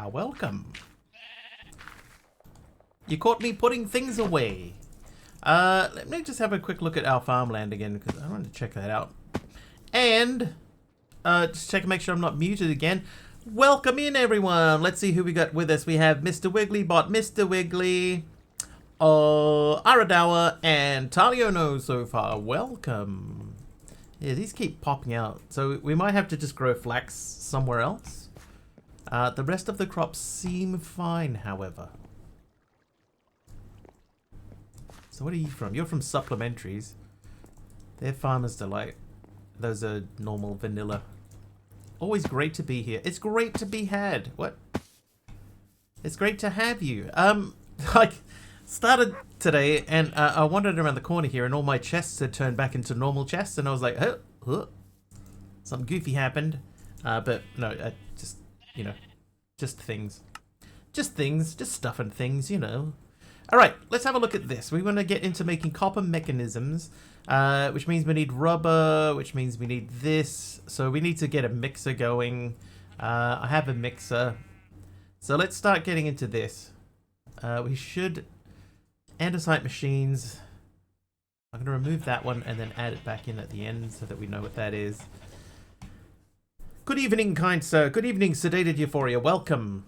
welcome. You caught me putting things away. Let me just have a quick look at our farmland again, because I want to check that out. And, just check and make sure I'm not muted again. Welcome in, everyone. Let's see who we got with us. We have Mr. Wigglybot, Mr. Wiggly, Aradawa, and Taliono so far. Welcome. Yeah, these keep popping out, so we might have to just grow flax somewhere else. The rest of the crops seem fine, however. So what are you from? You're from Supplementaries. They're Farmer's Delight. Those are normal vanilla. Always great to be here. It's great to be had. What? It's great to have you. Like, started today and I wandered around the corner here and all my chests had turned back into normal chests and I was like, oh, something goofy happened. But no, just, you know, just things. Just things, just stuff and things, you know. Alright, let's have a look at this. We want to get into making copper mechanisms, which means we need rubber, which means we need this. So we need to get a mixer going. I have a mixer. So let's start getting into this. We should... Andesite machines. I'm going to remove that one and then add it back in at the end so that we know what that is. Good evening, kind sir. Good evening, sedated euphoria. Welcome.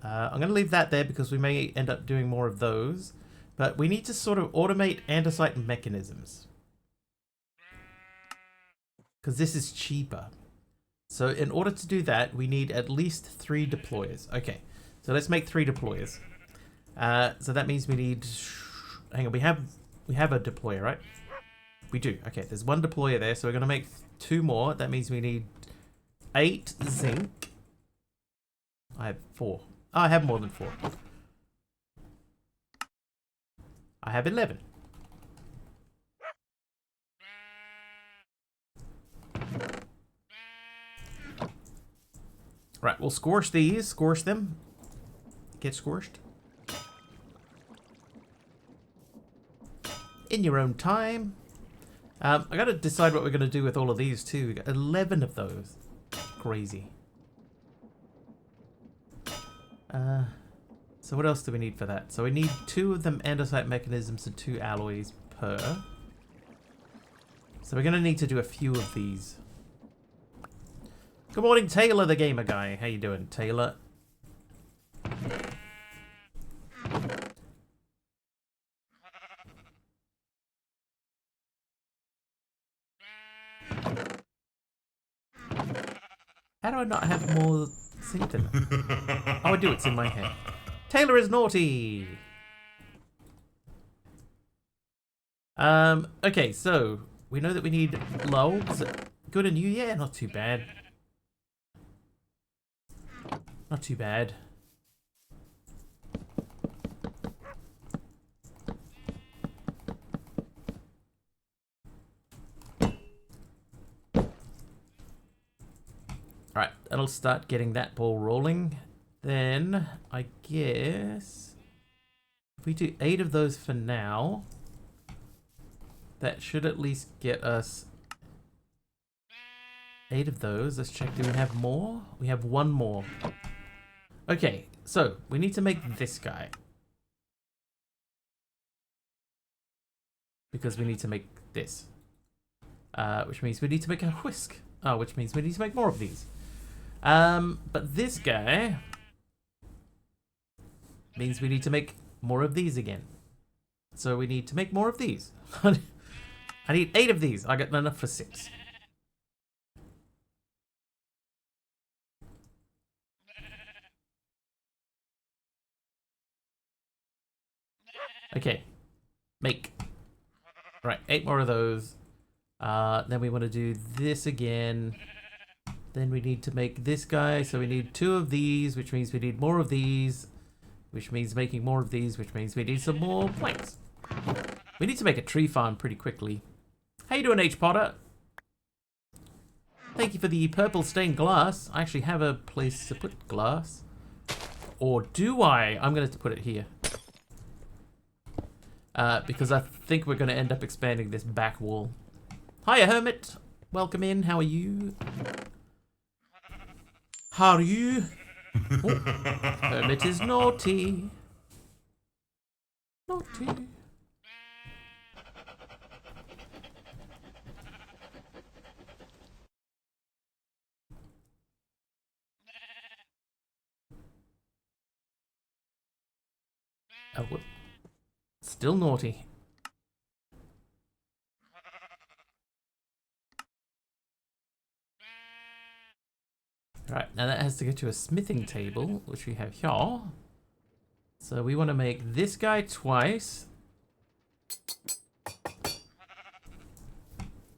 I'm going to leave that there because we may end up doing more of those. But we need to sort of automate andesite mechanisms. Because this is cheaper. So in order to do that, we need at least 3 deployers. Okay, so let's make 3 deployers. So that means we need... Hang on, we have a deployer, right? We do. Okay, there's 1 deployer there, so we're going to make 2 more. That means we need 8 zinc. I have 4. Oh, I have more than 4. I have 11. Right, we'll scorch these. Scorch them. Get scorched. In your own time. I gotta decide what we're gonna do with all of these too. We got 11 of those. Crazy. So what else do we need for that? So we need 2 of them andesite mechanisms and 2 alloys per. So we're gonna need to do a few of these. Good morning, Taylor the gamer guy. How you doing, Taylor? How do I not have more zinc than that? Oh, I do. It's in my head. Taylor is naughty. Okay, so we know that we need logs. Good and you? Yeah, not too bad. Not too bad. Alright, that'll start getting that ball rolling. Then, I guess, if we do 8 of those for now, that should at least get us 8 of those. Let's check, do we have more? We have 1 more. Okay, so we need to make this guy. Because we need to make this. Which means we need to make a whisk. Which means we need to make more of these. But this guy means we need to make more of these again. So we need to make more of these. I need 8 of these. I got enough for 6. Okay. Make. Right, 8 more of those. Then we want to do this again. Then we need to make this guy. So we need 2 of these, which means we need more of these. Which means making more of these, which means we need some more planks. We need to make a tree farm pretty quickly. How you doing, H. Potter? Thank you for the purple stained glass. I actually have a place to put glass. Or do I? I'm going to put it here. Because I think we're going to end up expanding this back wall. Hiya, Hermit. Welcome in. How are you? How are you? Oh, hermit is naughty. Naughty. Oh, whoop. Still naughty. Right, now that has to go to a smithing table, which we have here. So we want to make this guy twice.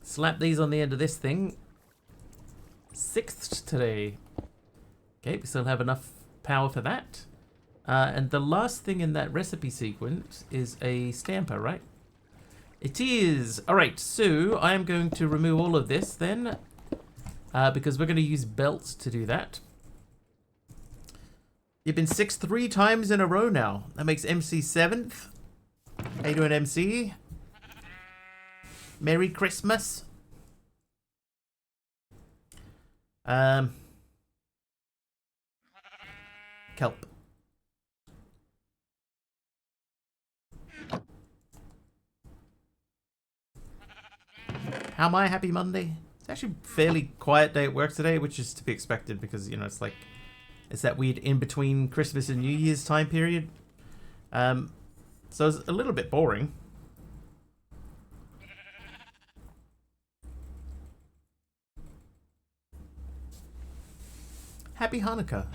Slap these on the end of this thing. 6th today. Okay, we still have enough power for that. And the last thing in that recipe sequence is a stamper, right? It is! Alright, so I am going to remove all of this then. Because we're going to use belts to do that. You've been 6th 3 times in a row now. That makes MC 7th. How you doing, MC? Merry Christmas. Kelp. How am I? Happy Monday. It's actually a fairly quiet day at work today, which is to be expected because, you know, it's like, it's that weird in-between Christmas and New Year's time period. So it's a little bit boring. Happy Hanukkah.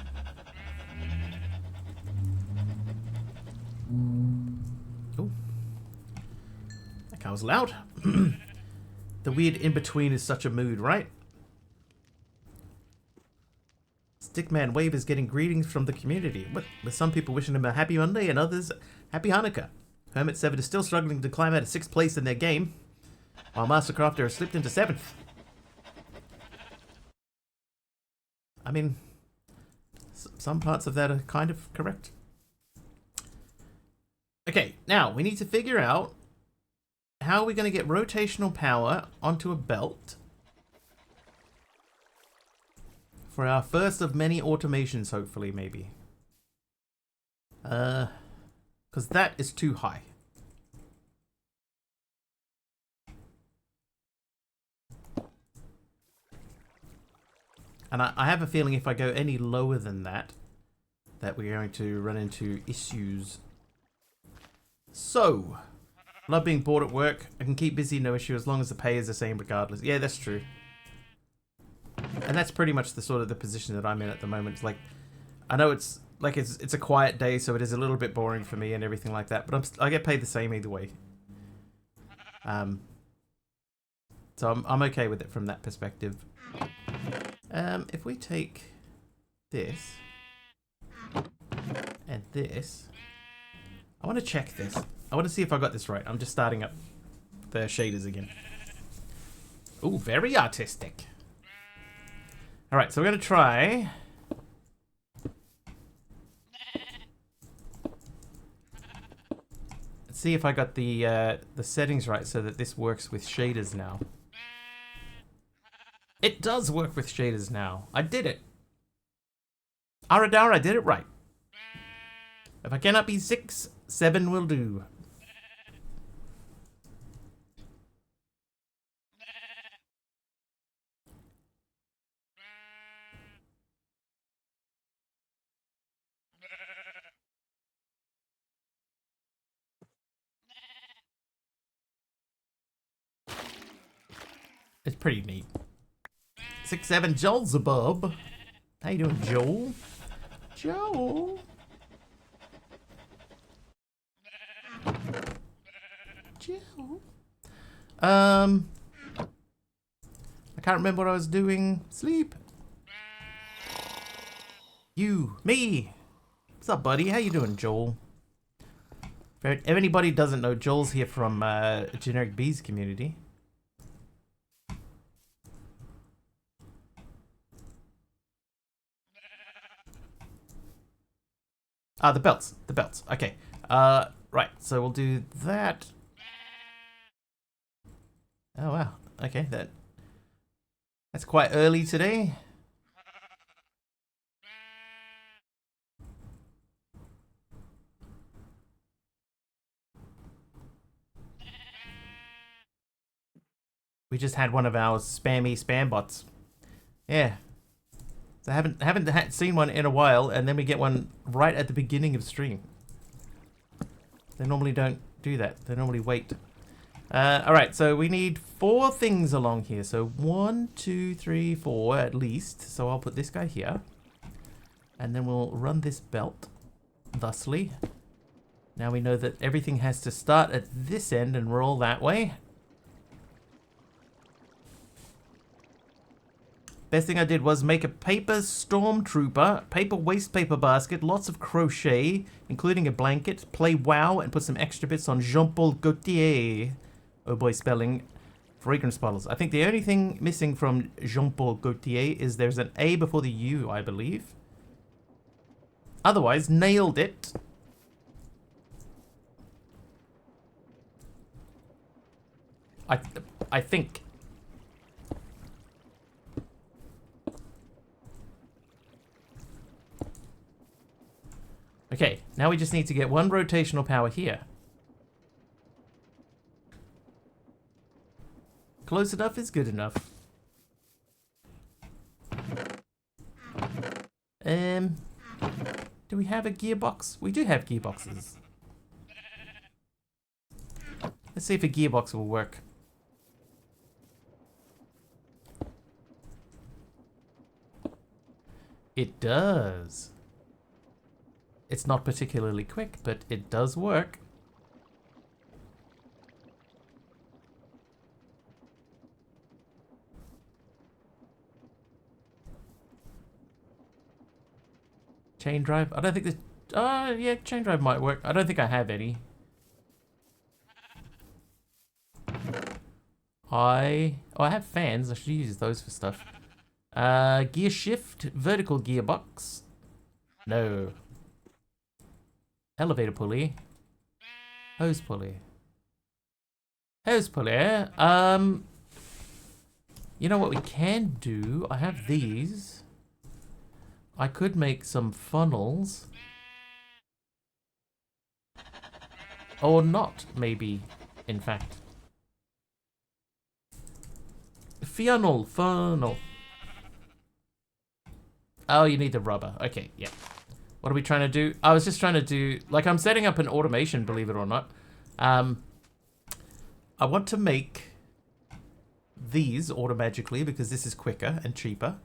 Oh. That cow was loud. The weird in-between is such a mood, right? Stickman Wave is getting greetings from the community, with some people wishing him a happy Monday and others happy Hanukkah. Hermit 7 is still struggling to climb out of 6th place in their game, while Mastercrafter has slipped into 7th. I mean, some parts of that are kind of correct. Okay, now we need to figure out how are we going to get rotational power onto a belt for our first of many automations, hopefully, maybe. Because that is too high. And I have a feeling if I go any lower than that, that we're going to run into issues. So, love being bored at work. I can keep busy, no issue, as long as the pay is the same regardless. Yeah, that's true. And that's pretty much the sort of the position that I'm in at the moment. It's like, I know it's like it's a quiet day, so it is a little bit boring for me and everything like that. But I get paid the same either way. So I'm okay with it from that perspective. If we take this and this, I want to check this. I want to see if I got this right. I'm just starting up the shaders again. Ooh, very artistic. All right, so we're going to try. Let's see if I got the settings right so that this works with shaders now. It does work with shaders now. I did it. Aradar, I did it right. If I cannot be 6, 7 will do. It's pretty neat. 6, 7, Joelzebub. How you doing, Joel? Joel? Joel? I can't remember what I was doing. Sleep. You. Me. What's up, buddy? How you doing, Joel? If anybody doesn't know, Joel's here from Generic Bees community. Ah, the belts. The belts. Okay. Right. So we'll do that. Oh, wow. Okay, that's quite early today. We just had one of our spammy spam bots. Yeah. So I haven't seen one in a while, and then we get one right at the beginning of stream. They normally don't do that. They normally wait. Alright, so we need 4 things along here. So 1, 2, 3, 4 at least. So I'll put this guy here. And then we'll run this belt. Thusly. Now we know that everything has to start at this end and roll that way. Best thing I did was make a paper stormtrooper, paper waste paper basket, lots of crochet, including a blanket, play WoW, and put some extra bits on Jean-Paul Gaultier. Oh boy, spelling. Fragrance bottles. I think the only thing missing from Jean-Paul Gaultier is there's an A before the U, I believe. Otherwise, nailed it. I think. Okay, now we just need to get 1 rotational power here. Close enough is good enough. Do we have a gearbox? We do have gearboxes. Let's see if a gearbox will work. It does. It's not particularly quick, but it does work. Chain drive? I don't think this... yeah, chain drive might work. I don't think I have any. I have fans. I should use those for stuff. Gear shift, vertical gearbox. No. Elevator pulley. Hose pulley. Hose pulley. You know what we can do? I have these. I could make some funnels. Or not, maybe, in fact. Funnel. Oh, you need the rubber. Okay, yeah. What are we trying to do? I was just trying to do... Like, I'm setting up an automation, believe it or not. I want to make these automagically because this is quicker and cheaper.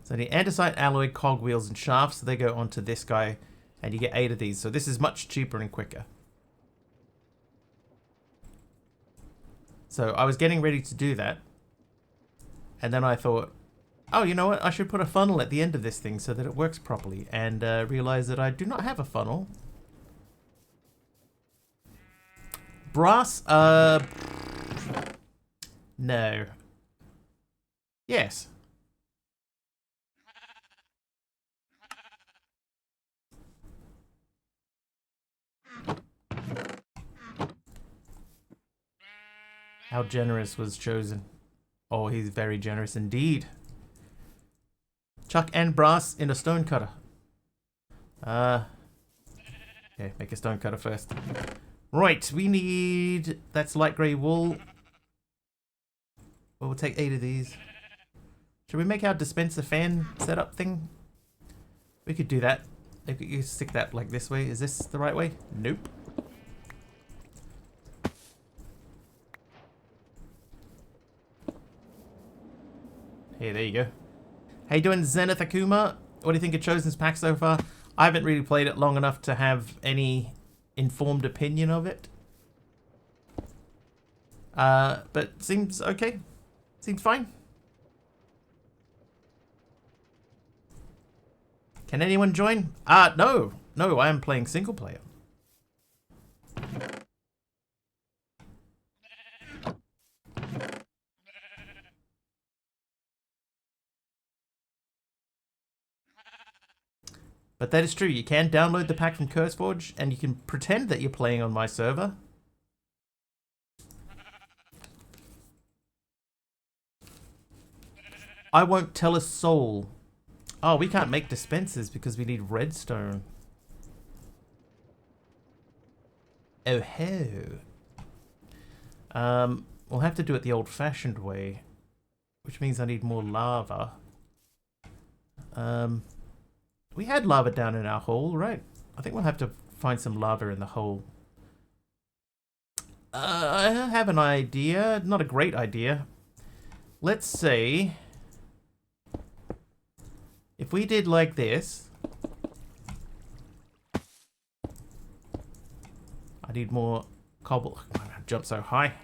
So I need andesite, alloy, cogwheels, and shafts. So they go onto this guy, and you get 8 of these. So this is much cheaper and quicker. So I was getting ready to do that. And then I thought, oh, you know what? I should put a funnel at the end of this thing so that it works properly. And realize that I do not have a funnel. Brass, no. Yes. How generous was chosen. Oh, he's very generous indeed. Chuck and brass in a stone cutter. Okay, make a stone cutter first. Right, we need... That's light grey wool. Well, we'll take 8 of these. Should we make our dispenser fan setup thing? We could do that. Maybe you stick that like this way. Is this the right way? Nope. Hey, there you go. How you doing, Zenith Akuma? What do you think of Chosen's pack so far? I haven't really played it long enough to have any informed opinion of it. But seems okay. Seems fine. Can anyone join? No. No, I am playing single player. But that is true. You can download the pack from CurseForge, and you can pretend that you're playing on my server. I won't tell a soul. Oh, we can't make dispensers because we need redstone. Oh ho. we'll have to do it the old-fashioned way, which means I need more lava. We had lava down in our hole, right? I think we'll have to find some lava in the hole. I have an idea. Not a great idea. Let's say if we did like this. I need more cobble. I jump so high.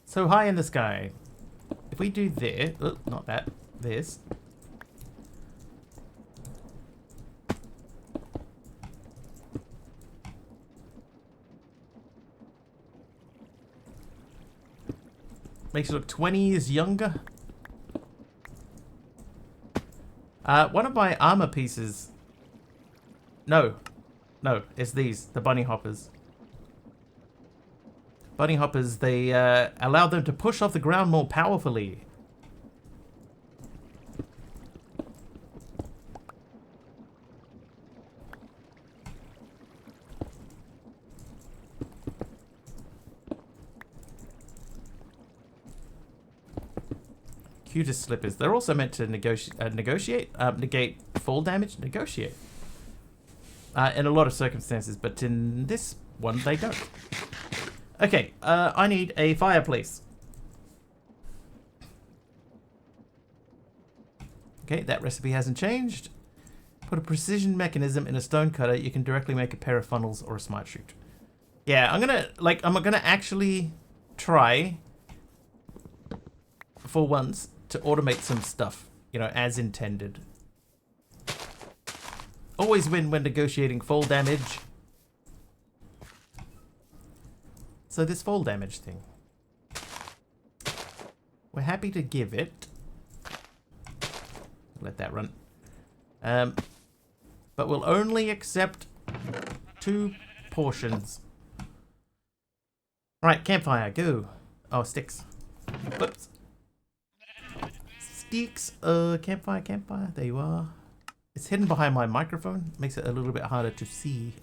So high in the sky. If we do this, oh, not that, this. Makes it look 20 years younger. One of my armor pieces. No, it's these, the bunny hoppers. Bunny hoppers, they allow them to push off the ground more powerfully. Cutest slippers. They're also meant to negate fall damage. Negotiate. In a lot of circumstances, but in this one, they don't. Okay, I need a fireplace. Okay, that recipe hasn't changed. Put a precision mechanism in a stone cutter. You can directly make a pair of funnels or a smart chute. Yeah, I'm gonna actually try for once to automate some stuff, you know, as intended. Always win when negotiating fall damage. So this fall damage thing, we're happy to give it. Let that run. But we'll only accept 2 portions. Right, campfire, go. Oh, sticks. Whoops. Sticks. Campfire. There you are. It's hidden behind my microphone. Makes it a little bit harder to see.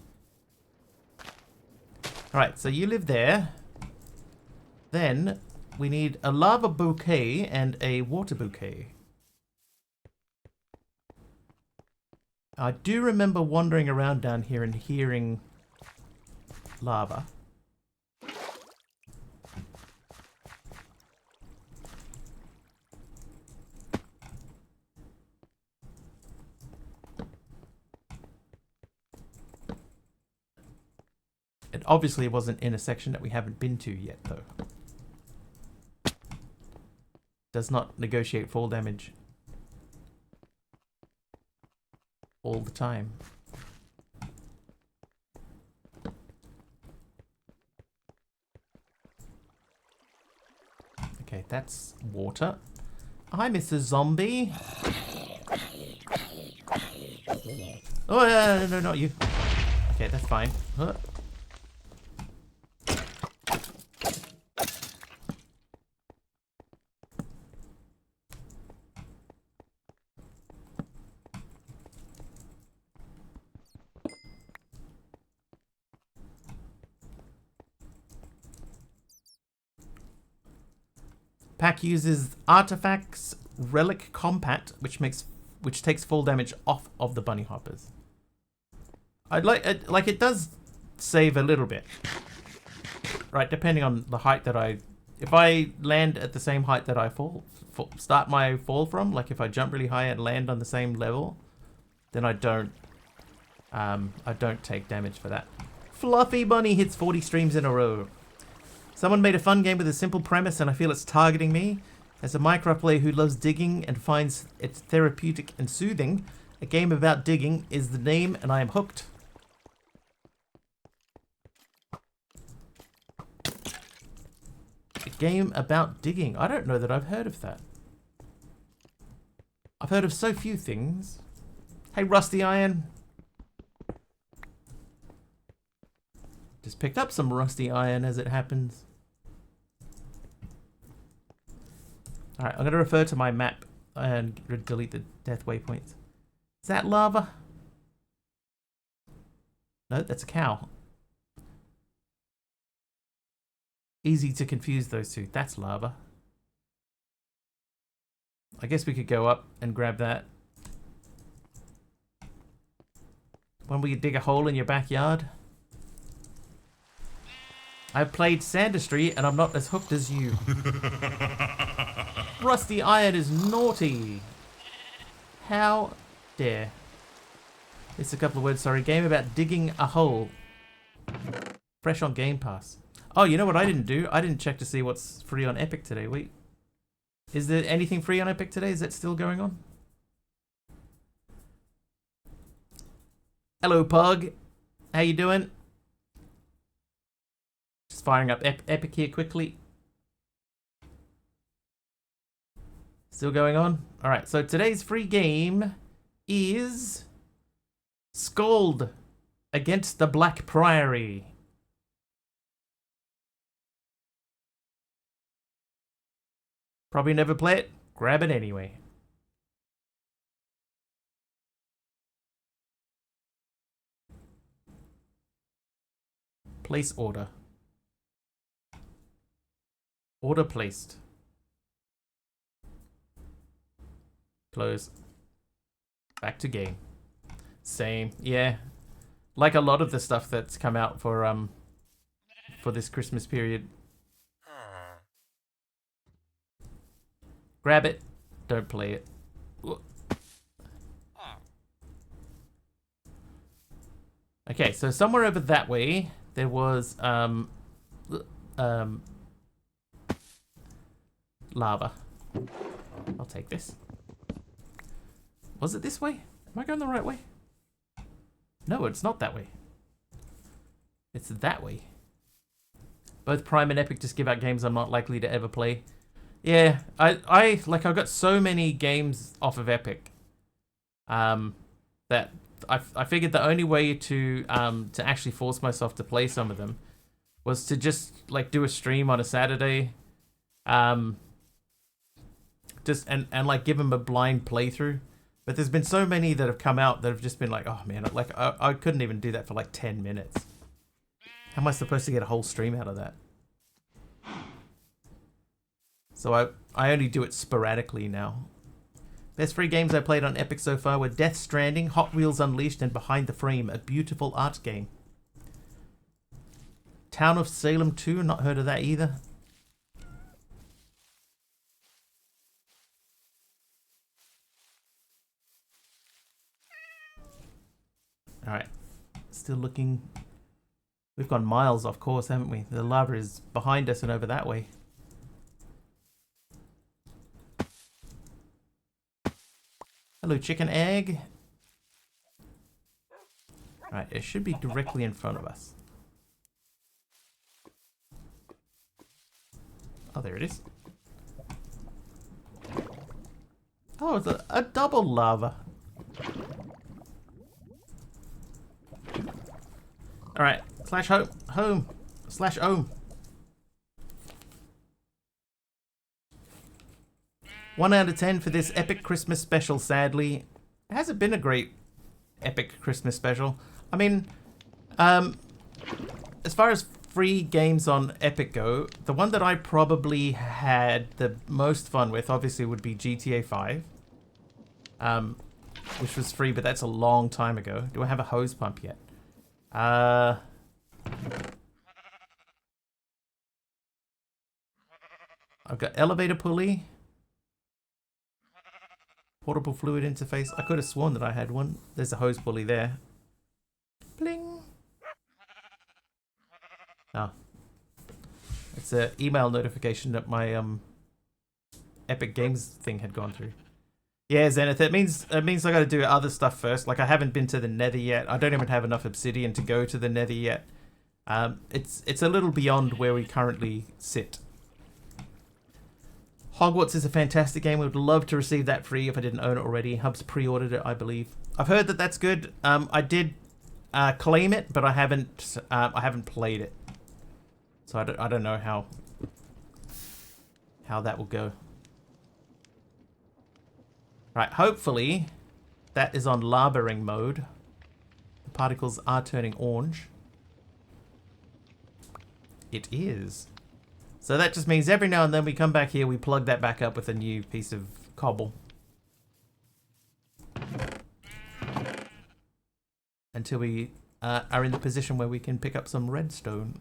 Alright, so you live there. Then we need a lava bouquet and a water bouquet. I do remember wandering around down here and hearing lava. It obviously wasn't in a section that we haven't been to yet, though. Does not negotiate fall damage all the time. Okay, that's water. Hi, Mrs. Zombie. Oh, no, not you. Okay, that's fine. Huh. Pack uses artifacts relic compat, which takes full damage off of the bunny hoppers. I'd like it does save a little bit, right? Depending on the height that if I land at the same height that I start my fall from, like if I jump really high and land on the same level, then I don't take damage for that. Fluffy Bunny hits 40 streams in a row. Someone made a fun game with a simple premise and I feel it's targeting me. As a Minecraft player who loves digging and finds it therapeutic and soothing, a game about digging is the name and I am hooked. A game about digging. I don't know that I've heard of that. I've heard of so few things. Hey, Rusty Iron. Just picked up some rusty iron as it happens. Alright, I'm going to refer to my map and delete the death waypoints. Is that lava? No, that's a cow. Easy to confuse those two. That's lava. I guess we could go up and grab that. When we dig a hole in your backyard. I've played Sandustry and I'm not as hooked as you. Rusty Iron is naughty. How dare. It's a couple of words, sorry. Game about digging a hole. Fresh on Game Pass. Oh, you know what I didn't do? I didn't check to see what's free on Epic today. Wait. Is there anything free on Epic today? Is that still going on? Hello, Pug. How you doing? Just firing up Epic here quickly. Still going on? Alright, so today's free game is Skald against the Black Priory. Probably never play it. Grab it anyway. Place order. Order placed. Close. Back to game. Same. Yeah. Like a lot of the stuff that's come out for this Christmas period. Grab it. Don't play it. Okay, so somewhere over that way there was lava. I'll take this. Was it this way? Am I going the right way? No, it's not that way. It's that way. Both Prime and Epic just give out games I'm not likely to ever play. Yeah, I've got so many games off of Epic that I figured the only way to actually force myself to play some of them was to just like do a stream on a Saturday, just and like give them a blind playthrough. But there's been so many that have come out that have just been like, oh man, like I couldn't even do that for like 10 minutes. How am I supposed to get a whole stream out of that? So I only do it sporadically now. Best free games I played on Epic so far were Death Stranding, Hot Wheels Unleashed, and Behind the Frame, a beautiful art game. Town of Salem 2, not heard of that either. Alright, still looking. We've gone miles off course, haven't we? The lava is behind us and over that way. Hello, chicken egg. Alright, it should be directly in front of us. Oh, there it is. Oh, it's a double lava. Alright, slash home, slash home. 1 out of 10 for this epic Christmas special, sadly. It hasn't been a great epic Christmas special. I mean, as far as free games on Epic go, the one that I probably had the most fun with, obviously, would be GTA 5. Which was free, but that's a long time ago. Do I have a hose pump yet? I've got elevator pulley. Portable fluid interface. I could have sworn that I had one. There's a hose pulley there. Bling. Oh. It's an email notification that my Epic Games thing had gone through. Yeah, Zenith, it means I gotta do other stuff first. Like, I haven't been to the Nether yet. I don't even have enough obsidian to go to the Nether yet. It's a little beyond where we currently sit. Hogwarts is a fantastic game. We would love to receive that free if I didn't own it already. Hubs pre-ordered it, I believe. I've heard that that's good. I did claim it, but I haven't played it. So I don't know how that will go. Right, hopefully that is on lavaing mode. The particles are turning orange. It is. So that just means every now and then we come back here, we plug that back up with a new piece of cobble. Until we are in the position where we can pick up some redstone.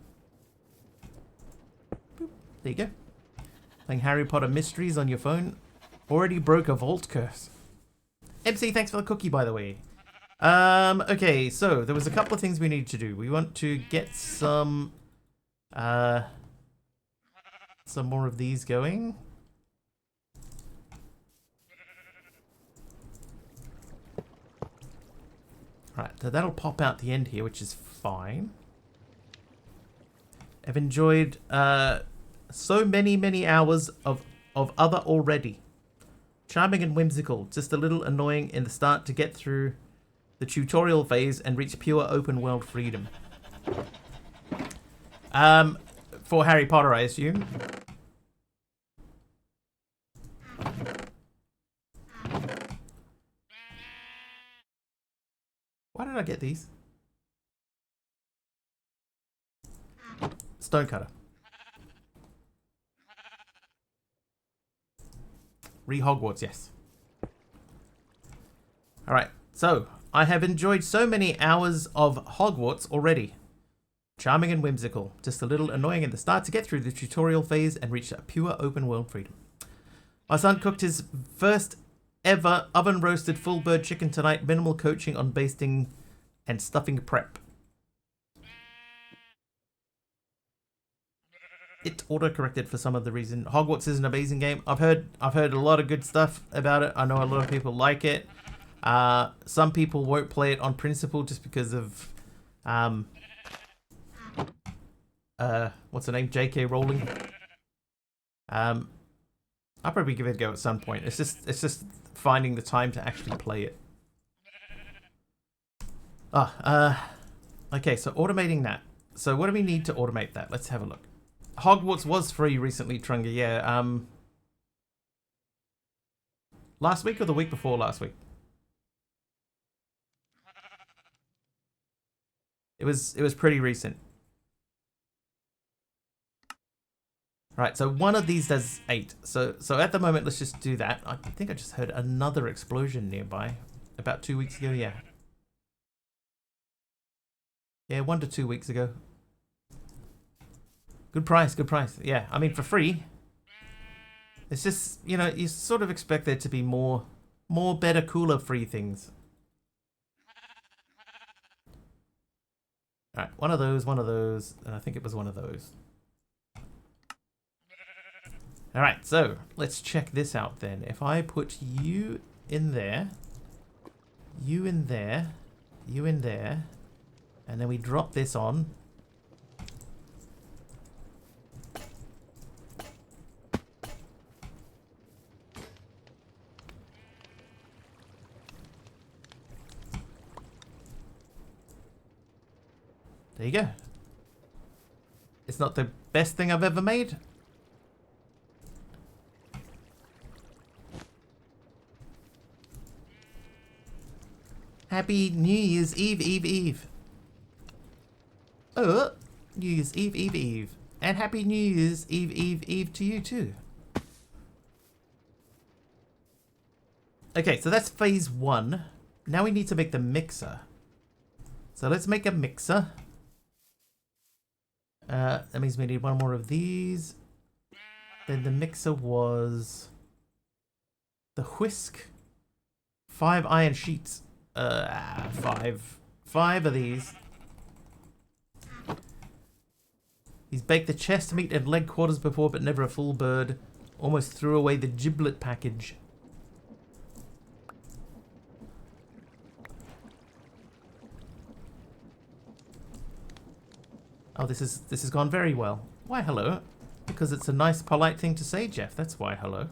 Boop. There you go. Playing Harry Potter Mysteries on your phone. Already broke a vault curse. MC, thanks for the cookie, by the way. Okay, so there was a couple of things we need to do. We want to get some more of these going. Right, so that'll pop out the end here, which is fine. I've enjoyed so many hours of other already. Charming and whimsical, just a little annoying in the start to get through the tutorial phase and reach pure open world freedom. For Harry Potter, I assume. Why did I get these? Stonecutter. Re-Hogwarts, yes. Alright, so I have enjoyed so many hours of Hogwarts already. Charming and whimsical, just a little annoying in the start to get through the tutorial phase and reach a pure open world freedom. My son cooked his first ever oven roasted full bird chicken tonight. Minimal coaching on basting and stuffing prep. It auto-corrected for some of the reason. Hogwarts is an amazing game. I've heard a lot of good stuff about it. I know a lot of people like it. Some people won't play it on principle just because of what's her name? J.K. Rowling. I'll probably give it a go at some point. It's just finding the time to actually play it. Okay, so automating that. So what do we need to automate that? Let's have a look. Hogwarts was free recently, Trunga, yeah. Last week or the week before last week? It was pretty recent. Right, so one of these does 8. So at the moment, let's just do that. I think I just heard another explosion nearby. About 2 weeks ago, yeah. Yeah, 1 to 2 weeks ago. Good price, good price. Yeah, I mean, for free. It's just, you know, you sort of expect there to be more better, cooler free things. Alright, one of those, and I think it was one of those. Alright, so let's check this out then. If I put you in there, you in there, you in there, and then we drop this on. There you go. It's not the best thing I've ever made. Happy New Year's Eve. Oh, New Year's Eve. And Happy New Year's Eve to you too. Okay, so that's phase 1. Now we need to make the mixer. So let's make a mixer. That means we need one more of these. Then the mixer was the whisk. 5 iron sheets. 5 of these. He's baked the chest meat and leg quarters before, but never a full bird. Almost threw away the giblet package. Oh, this has gone very well. Why hello? Because it's a nice, polite thing to say, Jeff. That's why hello.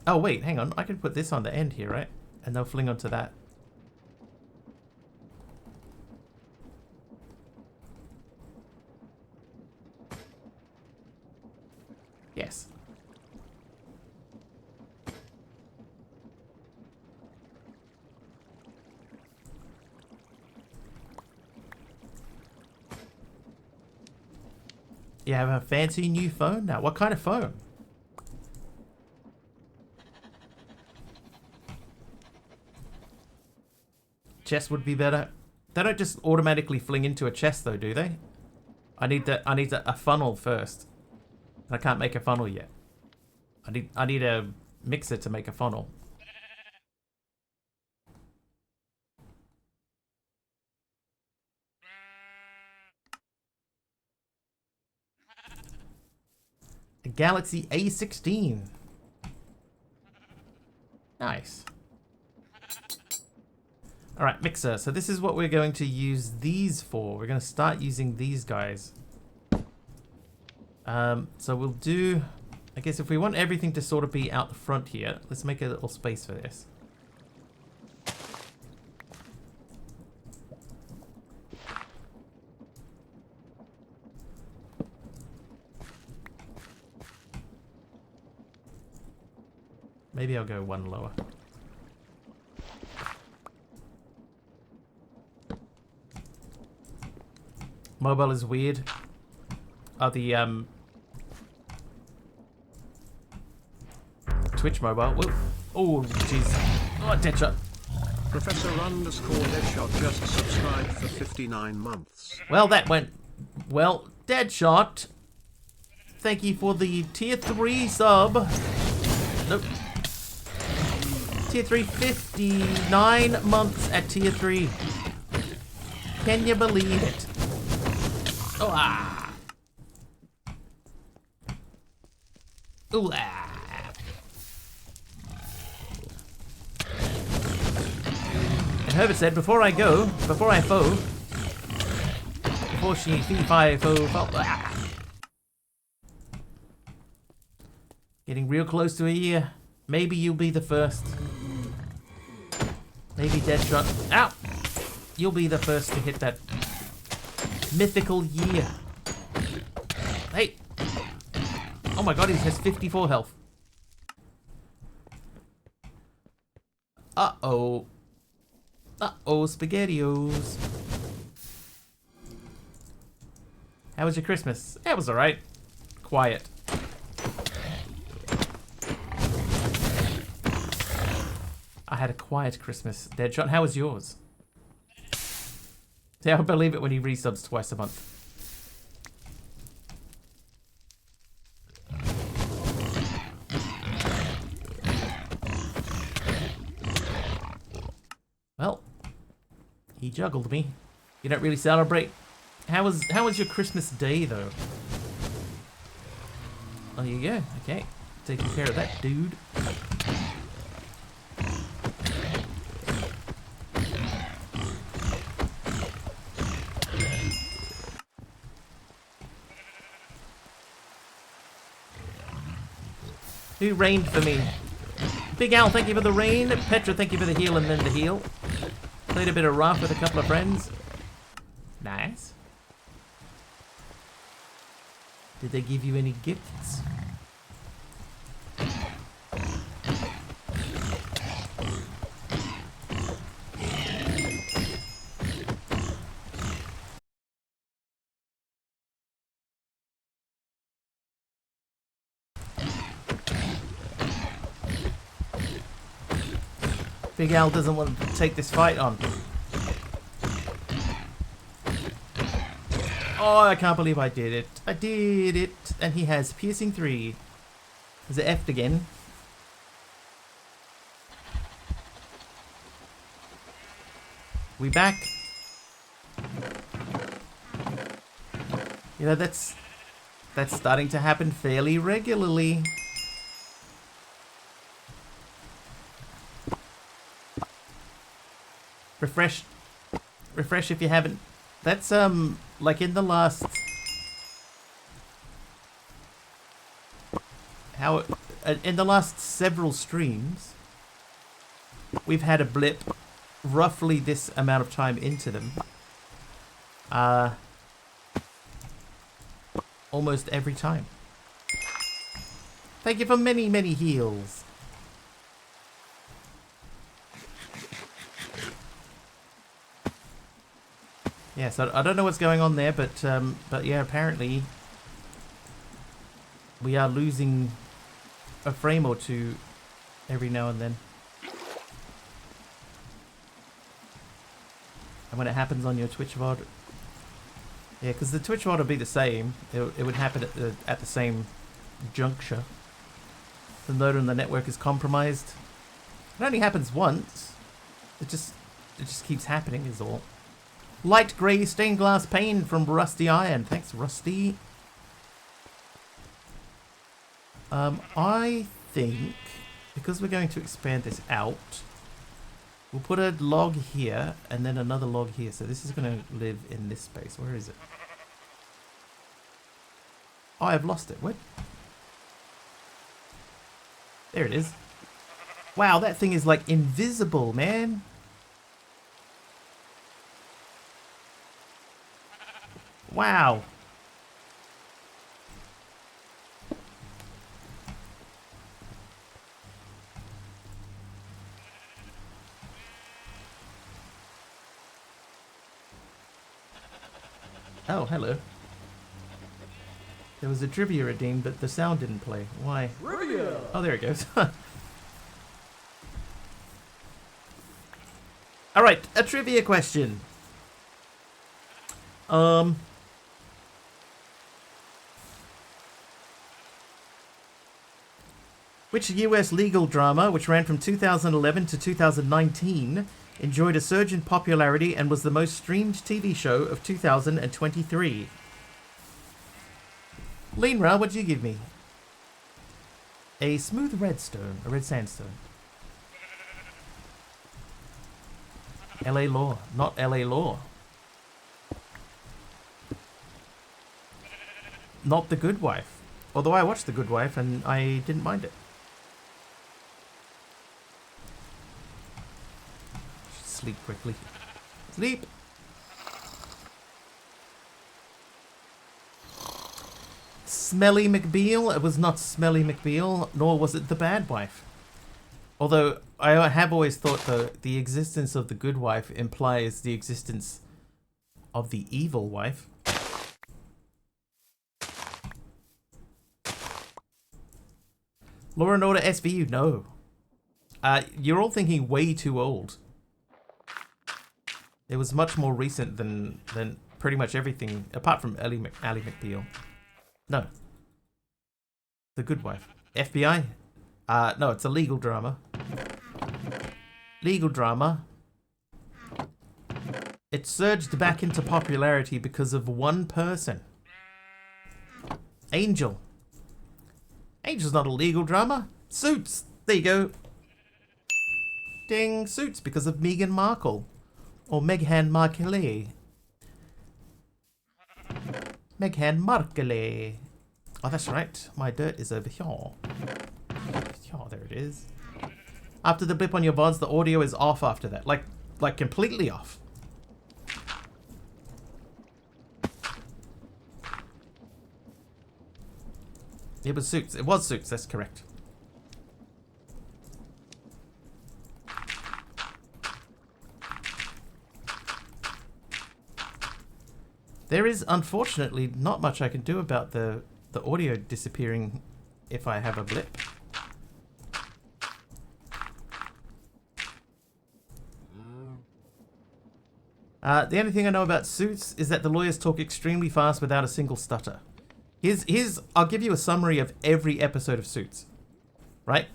Oh wait, hang on. I can put this on the end here, right? And they'll fling onto that. Yes. You have a fancy new phone now. What kind of phone? Chest would be better. They don't just automatically fling into a chest though, do they? I need a funnel first. I can't make a funnel yet. I need a mixer to make a funnel. A Galaxy A16. Nice. Alright, mixer. So this is what we're going to use these for. We're going to start using these guys. So we'll do... I guess if we want everything to sort of be out the front here, let's make a little space for this. Maybe I'll go one lower. Mobile is weird. Oh, the Twitch mobile. Whoa. Oh, jeez. Oh, Deadshot. Professor _Deadshot just subscribed for 59 months. Well, that went well. Deadshot. Thank you for the tier 3 sub. Nope. Tier 3, 59 months at tier 3. Can you believe it? Oh, ah. Ooh, ah. And Herbert said, before I go, before I foe, before she fee-fi foe, ah. Getting real close to a year. Maybe you'll be the first. Maybe Deadshot. Ow! You'll be the first to hit that mythical year. Hey! Oh my god, he has 54 health. Uh-oh. Uh-oh, SpaghettiOs. How was your Christmas? It was alright. Quiet. I had a quiet Christmas. Deadshot, how was yours? See, I'll believe it when he resubs twice a month. Well, he juggled me. You don't really celebrate. How was your Christmas day though? Oh, there you go. Okay, taking care of that dude. Who rained for me? Big Al, thank you for the rain. Petra, thank you for the heal and then the heal. Played a bit of rough with a couple of friends. Nice. Did they give you any gifts? Big Al doesn't want to take this fight on. Oh, I can't believe I did it. I did it. And he has piercing 3. Is it F'd again? We back. You know, that's starting to happen fairly regularly. Refresh if you haven't. That's like in the last in the last several streams we've had a blip roughly this amount of time into them. Almost every time. Thank you for many, many heals. Yeah, so I don't know what's going on there, but yeah, apparently we are losing a frame or two every now and then. And when it happens on your Twitch VOD, yeah, because the Twitch VOD will be the same. It would happen at the same juncture. The node on the network is compromised. It only happens once. It just keeps happening is all. Light grey stained glass pane from Rusty Iron. Thanks, Rusty. I think because we're going to expand this out, we'll put a log here and then another log here. So this is going to live in this space. Where is it? Oh, I've lost it. What? There it is. Wow, that thing is like invisible, man. Wow. Oh, hello. There was a trivia redeemed, but the sound didn't play. Why? Trivia! Oh, there it goes. Alright, a trivia question. Which US legal drama, which ran from 2011 to 2019, enjoyed a surge in popularity and was the most streamed TV show of 2023? Linra, what'd you give me? A smooth redstone, a red sandstone. LA Law, not LA Law. Not The Good Wife. Although I watched The Good Wife and I didn't mind it. Sleep quickly. Sleep! Smelly McBeal? It was not Smelly McBeal, nor was it The Bad Wife. Although I have always thought the existence of the good wife implies the existence of the evil wife. Law and Order SVU, no. You're all thinking way too old. It was much more recent than pretty much everything, apart from Ally McBeal. No. The Good Wife. FBI? No, it's a legal drama. Legal drama. It surged back into popularity because of one person. Angel. Angel's not a legal drama. Suits. There you go. Ding. Suits because of Meghan Markle. Or Meghan Markle. Meghan Markle. Oh, that's right. My dirt is over here. Oh, there it is. After the blip on your VODs, the audio is off after that. Like completely off. It was Suits. It was Suits, that's correct. There is, unfortunately, not much I can do about the audio disappearing if I have a blip. The only thing I know about Suits is that the lawyers talk extremely fast without a single stutter. I'll give you a summary of every episode of Suits. Right?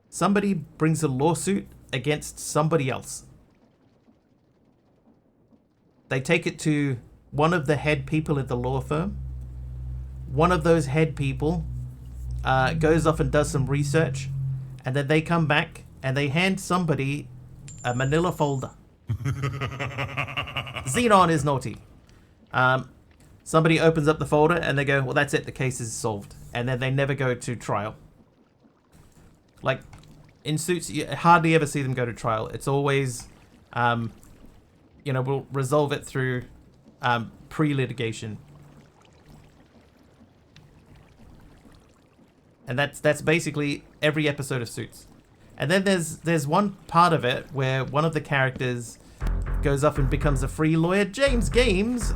Somebody brings a lawsuit against somebody else. They take it to one of the head people at the law firm. One of those head people goes off and does some research. And then they come back and they hand somebody a manila folder. Xenon is naughty. Somebody opens up the folder and they go, well, that's it, the case is solved. And then they never go to trial. Like, in Suits, you hardly ever see them go to trial. It's always, we'll resolve it through pre-litigation. And that's basically every episode of Suits. And then there's one part of it where one of the characters goes off and becomes a free lawyer. James Games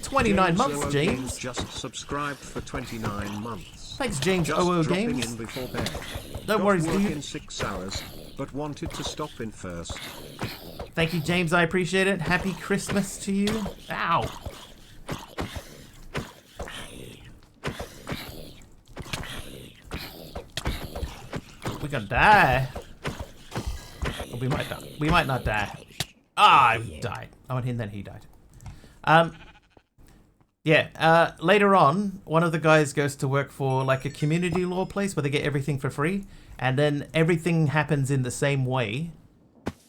29 months, OO James. Games just subscribed for 29 months. Thanks, James Just OO dropping Games. in before bed. No worries, Got work dude. in 6 hours, but wanted to stop in first. Thank you, James. I appreciate it. Happy Christmas to you. Ow. We're gonna die. Or we might die. We might not die. Ah, I died. Oh, and then he died. Yeah, later on, one of the guys goes to work for like a community law place where they get everything for free, and then everything happens in the same way,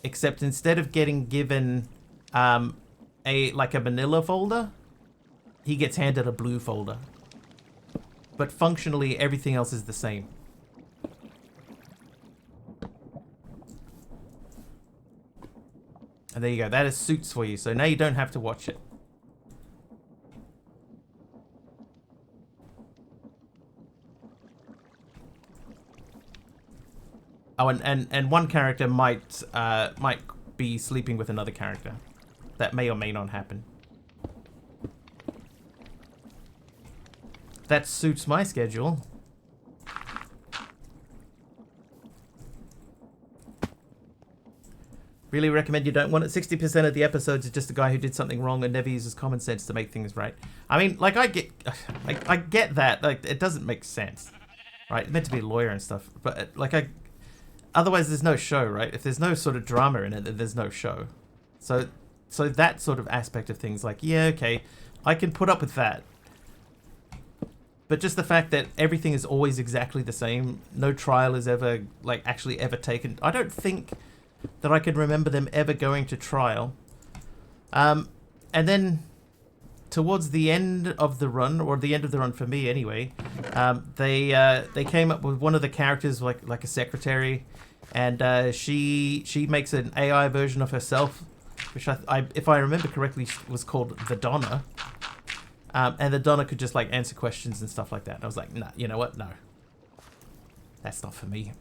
except instead of getting given a manila folder, he gets handed a blue folder. But functionally, everything else is the same. And there you go. That is Suits for you. So now you don't have to watch it. Oh, and one character might be sleeping with another character. That may or may not happen. That suits my schedule. Really recommend you don't want it. 60% of the episodes is just a guy who did something wrong and never uses common sense to make things right. I mean, like, I get that. Like, it doesn't make sense, right? It's meant to be a lawyer and stuff, but like, otherwise there's no show, right? If there's no sort of drama in it, then there's no show. So that sort of aspect of things, like, yeah, okay, I can put up with that. But just the fact that everything is always exactly the same, no trial is ever, like, actually ever taken. I don't think that I can remember them ever going to trial. And then towards the end of the run, or the end of the run for me anyway, they came up with one of the characters, like a secretary, and she makes an AI version of herself, which if I remember correctly, was called the Donna. And the Donna could just like answer questions and stuff like that. And I was like, nah, you know what? No, that's not for me.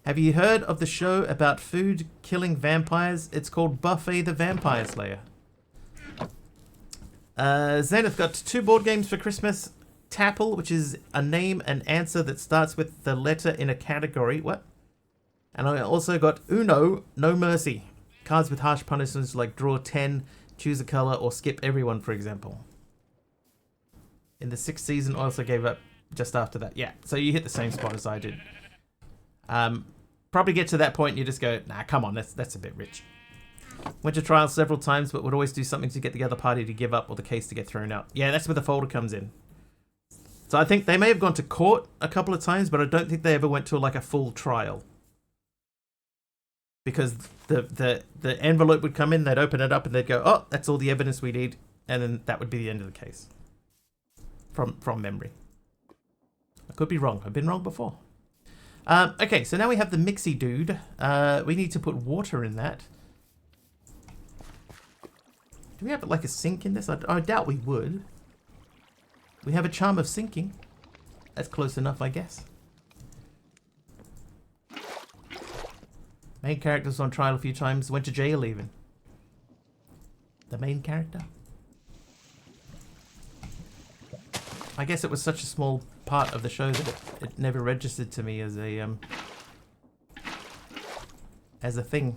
Have you heard of the show about food killing vampires? It's called Buffy the Vampire Slayer. Zenith got 2 board games for Christmas. Tapple, which is a name and answer that starts with the letter in a category. What? And I also got Uno, No Mercy. Cards with harsh punishments like draw 10, choose a color, or skip everyone, for example. In the 6th season, I also gave up just after that. Yeah, so you hit the same spot as I did. Probably get to that point and you just go, nah, come on, that's a bit rich. Went to trial several times, but would always do something to get the other party to give up or the case to get thrown out. Yeah, that's where the folder comes in. So I think they may have gone to court a couple of times, but I don't think they ever went to like a full trial. Because the envelope would come in, they'd open it up and they'd go, oh, that's all the evidence we need. And then that would be the end of the case. From memory. I could be wrong. I've been wrong before. Okay, so now we have the mixie dude. We need to put water in that. Do we have like a sink in this? I doubt we would. We have a charm of sinking. That's close enough, I guess. Main character's on trial a few times. Went to jail even. The main character? I guess it was such a small part of the show that it never registered to me as a thing.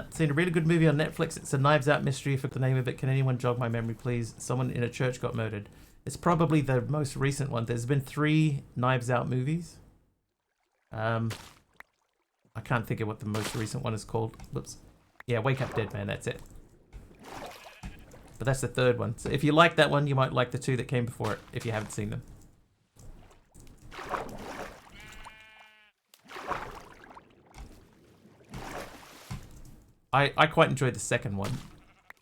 Seen a really good movie on Netflix. It's a Knives Out mystery. For the name of it, can anyone jog my memory, please? Someone in a church got murdered. It's probably the most recent one. There's been 3 Knives Out movies. I can't think of what the most recent one is called. Whoops. Yeah, Wake Up Dead Man. That's it. But that's the 3rd one. So if you like that one, you might like the 2 that came before it, if you haven't seen them. I quite enjoyed the 2nd one.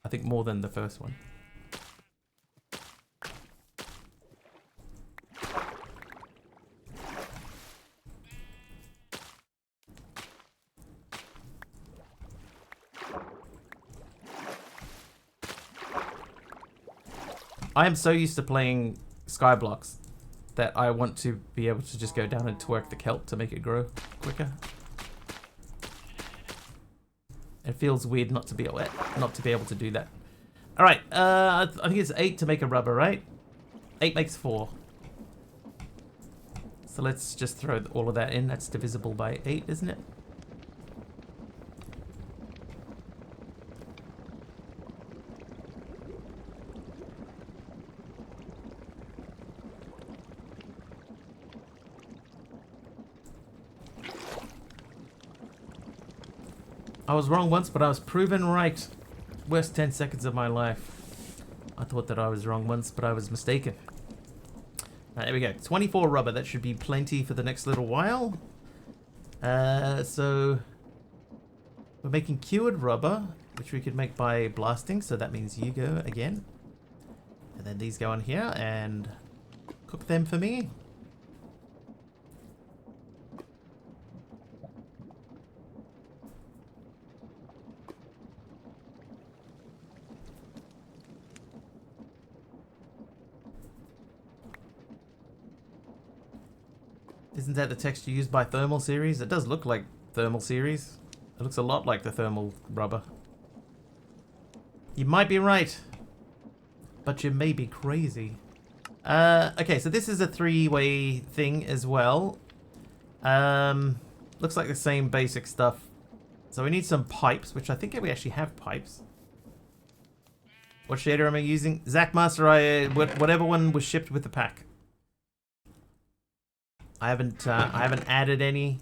I think more than the 1st one. I am so used to playing Skyblocks that I want to be able to just go down and twerk the kelp to make it grow quicker. It feels weird not to be able to do that. All right. I think it's 8 to make a rubber, right? 8 makes 4. So let's just throw all of that in. That's divisible by 8, isn't it? I was wrong once, but I was proven right. Worst 10 seconds of my life. I thought that I was wrong once, but I was mistaken. There we go. 24 rubber. That should be plenty for the next little while. So we're making cured rubber, which we could make by blasting. So that means you go again. And then these go on here and cook them for me. Isn't that the texture used by Thermal Series? It does look like Thermal Series. It looks a lot like the thermal rubber. You might be right, but you may be crazy. Okay, so this is a 3-way thing as well. Looks like the same basic stuff. So we need some pipes, which I think we actually have pipes. What shader am I using? Zackmaster, whatever one was shipped with the pack. I haven't added any.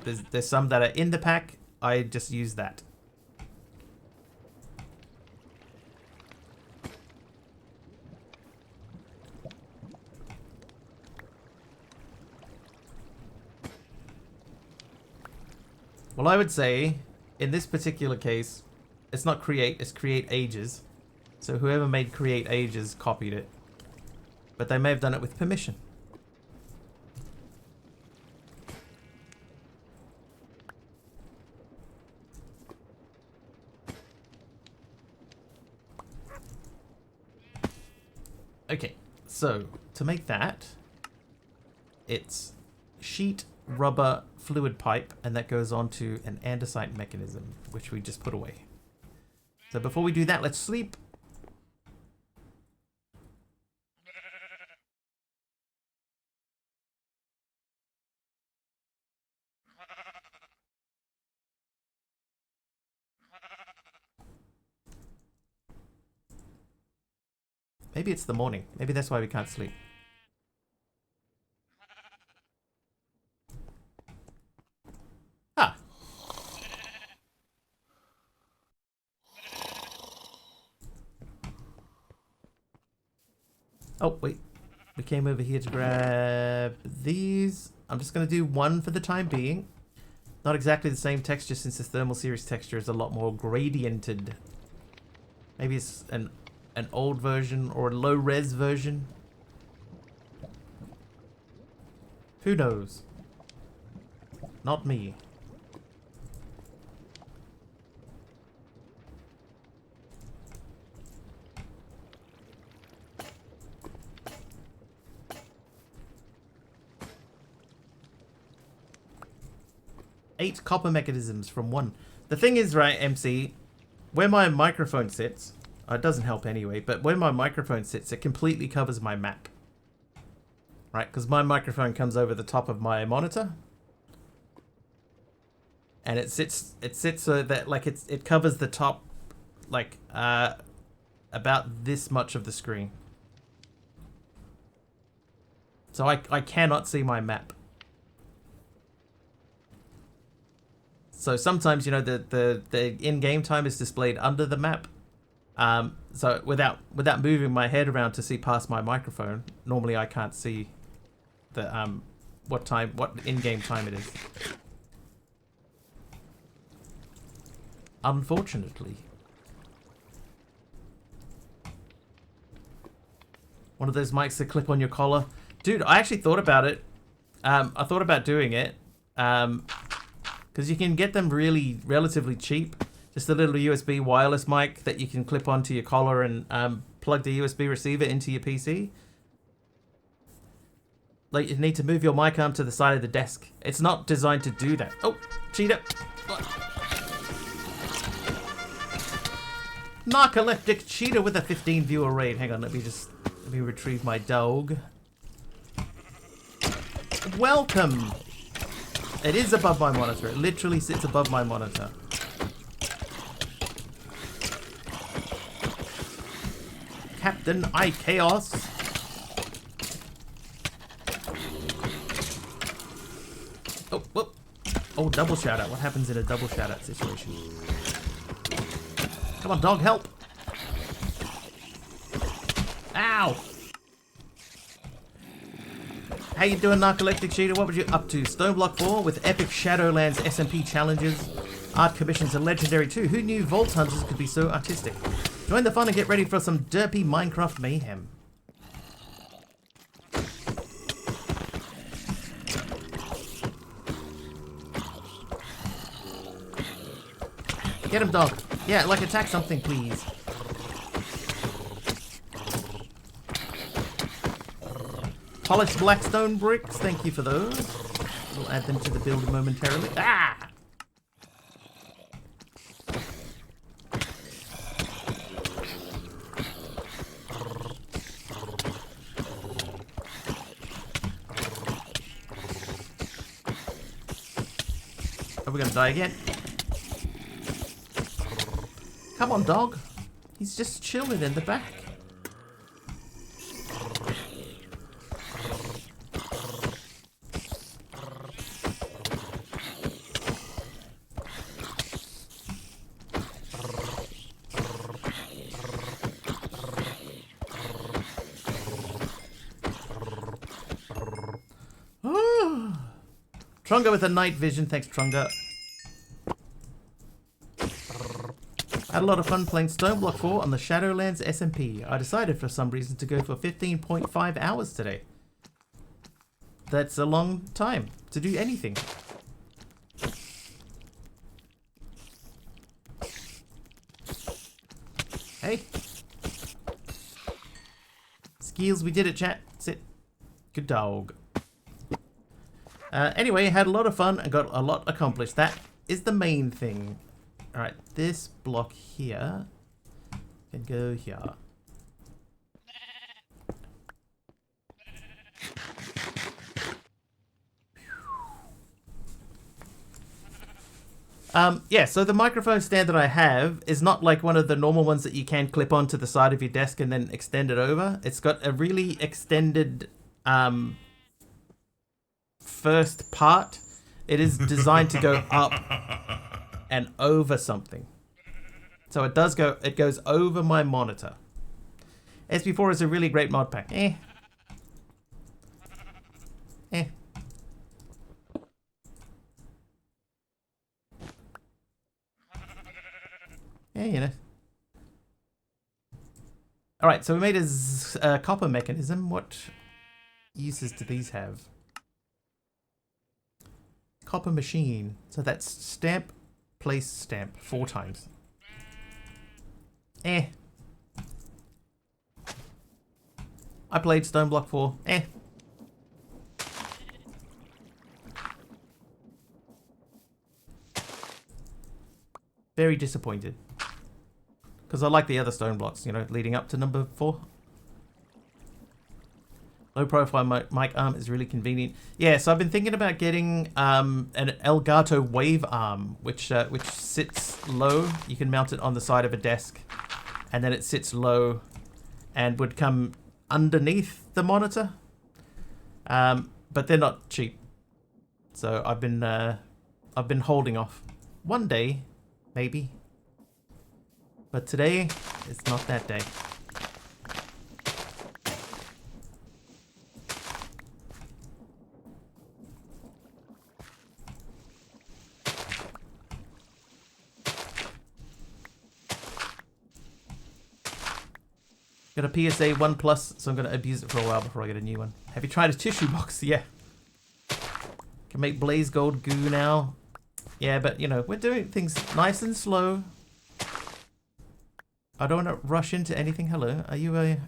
There's some that are in the pack. I just use that. Well, I would say in this particular case, it's not create, it's create ages. So whoever made create ages copied it. But they may have done it with permission. Okay, so to make that, it's sheet, rubber, fluid pipe, and that goes onto an andesite mechanism, which we just put away. So before we do that, let's sleep. Maybe it's the morning. Maybe that's why we can't sleep. Ah. Oh, wait. We came over here to grab these. I'm just going to do one for the time being. Not exactly the same texture since the Thermal Series texture is a lot more gradiented. Maybe it's an old version or a low-res version. Who knows? Not me. Eight copper mechanisms from one. The thing is, right, MC, where my microphone sits, it doesn't help anyway, but where my microphone sits, it completely covers my map. Right, because my microphone comes over the top of my monitor. And it sits so that like it covers the top like about this much of the screen. So I cannot see my map. So sometimes, you know, the in-game time is displayed under the map. So without moving my head around to see past my microphone, normally I can't see the what in-game time it is. Unfortunately. One of those mics that clip on your collar. Dude, I actually thought about it. I thought about doing it. Because you can get them relatively cheap. Just a little USB wireless mic that you can clip onto your collar and plug the USB receiver into your PC. Like, you need to move your mic arm to the side of the desk. It's not designed to do that. Oh, cheater. Narcoleptic Cheetah with a 15 viewer raid. Hang on, let me retrieve my dog. Welcome. It is above my monitor. It literally sits above my monitor. Captain I Chaos. Oh, whoop. Oh, double shout out. What happens in a double shout out situation? Come on, dog, help. Ow. How you doing, Narcoleptic Cheetah? What were you up to? Stoneblock 4 with epic Shadowlands SMP challenges. Art commissions are legendary too. Who knew Vault Hunters could be so artistic? Join the fun and get ready for some derpy Minecraft mayhem. Get him, dog. Yeah, like attack something, please. Polished blackstone bricks, thank you for those. We'll add them to the build momentarily. Ah! Are we gonna die again? Come on, dog. He's just chilling in the back. Trunga with a night vision. Thanks, Trunga. Had a lot of fun playing Stoneblock 4 on the Shadowlands SMP. I decided for some reason to go for 15.5 hours today. That's a long time to do anything. Hey. Skills, we did it, chat. Sit. Good dog. Anyway, had a lot of fun and got a lot accomplished. That is the main thing. Alright, this block here can go here. Yeah, so the microphone stand that I have is not like one of the normal ones that you can clip onto the side of your desk and then extend it over. It's got a really extended first part. It is designed to go up and over something. So it goes over my monitor. SB4 is a really great mod pack. Yeah, you know. Alright, so we made a copper mechanism. What uses do these have? Copper machine. So that's stamp, place, stamp. 4 times. I played Stoneblock 4. Very disappointed. Because I like the other stone blocks, you know, leading up to number 4. Low profile mic arm is really convenient. Yeah, so I've been thinking about getting an Elgato wave arm, which sits low. You can mount it on the side of a desk, and then it sits low, and would come underneath the monitor. But they're not cheap, so I've been holding off. One day, maybe. But today, it's not that day. Got a PSA 1 Plus, so I'm going to abuse it for a while before I get a new one. Have you tried a tissue box? Yeah. Can make blaze gold goo now. Yeah, but, you know, we're doing things nice and slow. I don't want to rush into anything. Hello, are you a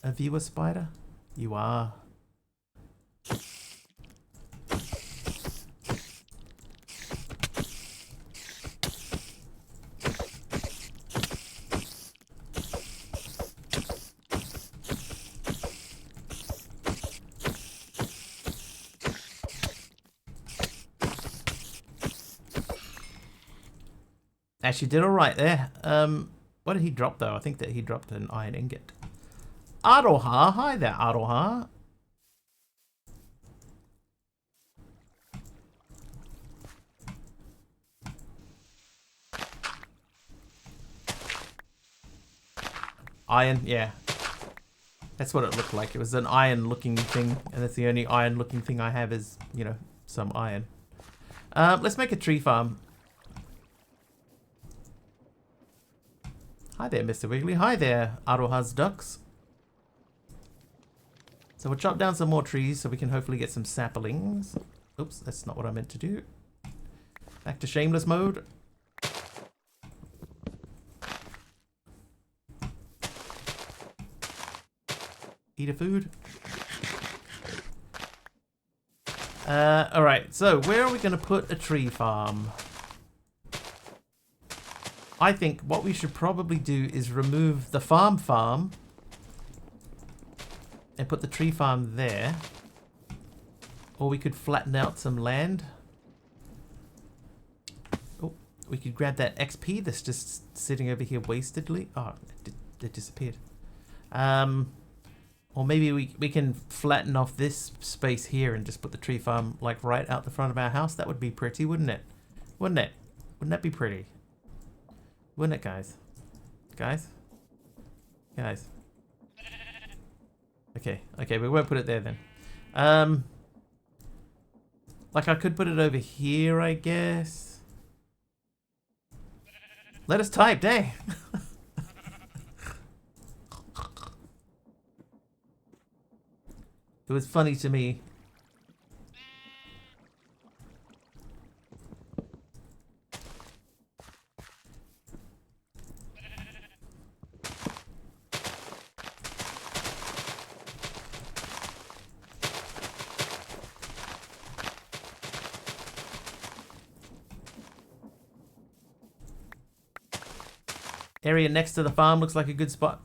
viewer spider? You are. Actually did alright there. What did he drop though? I think that he dropped an iron ingot. Aroha, hi there, Aroha. Iron, yeah. That's what it looked like. It was an iron looking thing, and that's the only iron looking thing I have is, you know, some iron. Let's make a tree farm. Hi there, Mr. Wiggly. Hi there, Aroha's ducks. So we'll chop down some more trees so we can hopefully get some saplings. Oops, that's not what I meant to do. Back to shameless mode. Eat a food. Alright, so where are we going to put a tree farm? I think what we should probably do is remove the farm and put the tree farm there. Or we could flatten out some land. Oh, we could grab that XP that's just sitting over here wastedly. Oh, it disappeared. Or maybe we can flatten off this space here and just put the tree farm like right out the front of our house. That would be pretty, wouldn't it? Wouldn't it? Wouldn't that be pretty? Wouldn't it, guys? Guys? Guys. Okay, we won't put it there then. Like I could put it over here, I guess. Let us type, dang. It was funny to me. Area next to the farm looks like a good spot.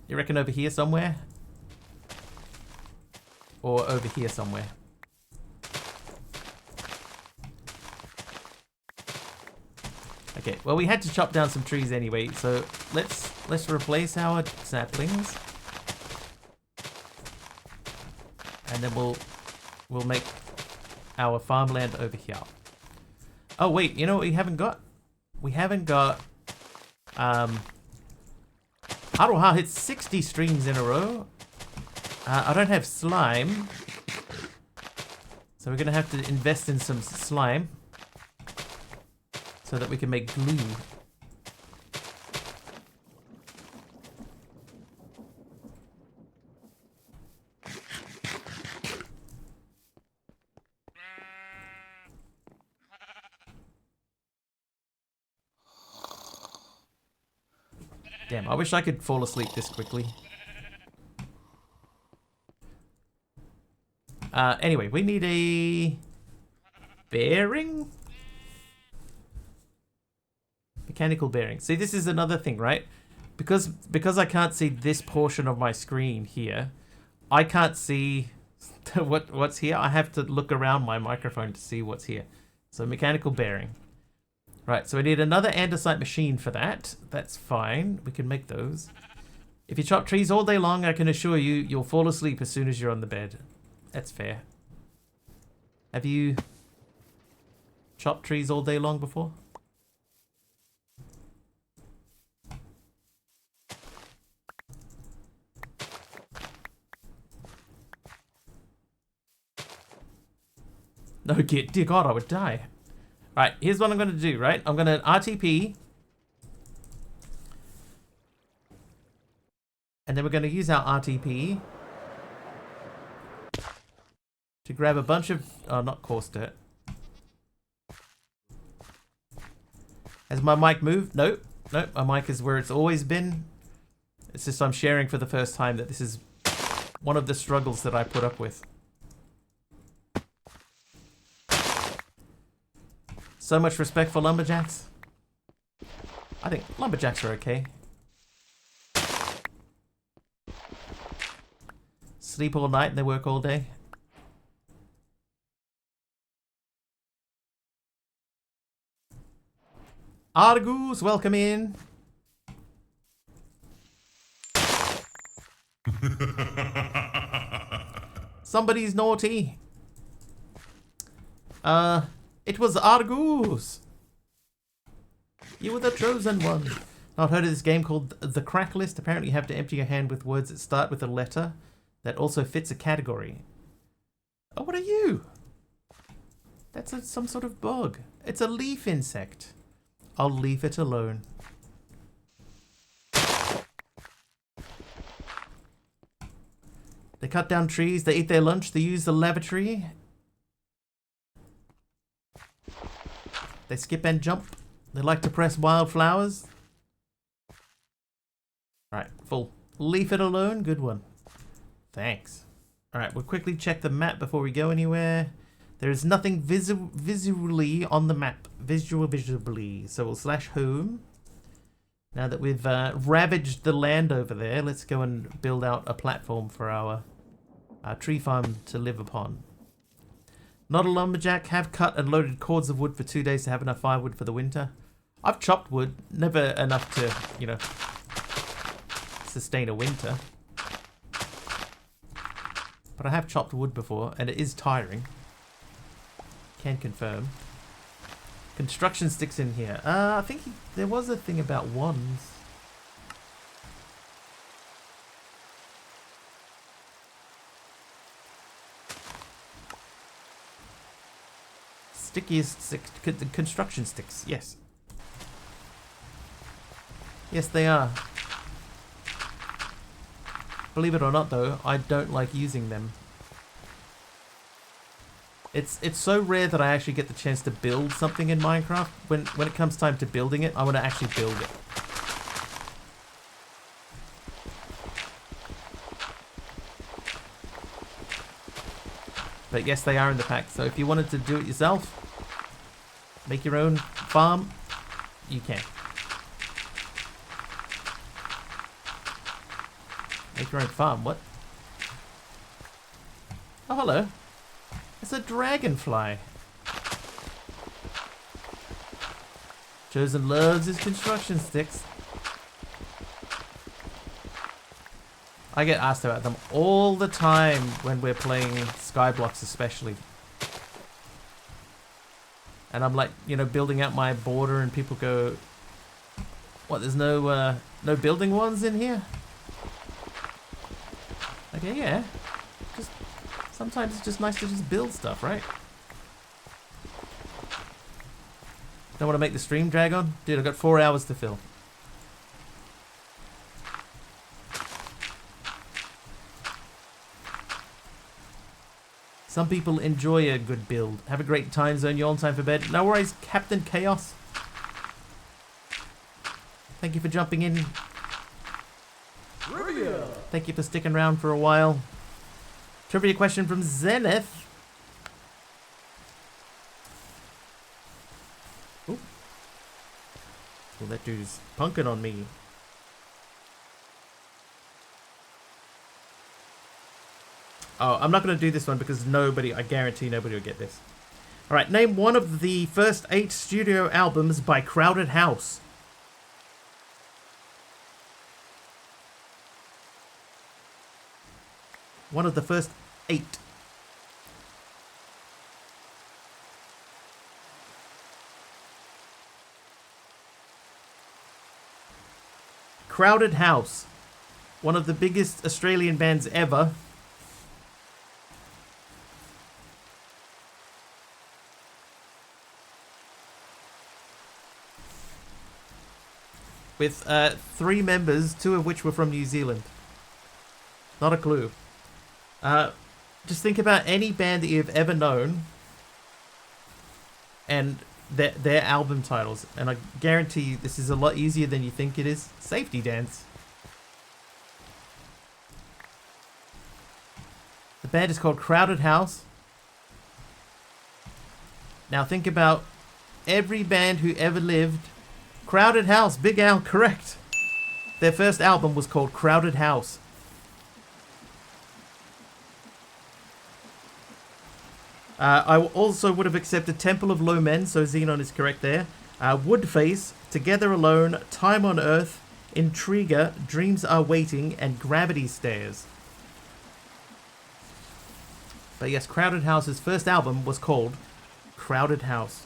You reckon over here somewhere? Or over here somewhere? Okay, well we had to chop down some trees anyway, so let's replace our saplings. And then we'll make our farmland over here. Oh wait, you know what we haven't got? We haven't got Aroha hit 60 streams in a row. I don't have slime. So we're going to have to invest in some slime. So that we can make glue. Damn, I wish I could fall asleep this quickly. Anyway, we need a bearing? Mechanical bearing. See, this is another thing, right? Because I can't see this portion of my screen here, I can't see what's here. I have to look around my microphone to see what's here. So mechanical bearing. Right, so we need another andesite machine for that. That's fine. We can make those. If you chop trees all day long, I can assure you, you'll fall asleep as soon as you're on the bed. That's fair. Have you chopped trees all day long before? No, dear God, I would die. Right, here's what I'm going to do, right? I'm going to RTP. And then we're going to use our RTP to grab a bunch of... Oh, not coarse dirt. Has my mic moved? Nope. Nope, my mic is where it's always been. It's just I'm sharing for the first time that this is one of the struggles that I put up with. So much respect for lumberjacks. I think lumberjacks are okay. Sleep all night and they work all day. Argus, welcome in. Somebody's naughty. It was Argus. You were the chosen one. Not heard of this game called The Crack List. Apparently you have to empty your hand with words that start with a letter that also fits a category. Oh, what are you? That's some sort of bug. It's a leaf insect. I'll leave it alone. They cut down trees, they eat their lunch, they use the lavatory. They skip and jump. They like to press wildflowers. Alright, full. Leave it alone, good one. Thanks. Alright, we'll quickly check the map before we go anywhere. There is nothing visually on the map. Visibly. So we'll slash home. Now that we've ravaged the land over there, let's go and build out a platform for our tree farm to live upon. Not a lumberjack. Have cut and loaded cords of wood for 2 days to have enough firewood for the winter. I've chopped wood. Never enough to, you know, sustain a winter. But I have chopped wood before, and it is tiring. Can confirm. Construction sticks in here. I think there was a thing about wands. Stickiest sticks. Construction sticks, yes. Yes, they are. Believe it or not, though, I don't like using them. It's so rare that I actually get the chance to build something in Minecraft. When it comes time to building it, I want to actually build it. But yes, they are in the pack. So if you wanted to do it yourself, make your own farm, you can. Make your own farm, what? Oh, hello. It's a dragonfly. Chosen loves his construction sticks. I get asked about them all the time when we're playing Skyblocks especially. And I'm like, you know, building out my border and people go, what, there's no building ones in here? Okay, yeah. Sometimes it's just nice to just build stuff, right? Don't want to make the stream drag on? Dude, I've got 4 hours to fill. Some people enjoy a good build. Have a great time zone. You're on time for bed. No worries, Captain Chaos. Thank you for jumping in. Trivia. Thank you for sticking around for a while. Trivia question from Zenith. Ooh. Well, that dude's punking on me. Oh, I'm not going to do this one because I guarantee nobody will get this. Alright, name one of the first 8 studio albums by Crowded House. One of the first 8. Crowded House. One of the biggest Australian bands ever. With 3 members, 2 of which were from New Zealand. Not a clue. Just think about any band that you've ever known and their album titles. And I guarantee you this is a lot easier than you think it is. Safety Dance. The band is called Crowded House. Now think about every band who ever lived. Crowded House, Big Al, correct. Their first album was called Crowded House. I also would have accepted Temple of Low Men, so Xenon is correct there. Woodface, Together Alone, Time on Earth, Intriga, Dreams Are Waiting, and Gravity Stairs. But yes, Crowded House's first album was called Crowded House.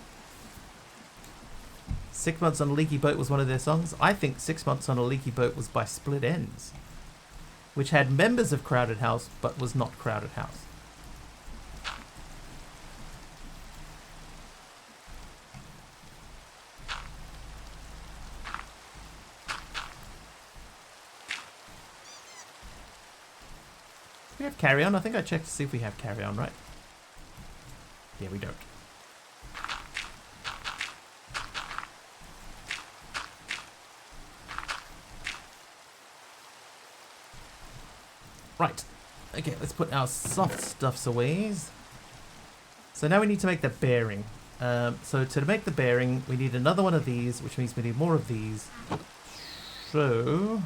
6 Months on a Leaky Boat was one of their songs. I think 6 Months on a Leaky Boat was by Split Enz, which had members of Crowded House, but was not Crowded House. Do we have Carry On? I think I checked to see if we have Carry On, right? Yeah, we don't. Right. Okay, let's put our soft stuffs away. So now we need to make the bearing. So to make the bearing, we need another one of these, which means we need more of these. So...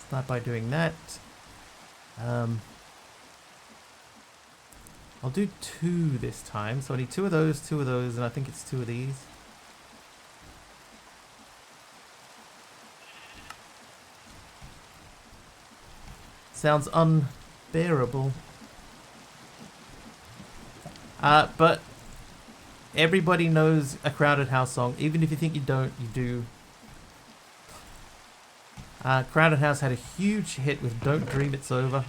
start by doing that. I'll do 2 this time. So I need 2 of those, and I think it's 2 of these. Sounds unbearable. But everybody knows a Crowded House song. Even if you think you don't, you do. Crowded House had a huge hit with Don't Dream It's Over.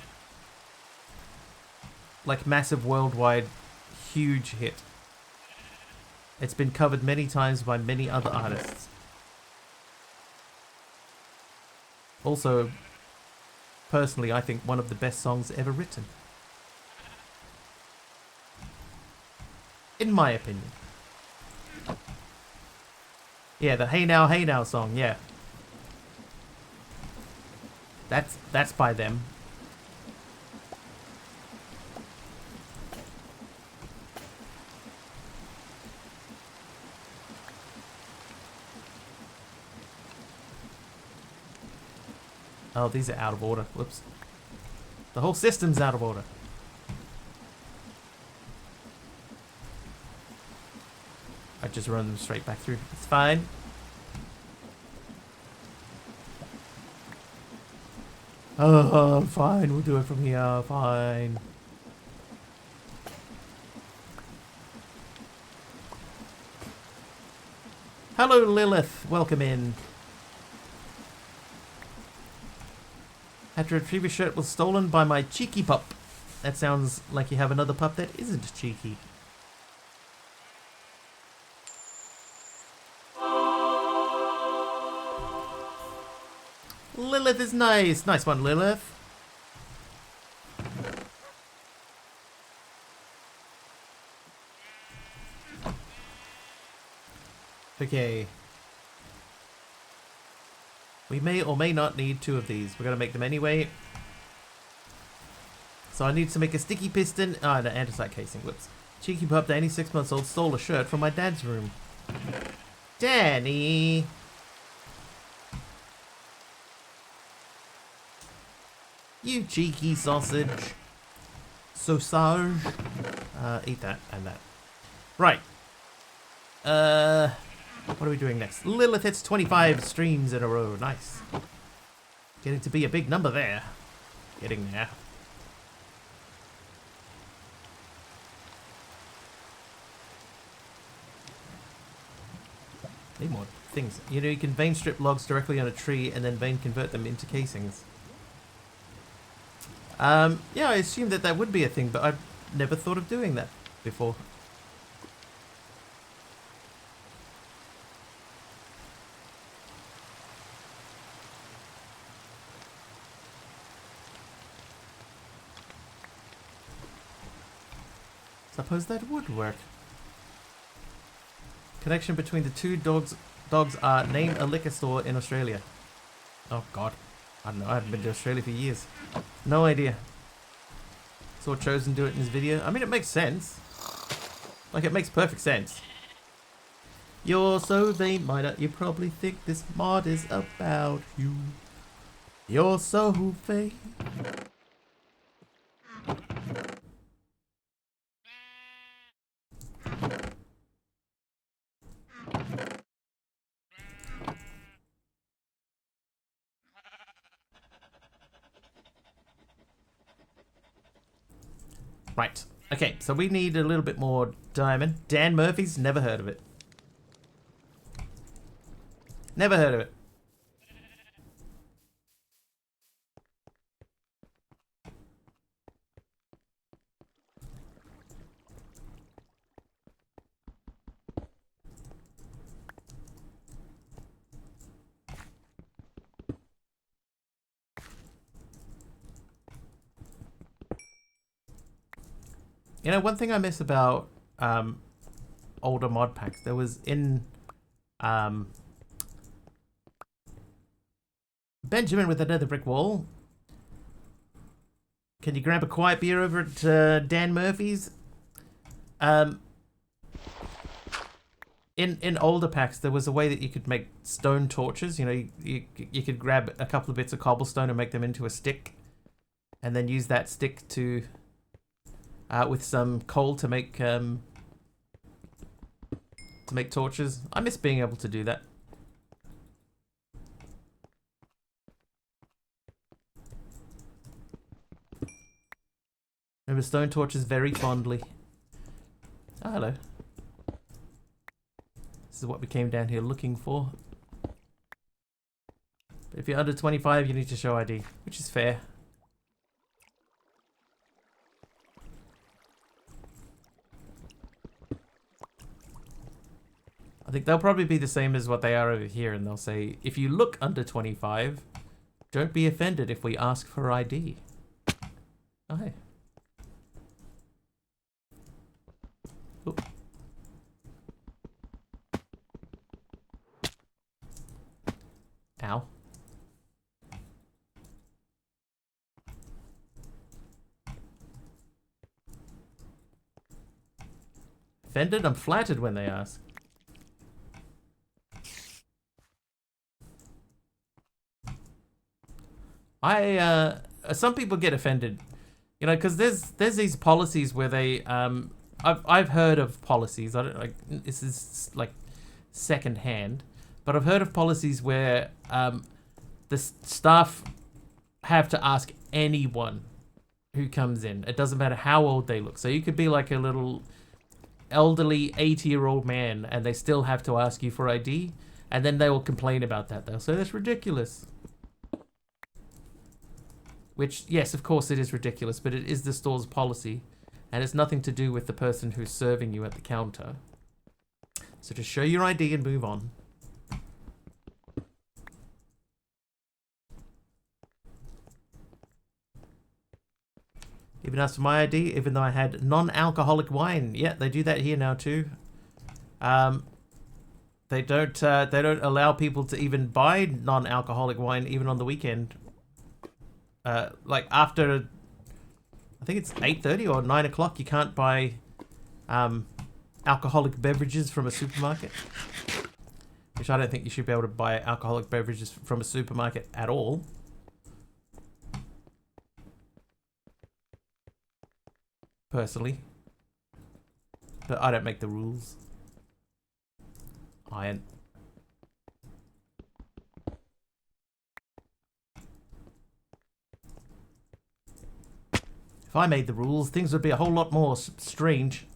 Like massive worldwide, huge hit. It's been covered many times by many other artists. Also, personally, I think one of the best songs ever written. In my opinion. Yeah, the Hey Now song, yeah. That's by them. Oh, these are out of order. Whoops. The whole system's out of order. I just run them straight back through. It's fine. Oh, fine. We'll do it from here. Fine. Hello, Lilith. Welcome in. Had to retrieve a shirt was stolen by my cheeky pup. That sounds like you have another pup that isn't cheeky. Lilith is nice. Nice one, Lilith. Okay. We may or may not need 2 of these. We're going to make them anyway. So I need to make a sticky piston. Ah, no, andesite casing. Whoops. Cheeky pup, Danny, 6 months old, stole a shirt from my dad's room. Danny! You cheeky sausage. Sausage. Eat that and that. Right. What are we doing next? Lilith hits 25 streams in a row. Nice. Getting to be a big number there. Getting there. Need more things. You know, you can vein strip logs directly on a tree and then vein convert them into casings. Yeah, I assumed that would be a thing, but I've never thought of doing that before. Suppose that would work. Connection between the 2 dogs are name a liquor store in Australia. Oh god. I don't know, I haven't been to Australia for years. No idea. Saw Chosen do it in his video. I mean, it makes sense. Like, it makes perfect sense. You're so vain, Mida. You probably think this mod is about you. You're so vain. Right. Okay, so we need a little bit more diamond. Dan Murphy's, never heard of it. Never heard of it. You know, one thing I miss about older mod packs, there was in Benjamin with another brick wall. Can you grab a quiet beer over at Dan Murphy's? In older packs, there was a way that you could make stone torches. You know, you could grab a couple of bits of cobblestone and make them into a stick, and then use that stick to with some coal to make torches. I miss being able to do that. Remember stone torches very fondly. Oh, hello. This is what we came down here looking for. But if you're under 25, you need to show ID, which is fair. I think they'll probably be the same as what they are over here, and they'll say, if you look under 25, don't be offended if we ask for ID. Oh, hey. Oop. Ow. Offended? I'm flattered when they ask. Some people get offended, you know, because there's these policies where they I've heard of policies. I don't like this is like second hand, but I've heard of policies where the staff have to ask anyone who comes in. It doesn't matter how old they look. So you could be like a little elderly 80-year-old man, and they still have to ask you for ID, and then they will complain about that. They'll say that's ridiculous. Which, yes, of course it is ridiculous, but it is the store's policy, and it's nothing to do with the person who's serving you at the counter. So just show your ID and move on. Even asked for my ID, even though I had non-alcoholic wine. Yeah, they do that here now too. They don't allow people to even buy non-alcoholic wine even on the weekend. Like after, I think it's 8:30 or 9 o'clock, you can't buy alcoholic beverages from a supermarket. Which I don't think you should be able to buy alcoholic beverages from a supermarket at all. Personally. But I don't make the rules. Iron. If I made the rules, things would be a whole lot more strange.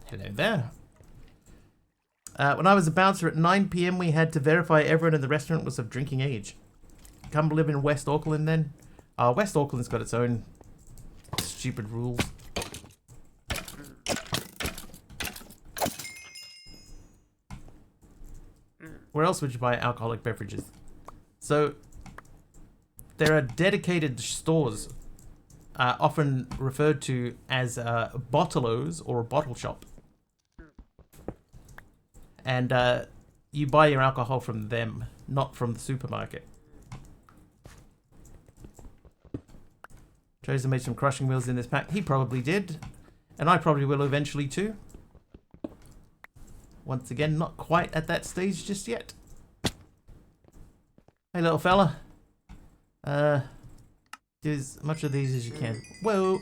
Hello there. When I was a bouncer at 9 PM, we had to verify everyone in the restaurant was of drinking age. Come live in West Auckland then? West Auckland's got its own stupid rules. Where else would you buy alcoholic beverages? So, there are dedicated stores, often referred to as bottle-os or a bottle shop. And you buy your alcohol from them, not from the supermarket. Chosen made some crushing wheels in this pack. He probably did. And I probably will eventually too. Once again, not quite at that stage just yet. Hey little fella. Do as much of these as you can. Whoa!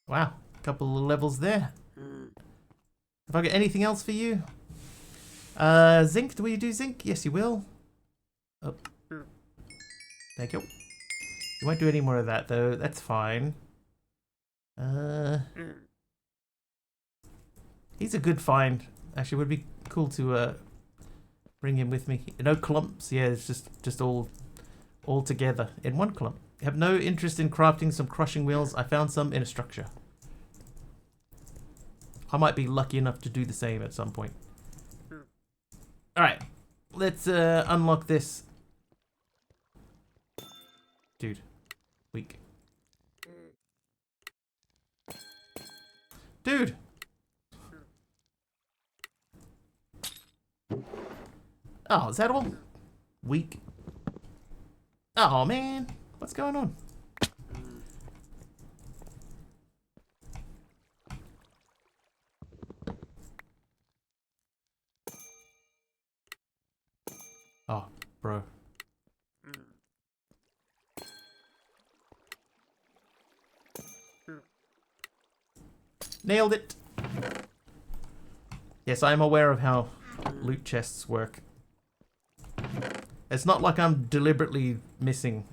Wow, couple of levels there. Have I got anything else for you? Zinc, will you do zinc? Yes, you will. Oh. Thank you. You won't do any more of that, though. That's fine. He's a good find. Actually, it would be cool to bring him with me. No clumps. Yeah, it's just all together in one clump. Have no interest in crafting some crushing wheels. I found some in a structure. I might be lucky enough to do the same at some point. Alright. Let's unlock this. Dude. Weak. Dude! Oh, is that all? Weak. Oh, man. What's going on? Oh, bro. Nailed it. Yes, I am aware of how loot chests work. It's not like I'm deliberately missing.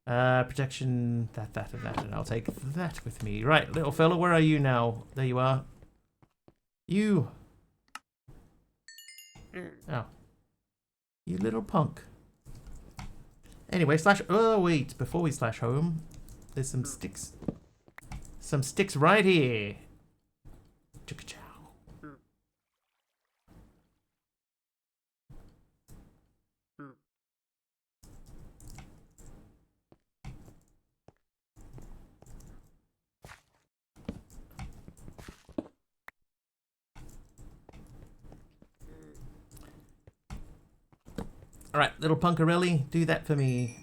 Protection, that, and I'll take that with me. Right, little fella, where are you now? There you are. You. Oh. You little punk. Anyway, slash... Oh, wait. Before we slash home, there's some sticks. Some sticks right here. Chicka-chow. Alright, little punkarelli, do that for me.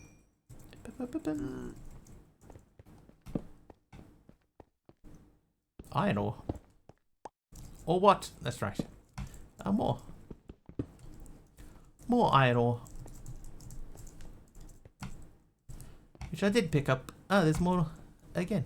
Iron ore. Or what? That's right. More. More iron ore. Which I did pick up. Oh, there's more again.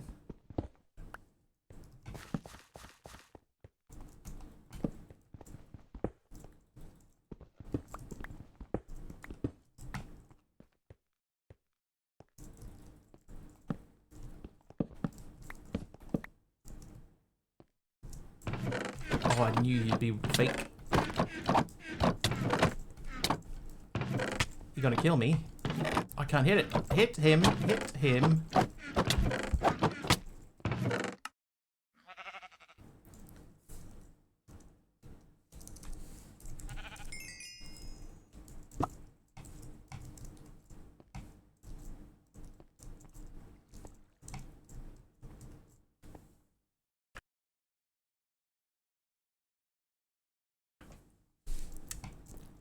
Oh, I knew you'd be fake. You're gonna kill me. I can't hit it. Hit him. Hit him.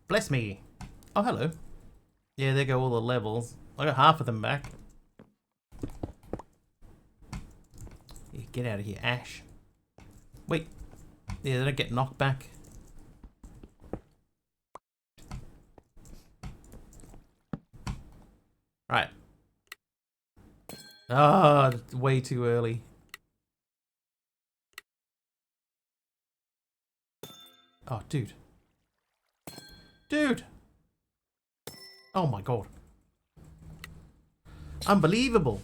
Bless me. Oh, hello. Yeah, there go all the levels. I got half of them back. Yeah, get out of here, Ash. Wait. Yeah, they don't get knocked back. Right. Ah, oh, way too early. Oh, dude. Dude! Oh my god. Unbelievable.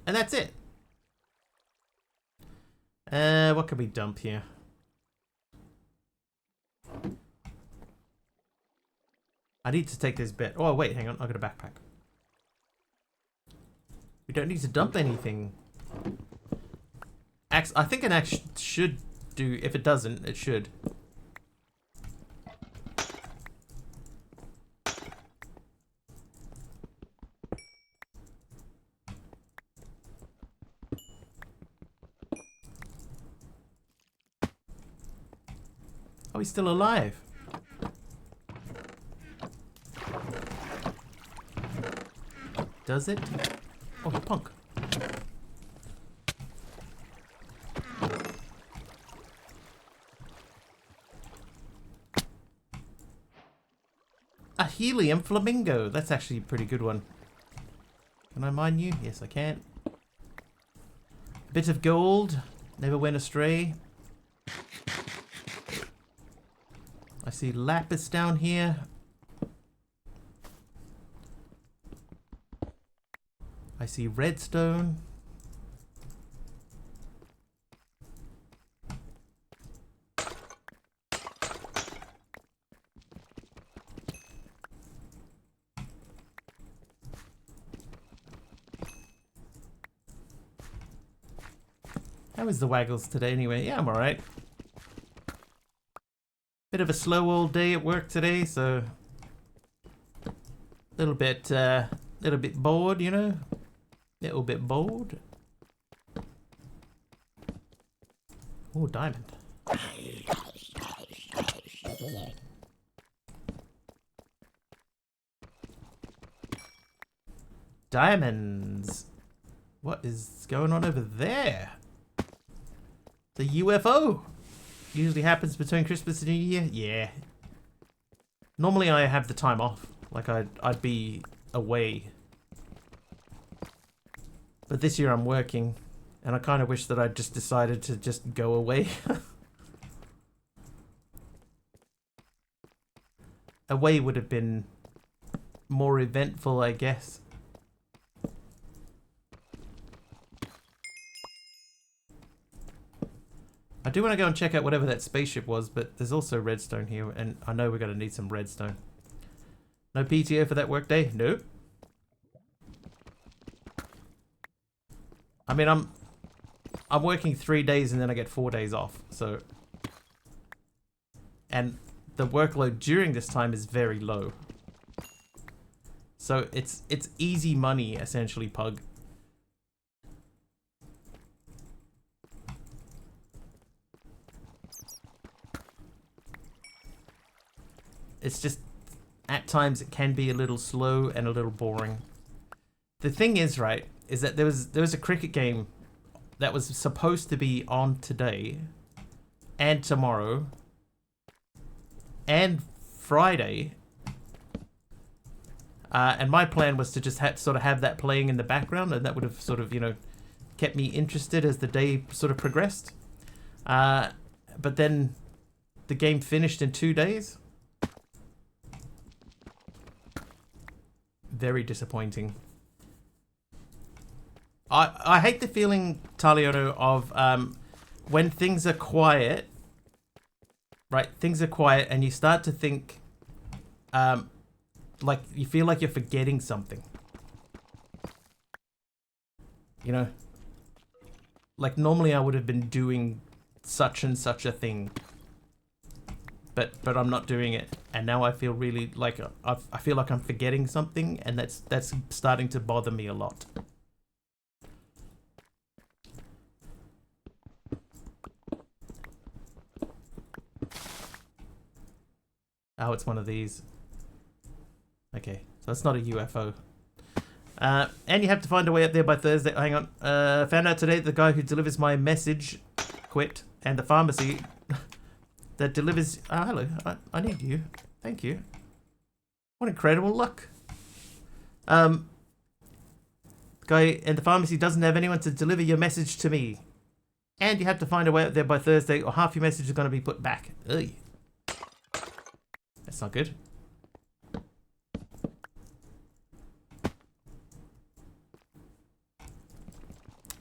And that's it. What can we dump here? I need to take this bit. Oh, wait, hang on. I've got a backpack. We don't need to dump anything. Axe. I think an axe should do. If it doesn't, it should. Oh, he's still alive. Does it? Oh, you punk. A helium flamingo. That's actually a pretty good one. Can I mine you? Yes, I can. A bit of gold. Never went astray. I see lapis down here. I see redstone. How is the Waggles today anyway? Yeah, I'm alright. Bit of a slow old day at work today, so little bit bored, you know? Little bit bored. Oh, diamond. Diamonds. What is going on over there? The UFO. Usually happens between Christmas and New Year. Yeah. Normally I have the time off. Like I'd be away. But this year I'm working. And I kind of wish that I'd just decided to just go away. Away would have been more eventful, I guess. I do want to go and check out whatever that spaceship was, but there's also redstone here, and I know we're going to need some redstone. No PTO for that workday? Nope. I mean, I'm working 3 days and then I get 4 days off, so... And the workload during this time is very low. So it's easy money, essentially, Pug. It's just, at times it can be a little slow and a little boring. The thing is, right, is that there was a cricket game that was supposed to be on today and tomorrow and Friday. And my plan was to just sort of have that playing in the background, and that would have sort of, you know, kept me interested as the day sort of progressed. But then the game finished in 2 days. Very disappointing. I hate the feeling, Taliono, of when things are quiet, right? Things are quiet and you start to think, like you feel like you're forgetting something. You know? Like normally I would have been doing such and such a thing. But I'm not doing it, and now I feel really like I feel like I'm forgetting something, and that's starting to bother me a lot. Oh, it's one of these. Okay, so it's not a UFO. And you have to find a way up there by Thursday. Hang on. Found out today that the guy who delivers my message quit, and the pharmacy that delivers... Oh, hello. I need you. Thank you. What incredible luck. Guy in the pharmacy doesn't have anyone to deliver your message to me. And you have to find a way up there by Thursday, or half your message is going to be put back. Ugh. That's not good.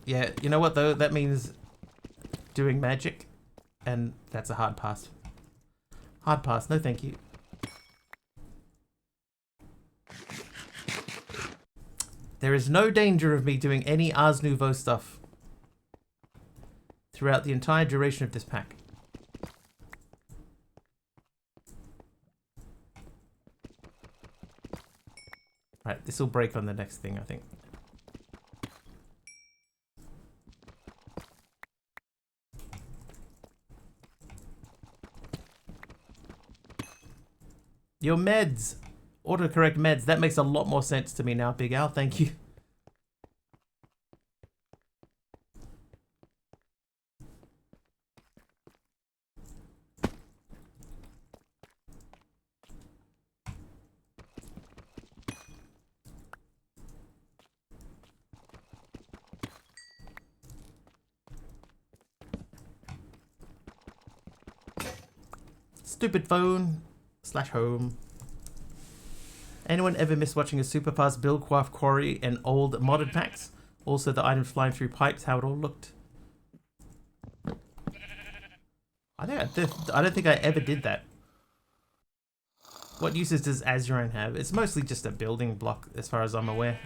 Yeah, you know what though? That means doing magic. And that's a hard pass. Hard pass, no thank you. There is no danger of me doing any Ars Nouveau stuff throughout the entire duration of this pack. Right, this will break on the next thing, I think. Your meds. Autocorrect meds. That makes a lot more sense to me now, Big Al. Thank you. Stupid phone / home. Anyone ever miss watching a super fast Buildcraft quarry and old modded packs? Also the items flying through pipes, how it all looked. I don't think I ever did that. What uses does Azurine have? It's mostly just a building block as far as I'm aware.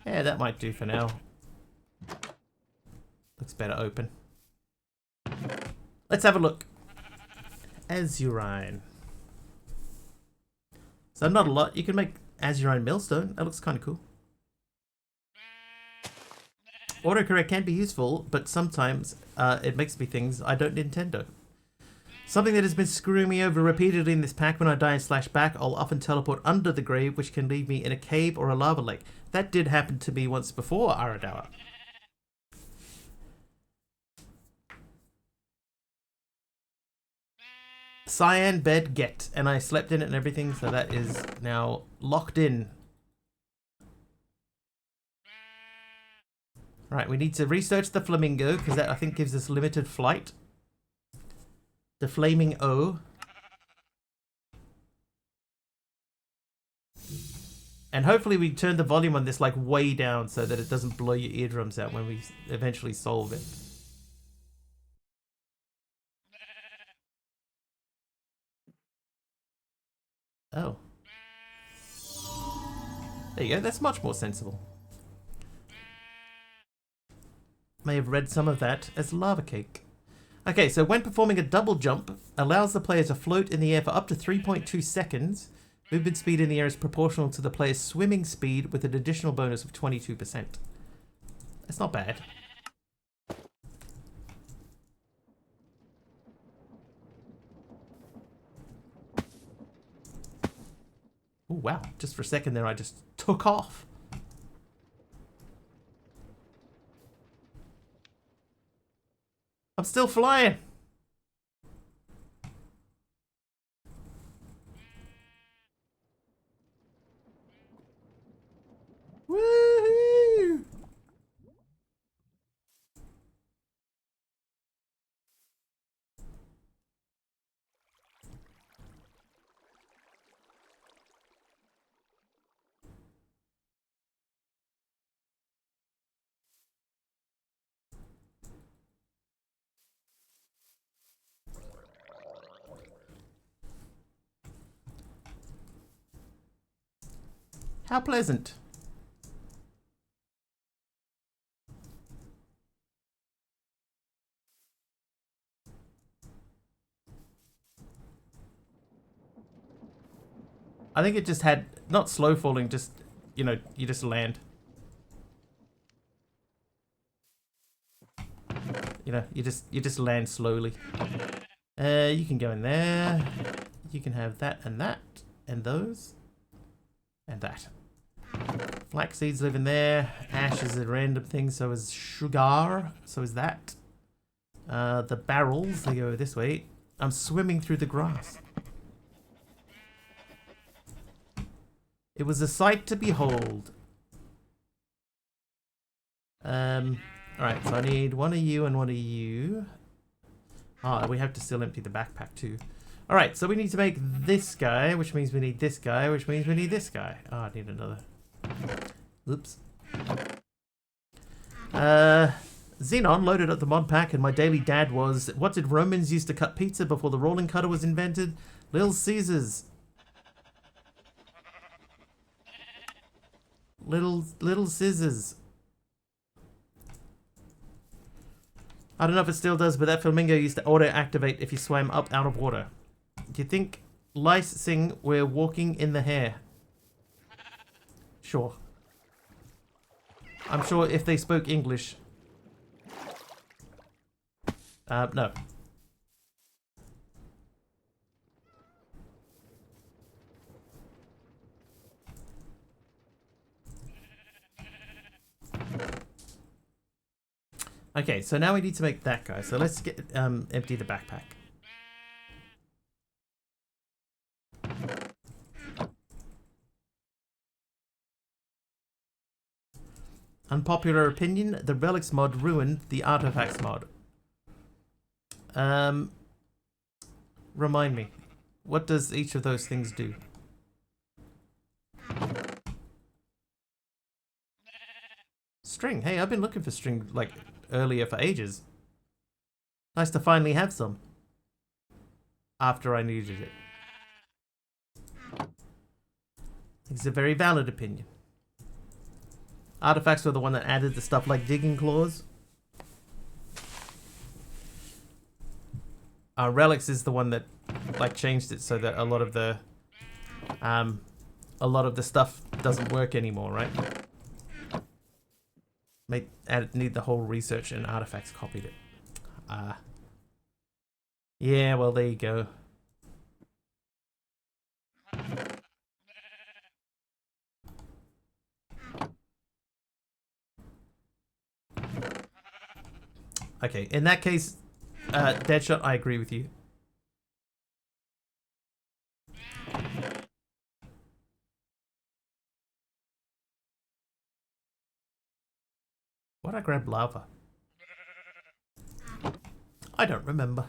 Yeah, that might do for now. Looks better open. Let's have a look. Azurine. So not a lot. You can make Azurine millstone. That looks kind of cool. Autocorrect can be useful, but sometimes it makes me things I don't Nintendo. Something that has been screwing me over repeatedly in this pack: when I die and /back, I'll often teleport under the grave, which can leave me in a cave or a lava lake. That did happen to me once before, Aradawa. Cyan bed get, and I slept in it and everything, so that is now locked in. Right, we need to research the flamingo, because that I think gives us limited flight. The flaming O. And hopefully we turn the volume on this like way down so that it doesn't blow your eardrums out when we eventually solve it. Oh. There you go, that's much more sensible. May have read some of that as lava cake. Okay, so when performing a double jump, allows the player to float in the air for up to 3.2 seconds. Movement speed in the air is proportional to the player's swimming speed with an additional bonus of 22%. That's not bad. Oh wow, just for a second there I just took off. I'm still flying. Woohoo! How pleasant. I think it just had, not slow falling, just, you know, you just land. You know, you just land slowly. You can go in there. You can have that, and those, and that. Flax seeds live in there. Ash is a random thing, so is sugar, so is that. The barrels, they go this way. I'm swimming through the grass. It was a sight to behold. Alright, so I need one of you and one of you. Ah, we have to still empty the backpack too. Alright, so we need to make this guy, which means we need this guy, which means we need this guy. Oh, I need another. Oops. Xenon loaded up the mod pack, and my daily dad was, what did Romans use to cut pizza before the rolling cutter was invented? Little Caesars. Little scissors. I don't know if it still does, but that flamingo used to auto-activate if you swam up out of water. Do you think lice sing we're walking in the hair? Sure. I'm sure if they spoke English. No. Okay, so now we need to make that guy. So let's get empty the backpack. Unpopular opinion, the relics mod ruined the artifacts mod. Remind me, what does each of those things do? String. Hey, I've been looking for string like earlier for ages. Nice to finally have some. After I needed it. It's a very valid opinion. Artifacts were the one that added the stuff like digging claws. Relics is the one that like changed it so that a lot of the stuff doesn't work anymore, right? Need the whole research and artifacts copied it. Yeah, well there you go. Okay, in that case, Deadshot, I agree with you. Why'd I grab lava? I don't remember.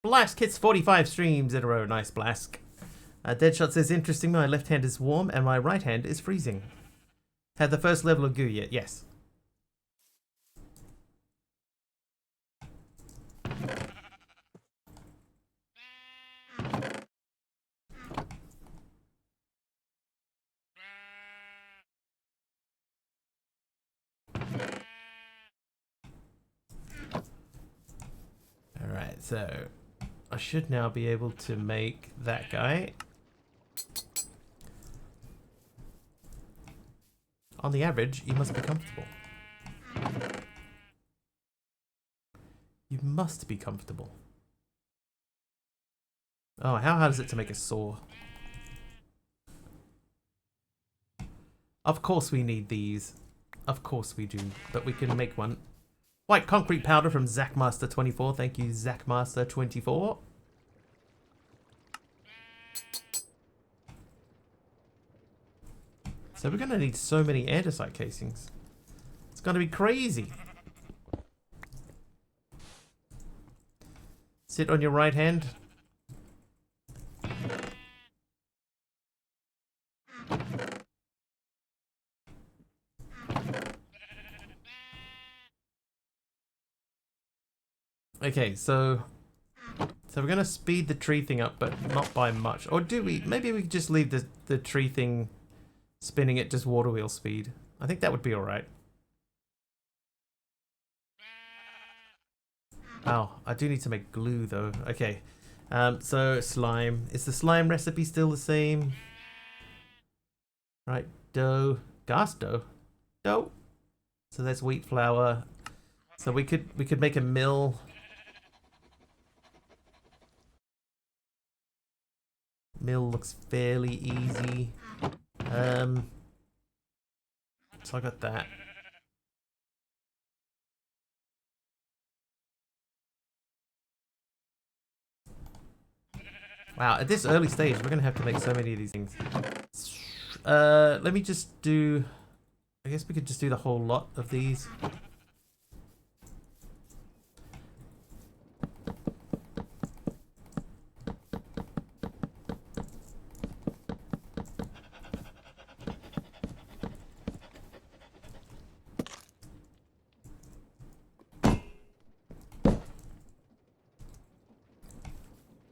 Blask hits 45 streams in a row. Nice, Blask. Deadshot says, interesting, my left hand is warm and my right hand is freezing. Had the first level of goo yet? Yes. Alright, so I should now be able to make that guy. On the average, you must be comfortable. You must be comfortable. Oh, how hard is it to make a saw? Of course we need these. Of course we do, but we can make one. White concrete powder from Zackmaster24. Thank you, Zackmaster24. So we're going to need so many andesite casings. It's going to be crazy. Sit on your right hand. Okay, so we're gonna speed the tree thing up, but not by much. Or do we? Maybe we could just leave the tree thing spinning at just water wheel speed. I think that would be alright. Oh, I do need to make glue though. Okay, so slime. Is the slime recipe still the same? Right, dough, gas dough, dough. So that's wheat flour. So we could make a mill. Mill looks fairly easy. So I got that. Wow, at this early stage, we're gonna have to make so many of these things. Let me just do. I guess we could just do the whole lot of these.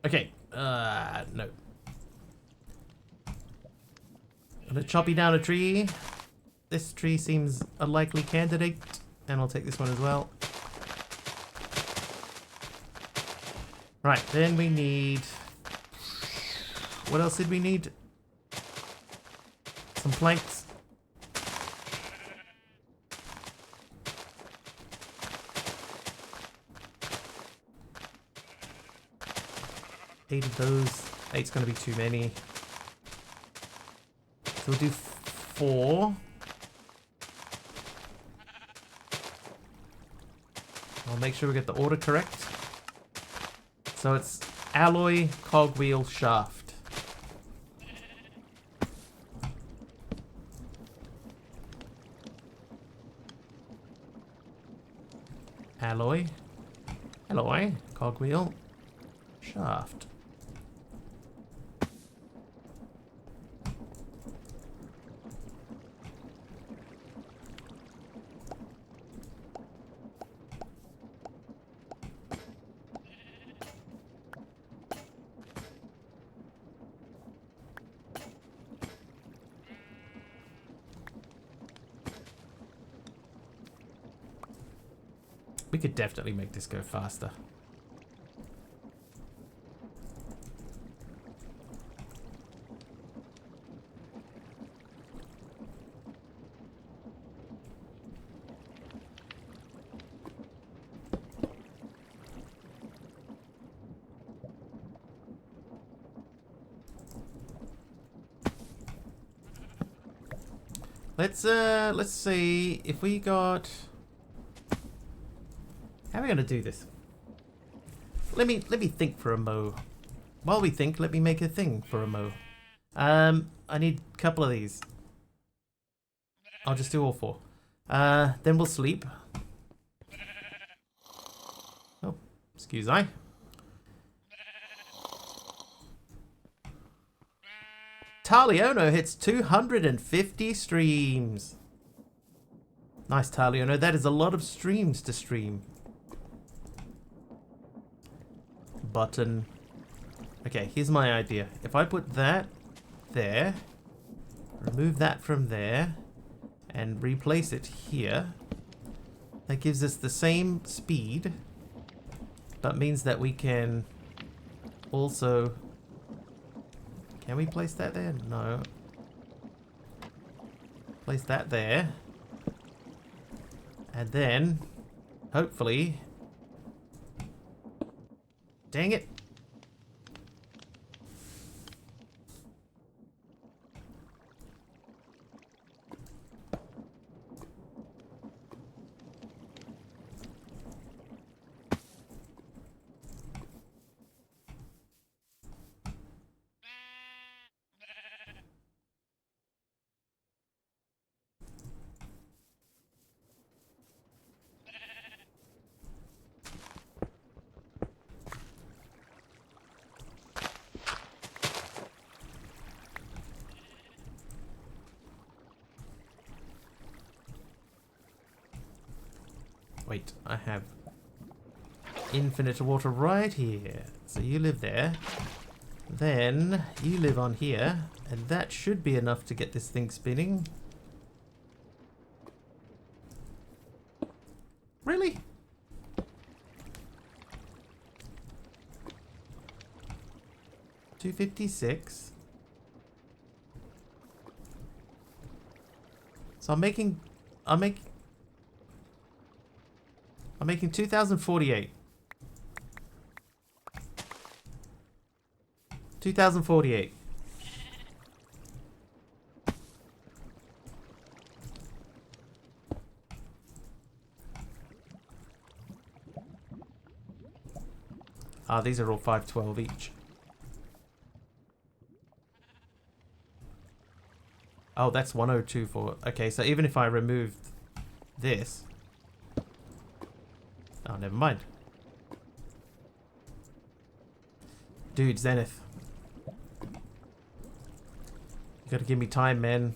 Okay, no. I'm gonna chop you down a tree. This tree seems a likely candidate, and I'll take this one as well. Right, then we need What else did we need? Some planks. Eight of those. Eight's gonna be too many. So we'll do 4. I'll make sure we get the order correct. So it's alloy, cogwheel, shaft. Alloy, cogwheel, shaft. We could definitely make this go faster. Let's see if we got. How are we gonna do this? Let me think for a mo. While we think, let me make a thing for a mo. I need a couple of these. I'll just do all 4. Then we'll sleep. Oh, excuse I. Taliono hits 250 streams. Nice, Taliono. That is a lot of streams to stream. Button. Okay, here's my idea. If I put that there, remove that from there, and replace it here, that gives us the same speed, but means that we can also... Can we place that there? No. Place that there. And then, hopefully... Dang it. Wait, I have infinite water right here. So you live there. Then you live on here. And that should be enough to get this thing spinning. Really? $256. So I'm making 2048. 2048. Ah, these are all 512 each. Oh, that's 102 for... Okay, so even if I removed this... Oh, never mind. Dude, Zenith. You gotta give me time, man.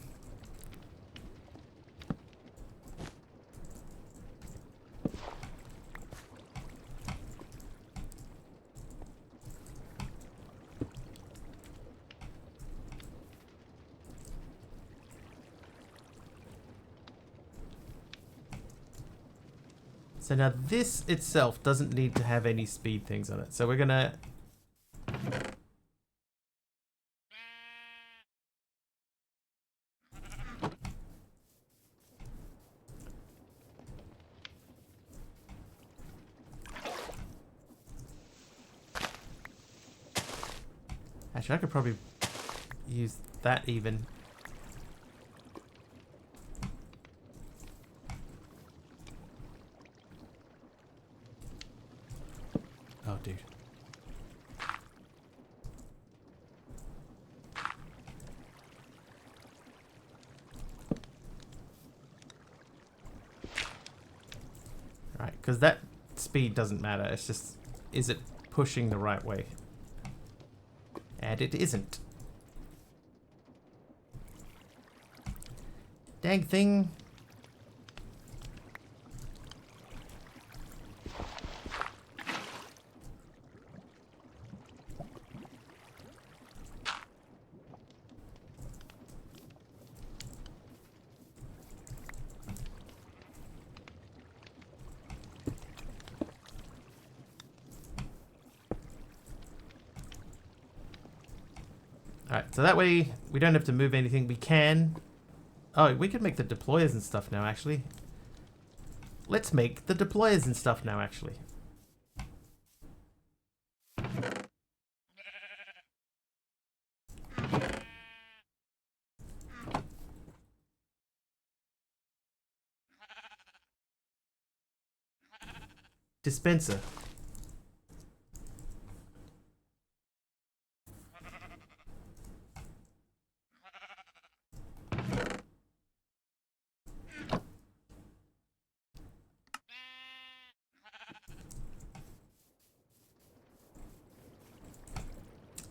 So now this itself doesn't need to have any speed things on it. So we're gonna Actually, I could probably use that even. Oh, dude. Right, because that speed doesn't matter. It's just, is it pushing the right way? And it isn't. Dang thing. Alright, so that way we don't have to move anything. We can. Oh, we could make the deployers and stuff now, actually. Let's make the deployers and stuff now, actually. Dispenser.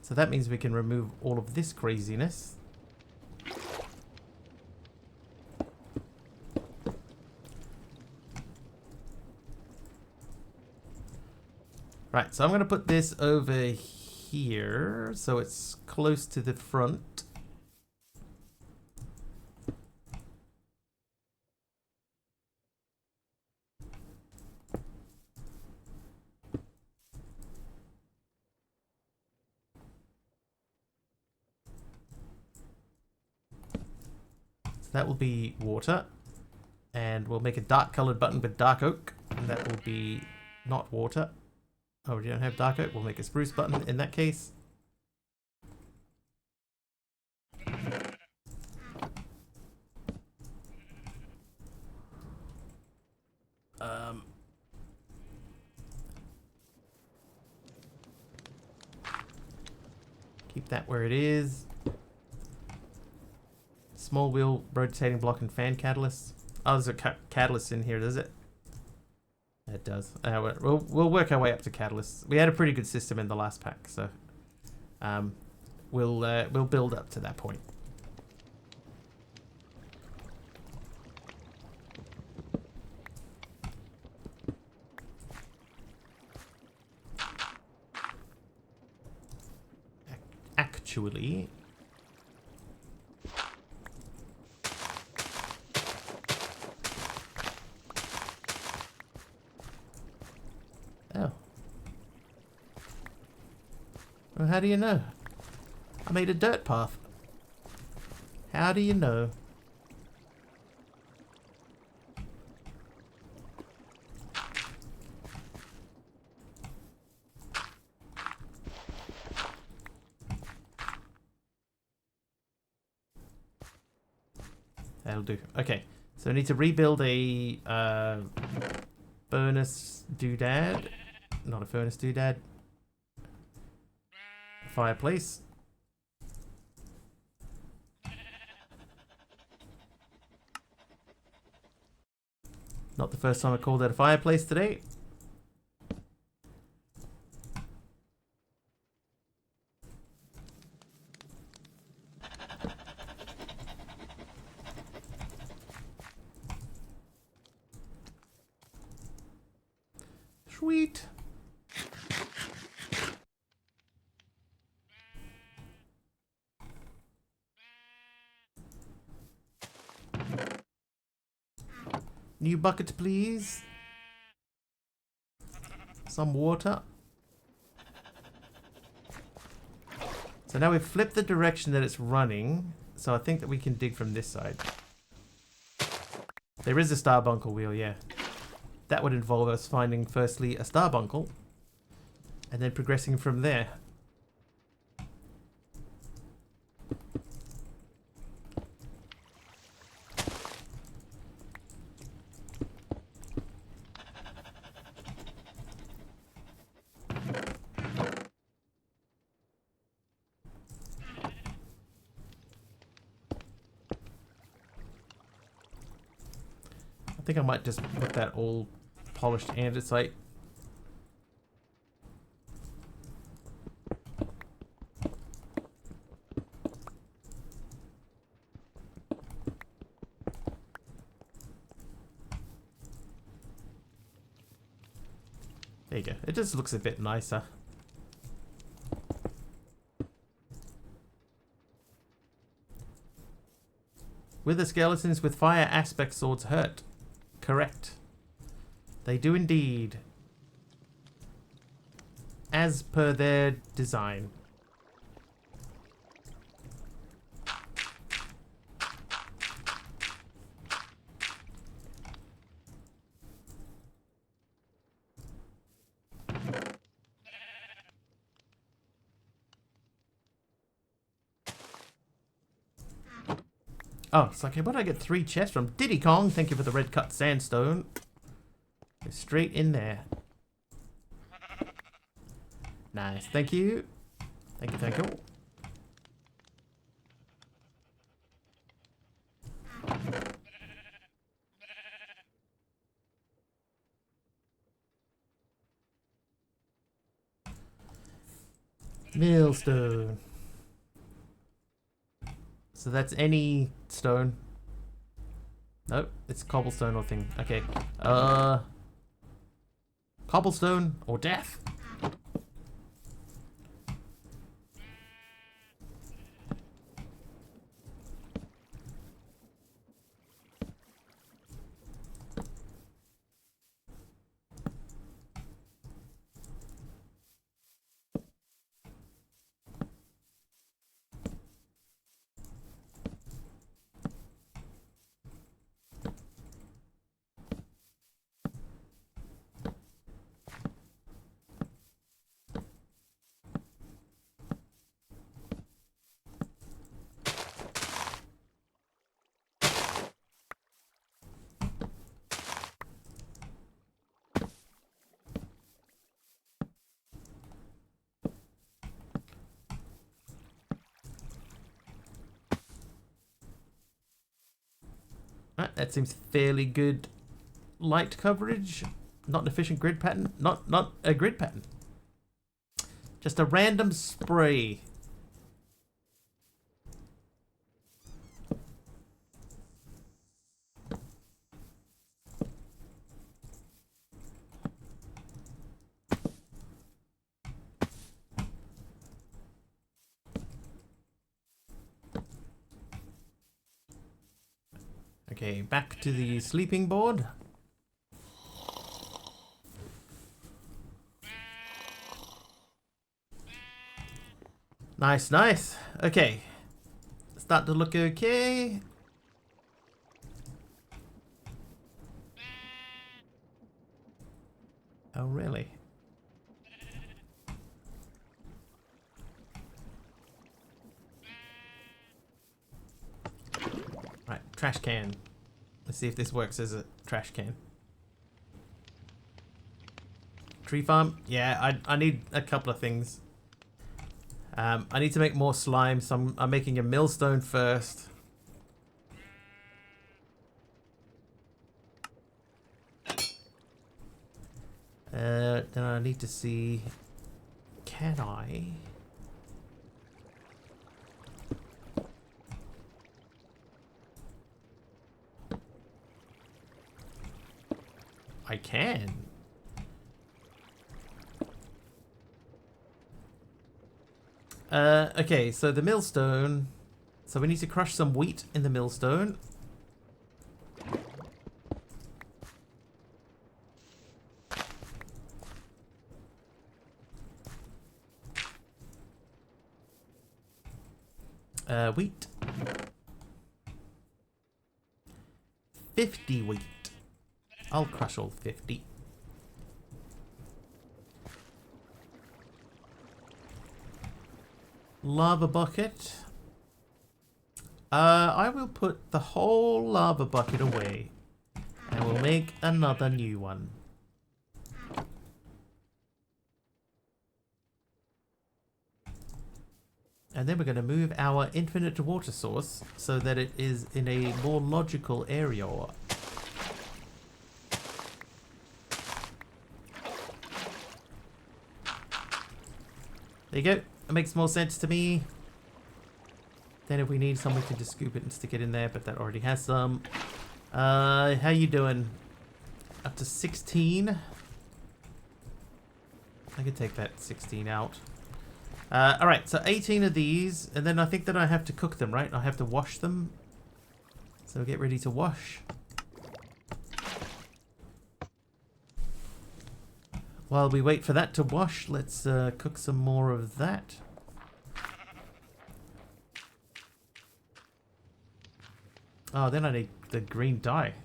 So that means we can remove all of this craziness. Right, so I'm going to put this over here so it's close to the front. So that will be water. And we'll make a dark colored button with dark oak. And that will be not water. Oh, we don't have dark oak. We'll make a spruce button in that case. Keep that where it is. Small wheel, rotating block, and fan catalyst. Oh, there's a catalyst in here, does it? It does. We'll work our way up to catalysts. We had a pretty good system in the last pack, so we'll build up to that point. Actually, oh. Well, how do you know? I made a dirt path. How do you know? That'll do. Okay, so I need to rebuild a furnace doodad. Not a furnace doodad. Fireplace. Not the first time I called that a fireplace today. Sweet. New bucket, please. Some water. So now we've flipped the direction that it's running. So I think that we can dig from this side. There is a starbuncle wheel, yeah. That would involve us finding firstly a starbuncle and then progressing from there. think I might just put that all polished andesite. There you go. It just looks a bit nicer. Wither skeletons with fire aspect swords hurt. Correct. They do indeed. As per their design. Oh, it's like, where did I get 3 chests from? Diddy Kong, thank you for the red cut sandstone. Go straight in there. Nice, thank you. Thank you, thank you. Millstone. So that's any stone. Nope, it's cobblestone or thing. Okay. Cobblestone or death. Right, that seems fairly good light coverage. Not an efficient grid pattern. Not a grid pattern. Just a random spray. Okay, back to the sleeping board. Nice, nice. Okay. Start to look okay. Oh, really? Right, trash can. Let's see if this works as a trash can. Tree farm? Yeah, I need a couple of things. I need to make more slime, so I'm making a millstone first. Then I need to see... Can I... I can. Okay, so the millstone. So we need to crush some wheat in the millstone. Wheat. 50 wheat. I'll crush all 50. Lava bucket. I will put the whole lava bucket away. And we'll make another new one. And then we're going to move our infinite water source so that it is in a more logical area. There you go. That makes more sense to me. Then if we need some, we can just scoop it and stick it in there, but that already has some. How you doing? Up to 16. I could take that 16 out. Alright, so 18 of these, and then I think that I have to cook them, right? I have to wash them. So get ready to wash. While we wait for that to wash, let's cook some more of that. Oh, then I need the green dye.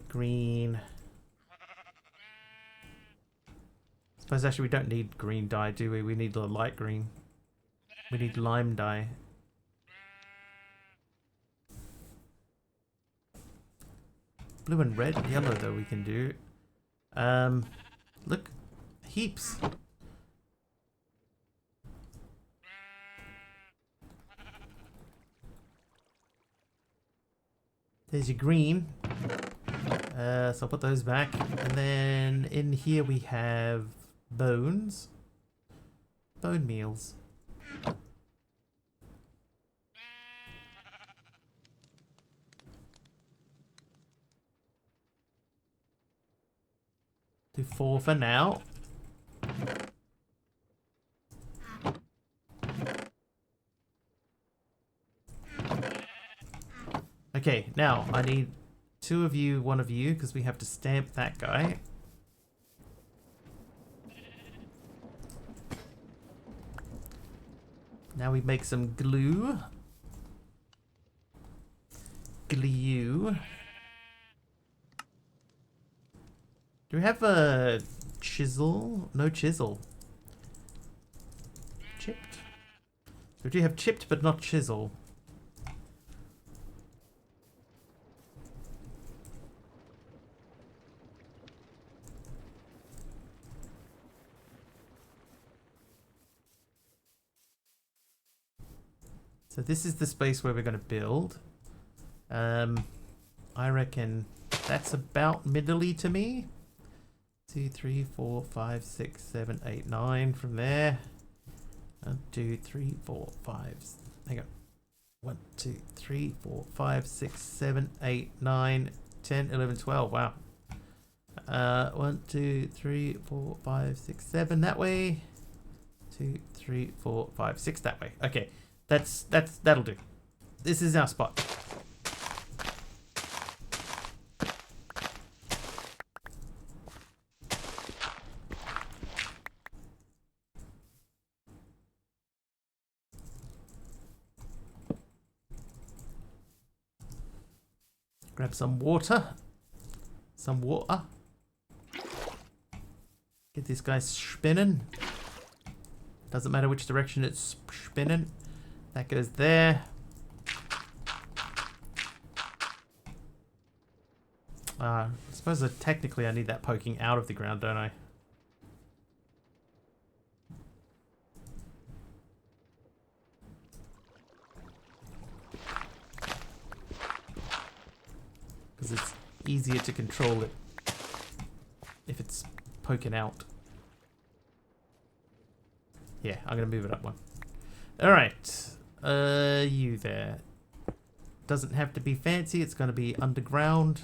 Green. Suppose actually we don't need green dye, do we? We need the light green. We need lime dye. Blue and red, yellow though we can do. Look, heaps. There's your green. So I'll put those back. And then in here we have bones. Bone meals. Do 4 for now. Okay, now I need 2 of you, 1 of you, because we have to stamp that guy. Now we make some glue. Glue. Do we have a chisel? No chisel. Chipped? We do have chipped, but not chisel. So this is the space where we're going to build. I reckon that's about middly to me. 2, 3, 4, 5, 6, 7, 8, 9 from there. 1, 2, 3, 4, 5. Hang on. 1, 2, 3, 4, 5, 6, 7, 8, 9, 10, 11, 12. Wow. 1, 2, 3, 4, 5, 6, 7 that way. 2, 3, 4, 5, 6 that way. Okay. That'll do. This is our spot. Grab some water. Some water. Get this guy spinning. Doesn't matter which direction it's spinning. That goes there. I suppose that technically I need that poking out of the ground, don't I? Because it's easier to control it if it's poking out. Yeah, I'm going to move it up one. Alright. You there. Doesn't have to be fancy, it's going to be underground.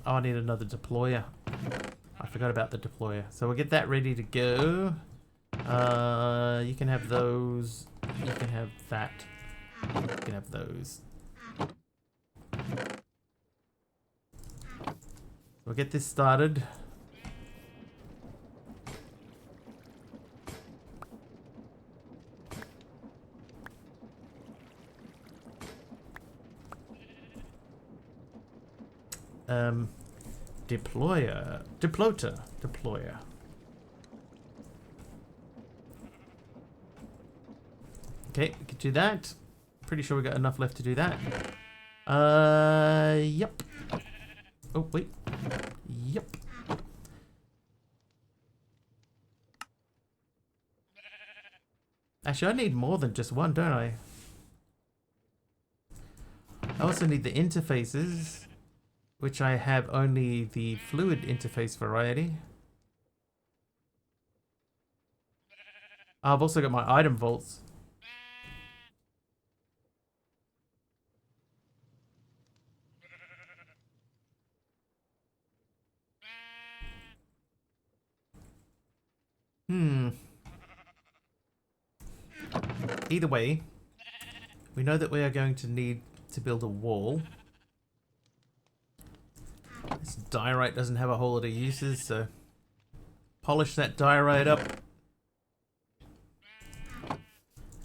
Oh, I need another deployer. I forgot about the deployer. So we'll get that ready to go. You can have those. You can have that. You can have those. We'll get this started. Deployer. Deploter. Okay, we can do that. Pretty sure we got enough left to do that. Yep. Oh, wait. Yep. Actually, I need more than just one, don't I? I also need the interfaces, which I have only the fluid interface variety. I've also got my item vaults. Either way, we know that we are going to need to build a wall. This diorite doesn't have a whole lot of uses, so polish that diorite up.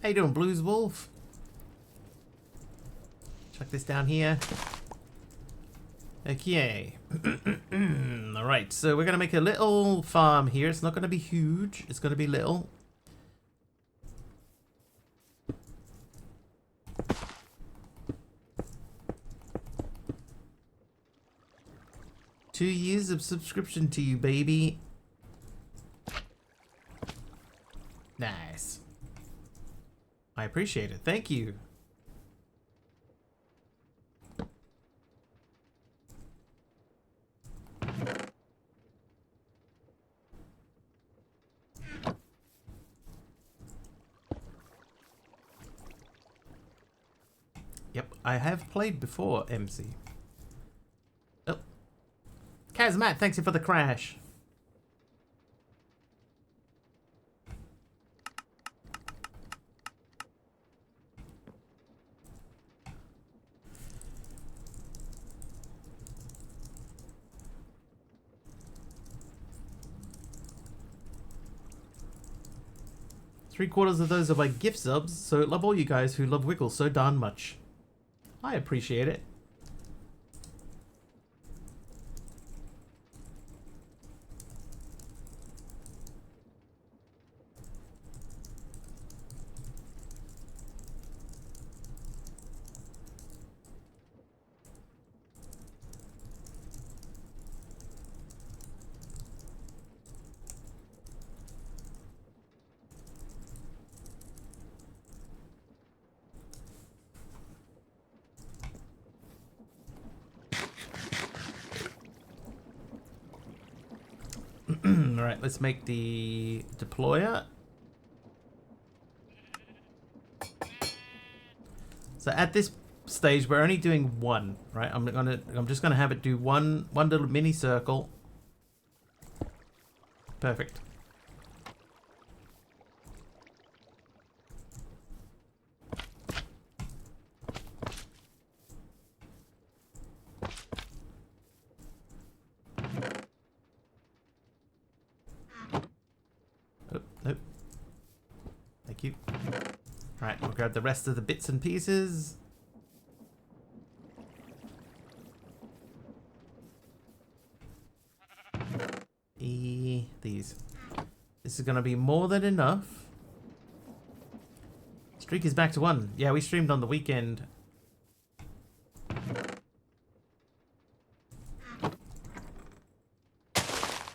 How you doing, Blues Wolf? Chuck this down here. Okay. Alright, so we're going to make a little farm here. It's not going to be huge. It's going to be little. Two years of subscription to you, baby. Nice. I appreciate it. Thank you. Yep, I have played before, MC. Oh. Kazmat, thanks you for the crash. Three-quarters of those are my gift subs, so love all you guys who love Wiggle so darn much. I appreciate it. Alright, let's make the deployer. So at this stage, we're only doing one, right? I'm just gonna have it do one little mini circle. Perfect. Oh, nope. Thank you. Alright, we'll grab the rest of the bits and pieces. These. This is gonna be more than enough. Streak is back to 1. Yeah, we streamed on the weekend.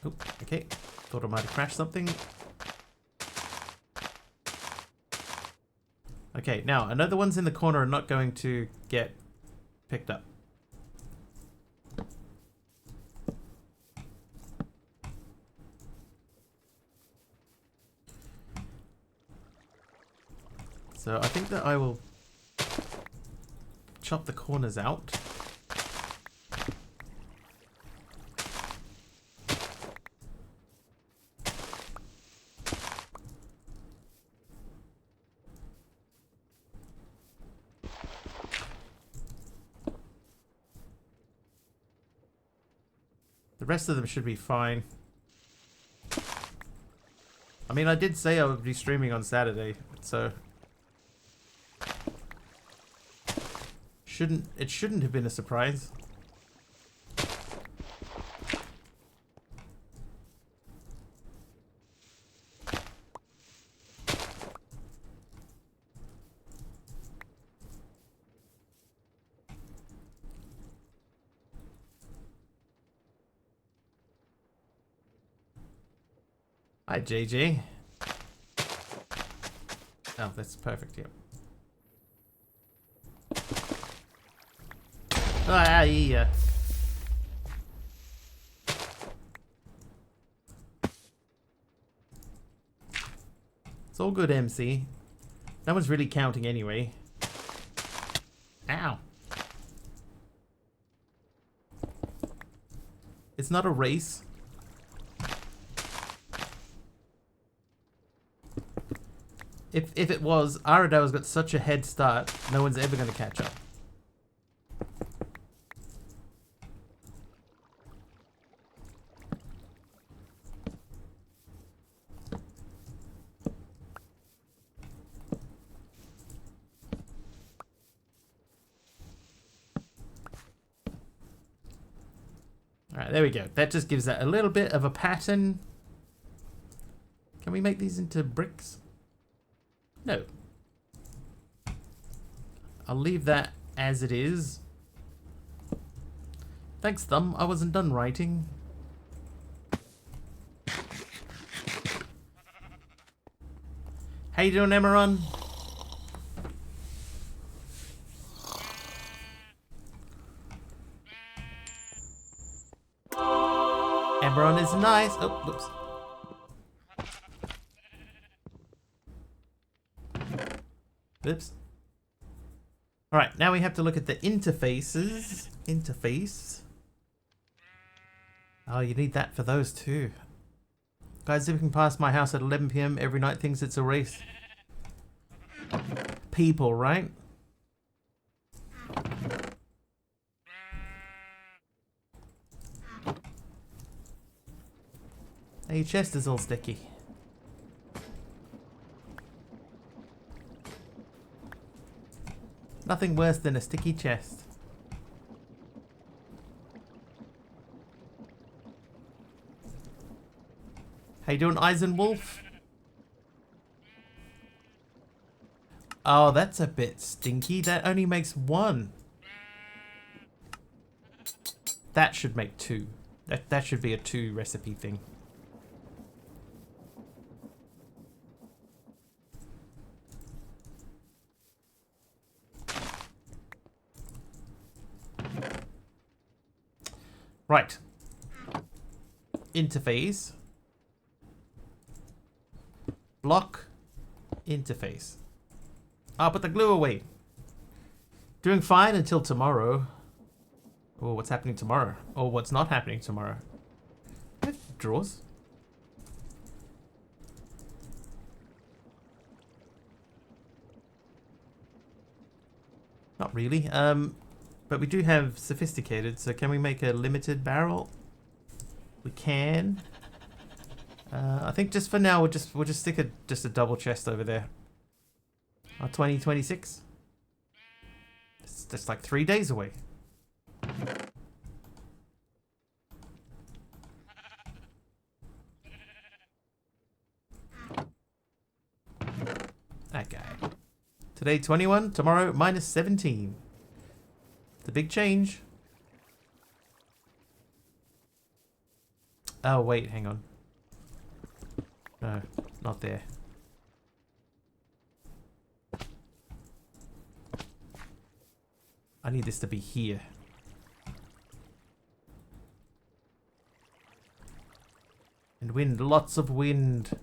Oh, okay. Thought I might have crashed something. Okay, now, I know the ones in the corner are not going to get picked up. So I think that I will chop the corners out. The rest of them should be fine. I mean, I did say I would be streaming on Saturday, so it shouldn't have been a surprise. Hi, JJ. Oh, that's perfect, yep. Ah, yeah. It's all good, MC. No one's really counting anyway. Ow. It's not a race. If it was, Aradao's got such a head start, no one's ever going to catch up. Alright, there we go. That just gives that a little bit of a pattern. Can we make these into bricks? No. I'll leave that as it is. Thanks, Thumb. I wasn't done writing. How you doing, Emeron? Emeron is nice. Oh, whoops. Oops. Alright, now we have to look at the interfaces. Interface. Oh, you need that for those too. Guys, zipping past my house at 11 PM every night thinks it's a race. People, right? Hey, your chest is all sticky. Nothing worse than a sticky chest. How you doing, Eisenwolf? Oh, that's a bit stinky. That only makes one. That should make two. That should be a 2 recipe thing. Right. Interface. Block. Interface. I'll put the glue away. Doing fine until tomorrow. Or what's happening tomorrow? Or what's not happening tomorrow? Drawers. Not really. But we do have sophisticated, so can we make a limited barrel? We can. I think just for now we'll just stick just a double chest over there. 2026. It's just like 3 days away. That guy. Today 21, tomorrow minus 17. The big change. Oh wait, hang on. No, not there. I need this to be here. And wind, lots of wind.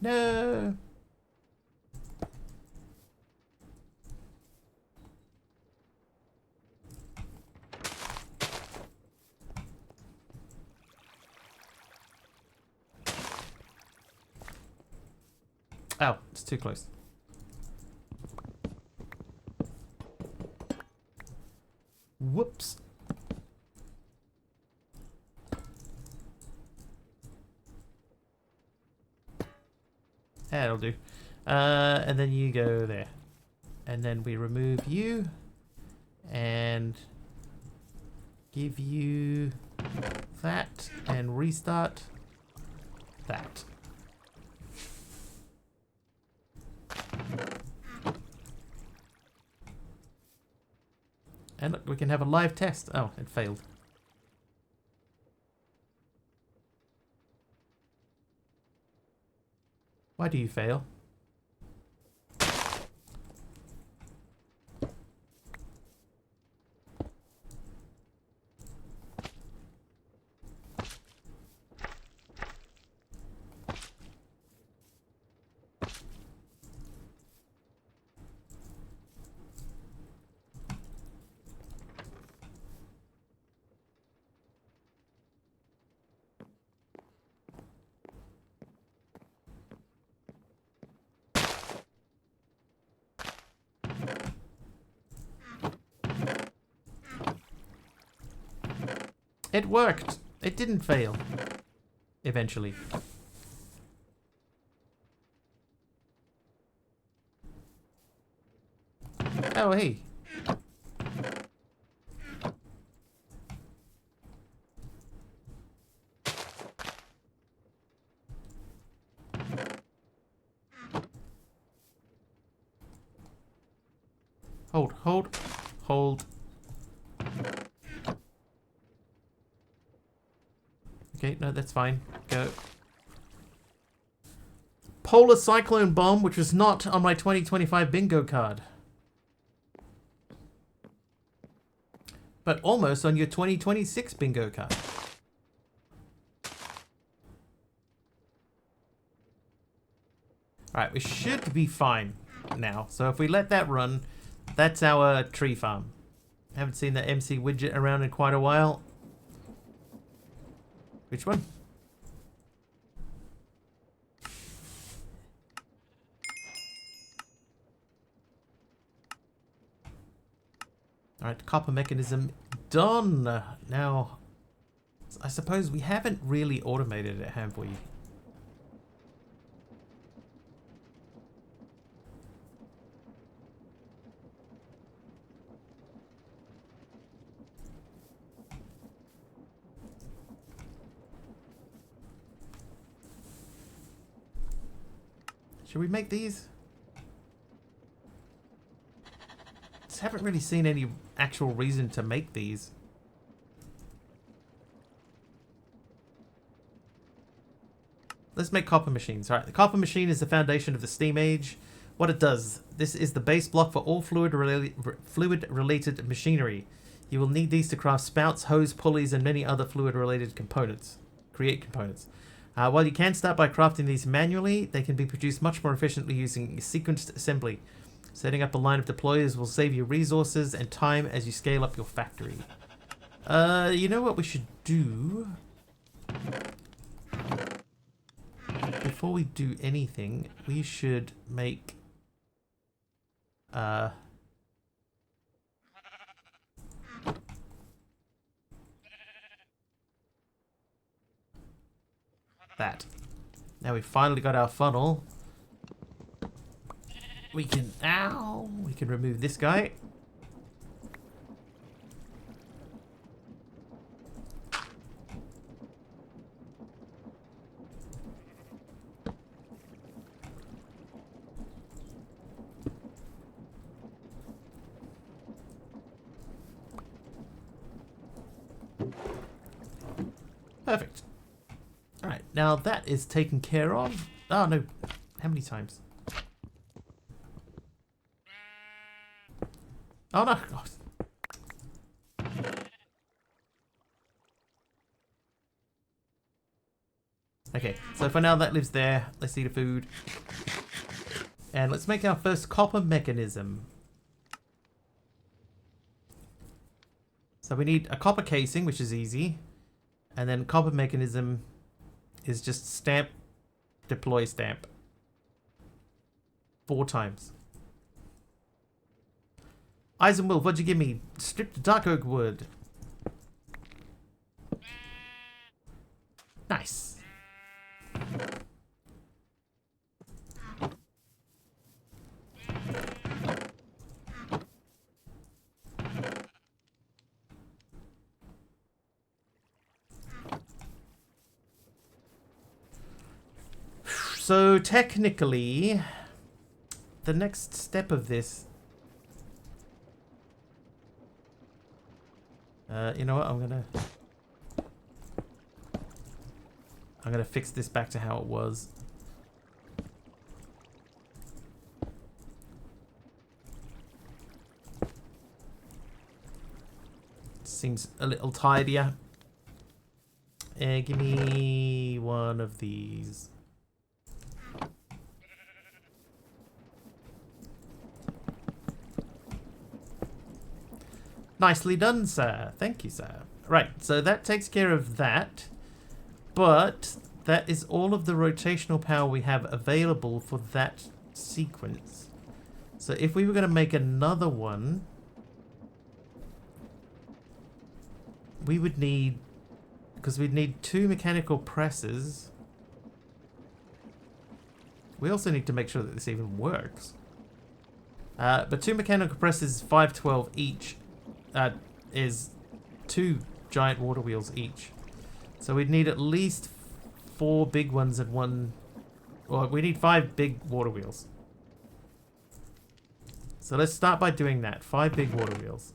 No. Oh, it's too close. Whoops. That'll do. And then you go there. And then we remove you. And give you that. And restart that. And look, we can have a live test. Oh, it failed. Why do you fail? It worked. It didn't fail. Eventually. Oh, hey. Hold. Okay, no, that's fine. Go. Polar Cyclone Bomb, which was not on my 2025 bingo card. But almost on your 2026 bingo card. Alright, we should be fine now. So if we let that run, that's our tree farm. Haven't seen the MC widget around in quite a while. Which one? Alright, copper mechanism done. Now, I suppose we haven't really automated it, have we? Should we make these? Just haven't really seen any actual reason to make these. Let's make copper machines. Alright, the copper machine is the foundation of the steam age. What it does, this is the base block for all fluid-related machinery. You will need these to craft spouts, hose, pulleys, and many other fluid-related components. Create components. While you can start by crafting these manually, they can be produced much more efficiently using sequenced assembly. Setting up a line of deployers will save you resources and time as you scale up your factory. You know what we should do? Before we do anything, we should make... that. Now we've finally got our funnel. We can... Ow! We can remove this guy. Perfect. Alright, now that is taken care of. Oh no, how many times? Oh no! Oh. Okay, so for now that lives there. Let's eat the food. And let's make our first copper mechanism. So we need a copper casing, which is easy. And then copper mechanism is just stamp, deploy, stamp. 4 times. Eisenwolf, what'd you give me? Stripped dark oak wood. Nice. So technically, the next step of this You know what? I'm gonna fix this back to how it was. Seems a little tidier. Give me one of these. Nicely done, sir. Thank you, sir. Right, so that takes care of that. But that is all of the rotational power we have available for that sequence. So if we were going to make another one, we would need, because we'd need 2 mechanical presses. We also need to make sure that this even works. But 2 mechanical presses, 512 each, is 2 giant water wheels each. So we'd need at least 4 big ones and 1... Well, we need 5 big water wheels. So let's start by doing that. 5 big water wheels.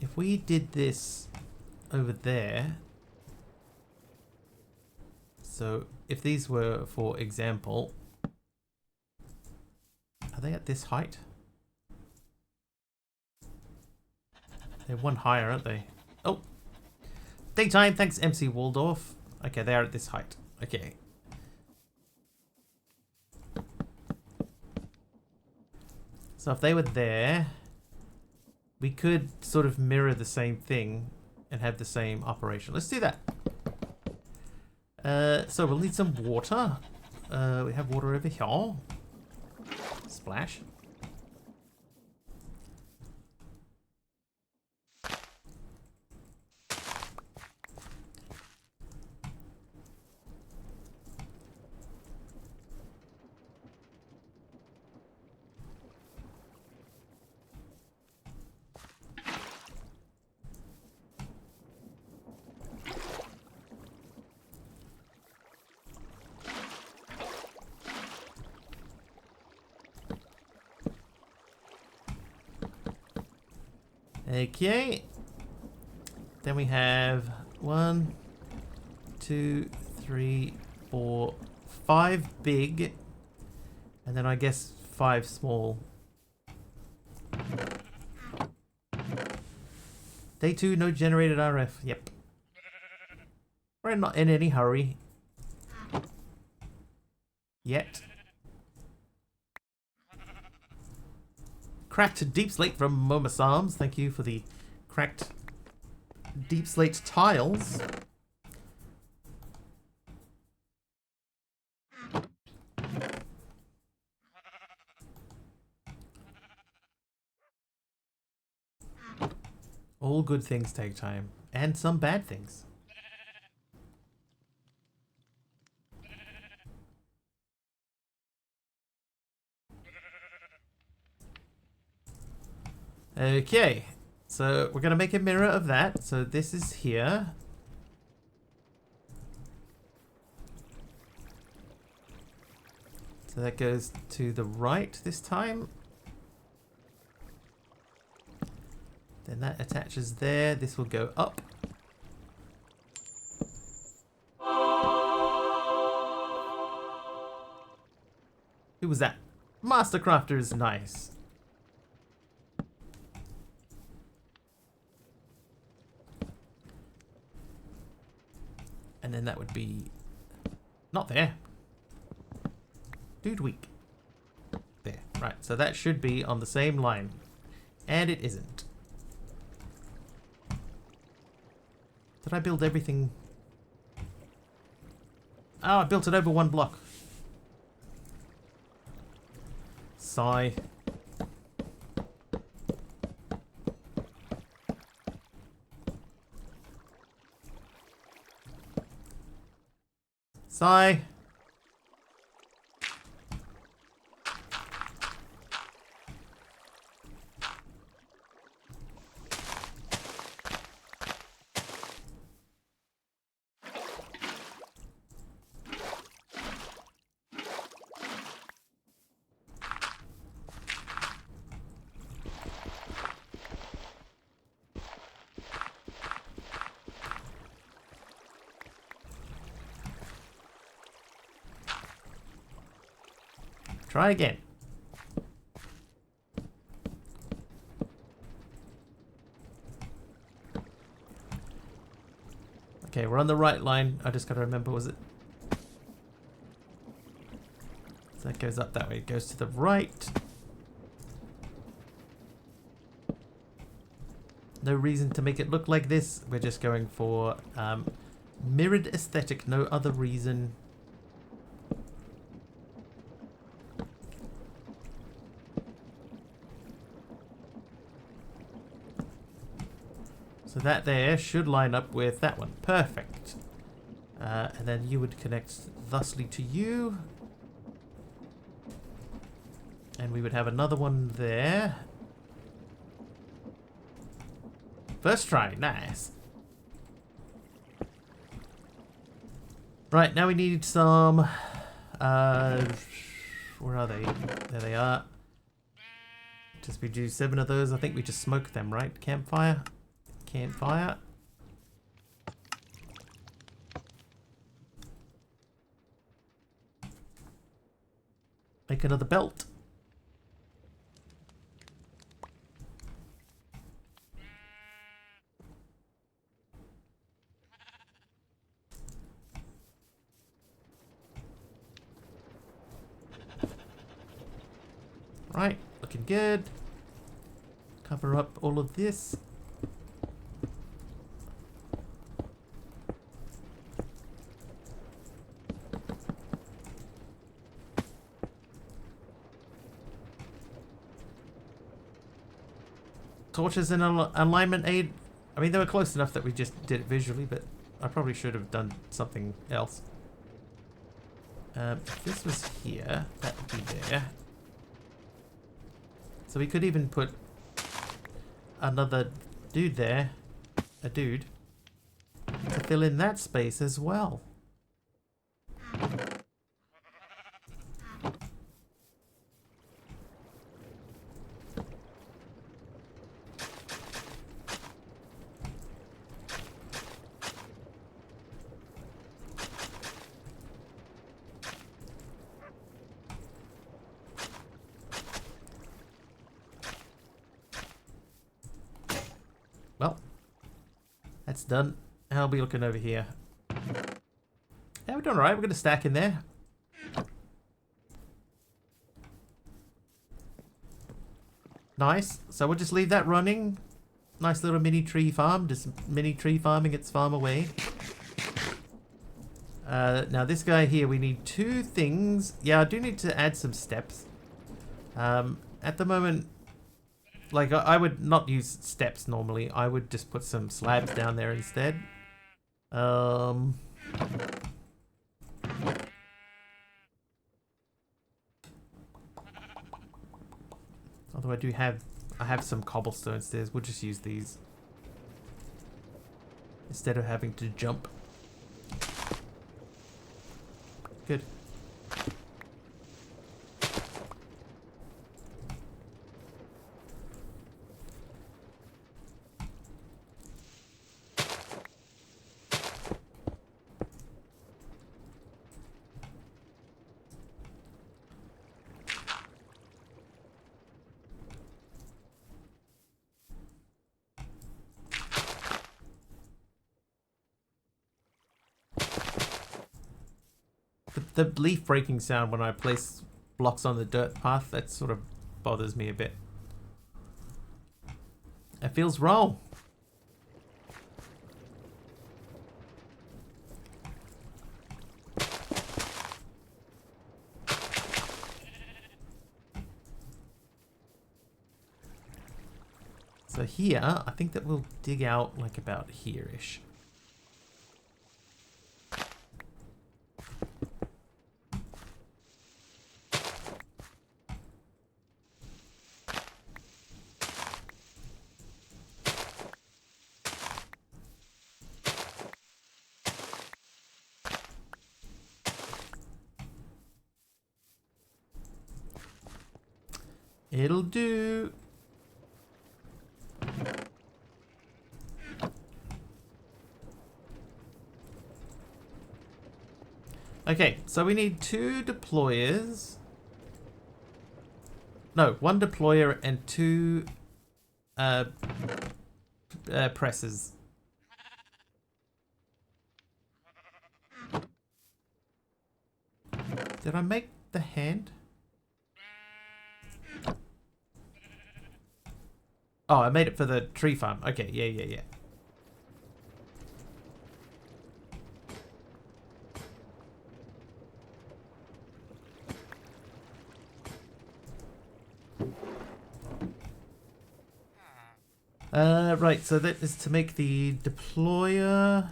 If we did this over there, so if these were, for example, are they at this height? They're one higher, aren't they? Oh, daytime, thanks MC Waldorf. Okay, they are at this height. Okay. So if they were there, we could sort of mirror the same thing and have the same operation. Let's do that. So we'll need some water. We have water over here. Splash. Okay. Then we have 1, 2, 3, 4, 5 big, and then I guess 5 small. Day 2, no generated RF. Yep. We're not in any hurry. Yet. Cracked deep slate from Momasams. Thank you for the cracked deep slate tiles. All good things take time, and some bad things. Okay, so we're going to make a mirror of that. So this is here. So that goes to the right this time. Then that attaches there. This will go up. Who was that? Mastercrafter is nice. And then that would be not there. Dude weak. There. Right. So that should be on the same line. And it isn't. Did I build everything? Oh, I built it over 1 block. Sigh. Sigh. Try again. Okay, we're on the right line. I just gotta remember, was it? So that goes up that way. It goes to the right. No reason to make it look like this. We're just going for mirrored aesthetic. No other reason. So that there should line up with that one. Perfect. And then you would connect thusly to you. And we would have another one there. First try. Nice. Right, now we need some... where are they? There they are. Just we do 7 of those. I think we just smoke them, right? Campfire. Campfire. Make another belt. Right, looking good. Cover up all of this. Torches and alignment aid. I mean, they were close enough that we just did it visually, but I probably should have done something else. If this was here, that would be there. So we could even put another dude there, a dude, to fill in that space as well. Well, that's done. How are we looking over here? Yeah, we're doing alright. We're going to stack in there. Nice. So we'll just leave that running. Nice little mini tree farm. Just mini tree farming its farm away. Now this guy here, we need 2 things. Yeah, I do need to add some steps. At the moment... Like, I would not use steps normally. I would just put some slabs down there instead. Although I have some cobblestone stairs. We'll just use these. Instead of having to jump. Good. The leaf breaking sound when I place blocks on the dirt path, that sort of bothers me a bit. It feels wrong. So here, I think that we'll dig out like about here-ish. It'll do. Okay, so we need 2 deployers. No, one deployer and two presses. Did I make the hand? Oh, I made it for the tree farm. Okay, yeah. Right, so that is to make the deployer.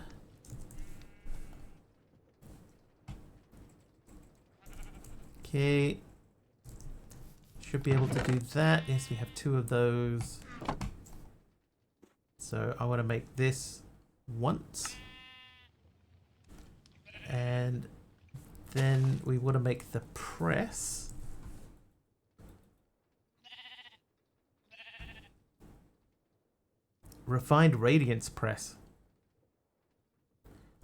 Okay. Should be able to do that. Yes, we have two of those. So I want to make this once. And then we want to make the press. Refined Radiance Press.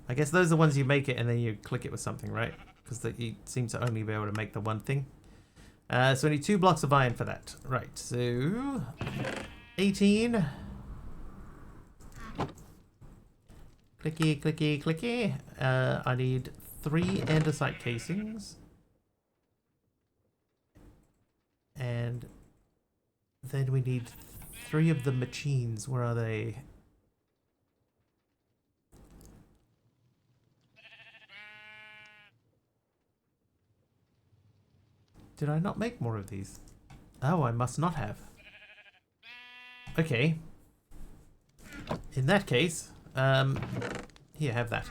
I guess those are the ones you make it and then you click it with something, right? Because you seem to only be able to make the one thing. So we need 2 blocks of iron for that. Right, so 18. Clicky, clicky, clicky. I need 3 andesite casings. And then we need 3 of the machines. Where are they? Did I not make more of these? Oh, I must not have. Okay. In that case, here, have that.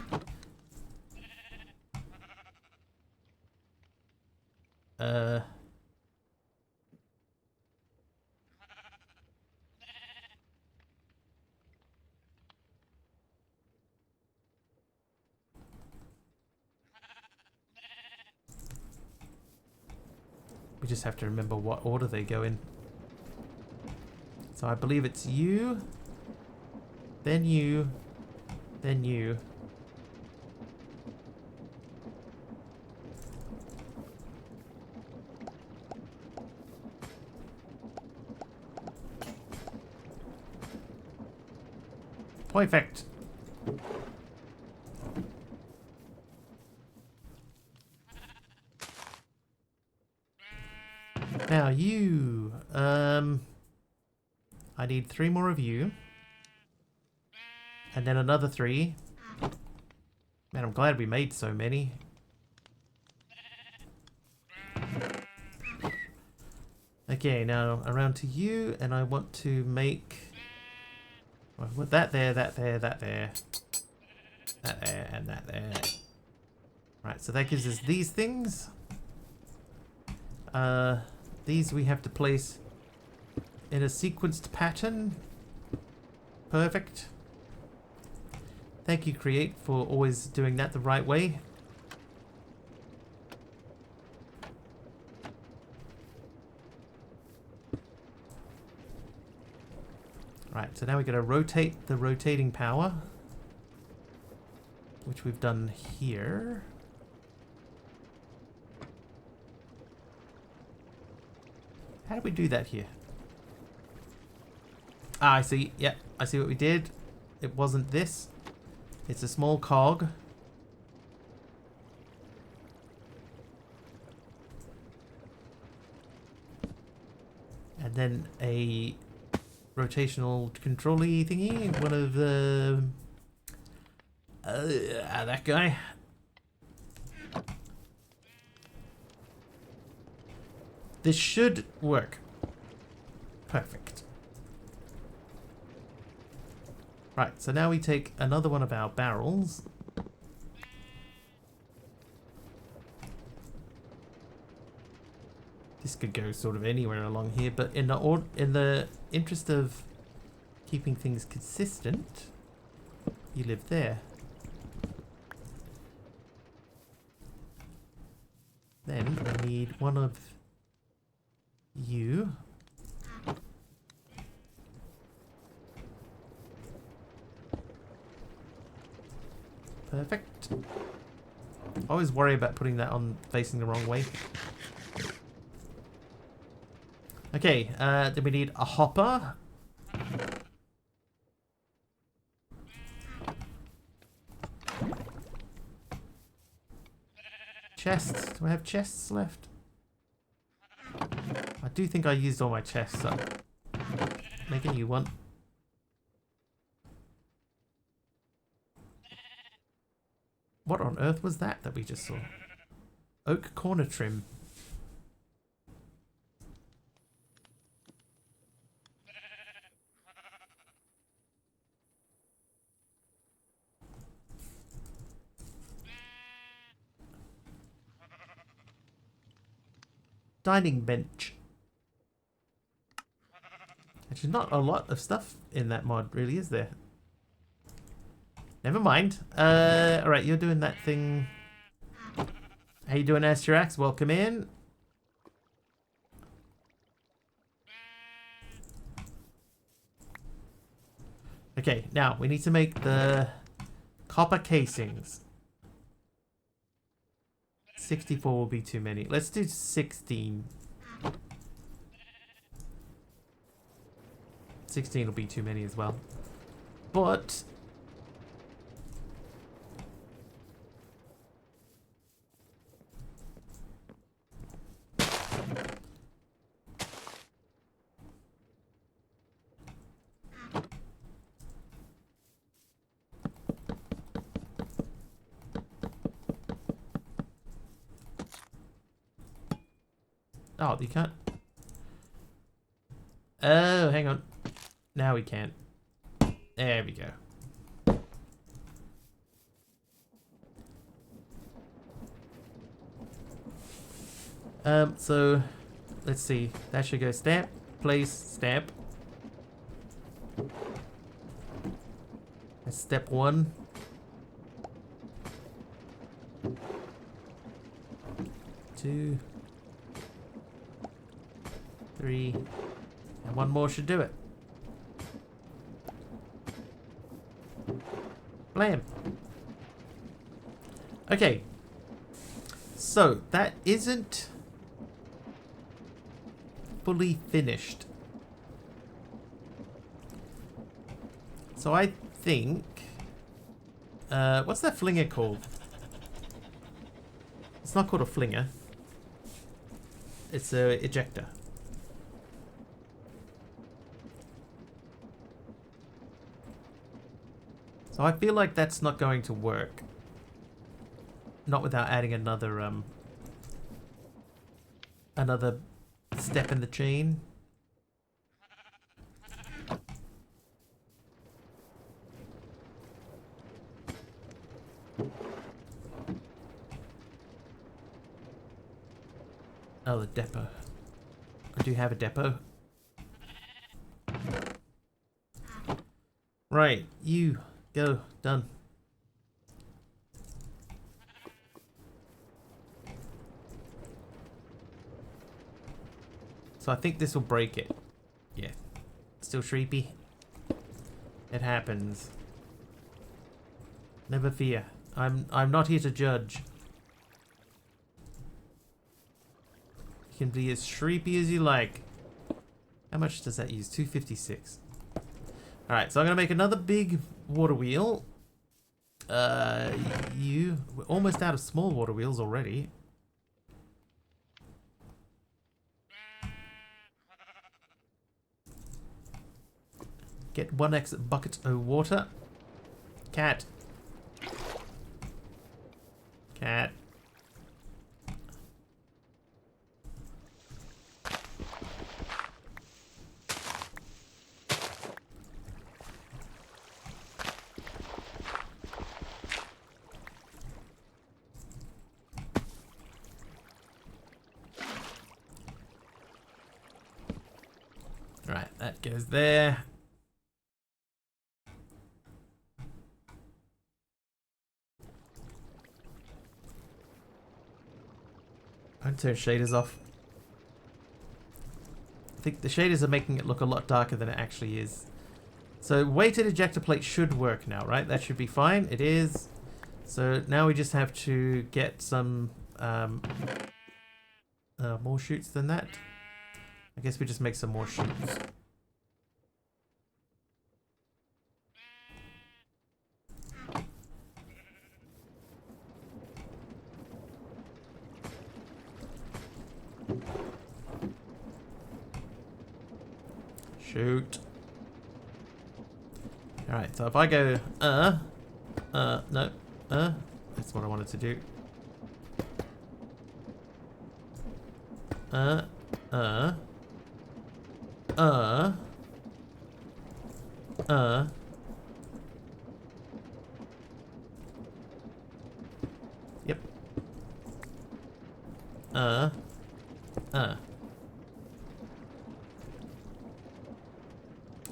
We just have to remember what order they go in. So I believe it's you, then you, then you. Perfect. Now you, I need 3 more of you. And then another 3. Man, I'm glad we made so many. Okay, now around to you, and I want to make... Well, put that there, that there, that there. That there, and that there. Right, so that gives us these things. These we have to place in a sequenced pattern. Perfect. Thank you, Create, for always doing that the right way. Right, so now we're going to rotate the rotating power, which we've done here. How did we do that here? Ah, I see. Yep, I see what we did. It wasn't this. It's a small cog. And then a rotational control-y thingy. One of the... that guy. This should work. Perfect. Right, so now we take another one of our barrels. This could go sort of anywhere along here, but in the interest of keeping things consistent, you live there. Then we need one of you. Perfect. I always worry about putting that on facing the wrong way. Okay, then we need a hopper. Chests. Do I have chests left? I do think I used all my chests up. Make a new one. What on earth was that we just saw? Oak corner trim. Dining bench. Actually, not a lot of stuff in that mod, really, is there? Never mind. Alright, you're doing that thing. How you doing, Asterax? Welcome in. Okay, now we need to make the copper casings. 64 will be too many. Let's do 16. 16 will be too many as well. But oh, you can't. Oh, hang on. Now we can. There we go. So let's see. That should go stamp, place, stamp. That's step 1. 2, 3, and 1 more should do it. Blam. Okay. So that isn't fully finished. So I think what's that flinger called? It's not called a flinger. It's a ejector. So I feel like that's not going to work. Not without adding another another step in the chain. Oh, the depot. I do have a depot. Right, you go. Done. So I think this will break it. Yeah. Still shreepy. It happens. Never fear. I'm not here to judge. You can be as shreepy as you like. How much does that use? 256. Alright, so I'm gonna make another big water wheel. We're almost out of small water wheels already. Get 1 extra bucket of water. Cat. Cat. Right, that goes there. I'll turn shaders off. I think the shaders are making it look a lot darker than it actually is. So weighted ejector plate should work now, right? That should be fine. It is. So now we just have to get some more chutes than that. I guess we just make some more chutes. Shoot. Alright, so if I go, no, that's what I wanted to do. Yep.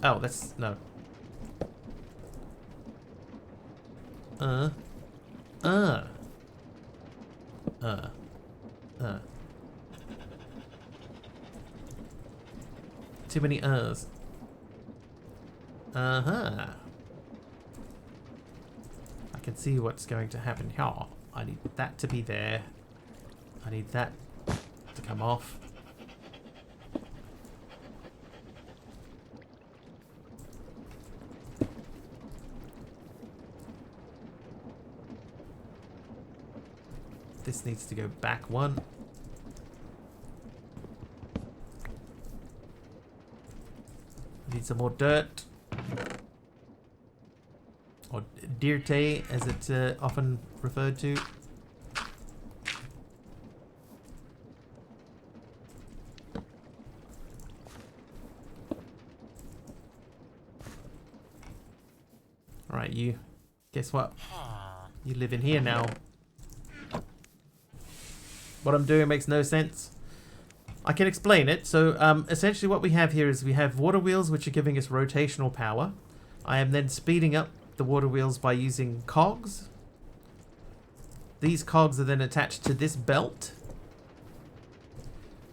Oh, that's, no. Too many uhs. Uh-huh. I can see what's going to happen here. I need that to be there. I need that to come off. This needs to go back one. Need some more dirt. Or dirt, as it's often referred to. Alright, you. Guess what? You live in here now. What I'm doing makes no sense. I can explain it. So essentially what we have here is we have water wheels which are giving us rotational power. I am then speeding up the water wheels by using cogs. These cogs are then attached to this belt.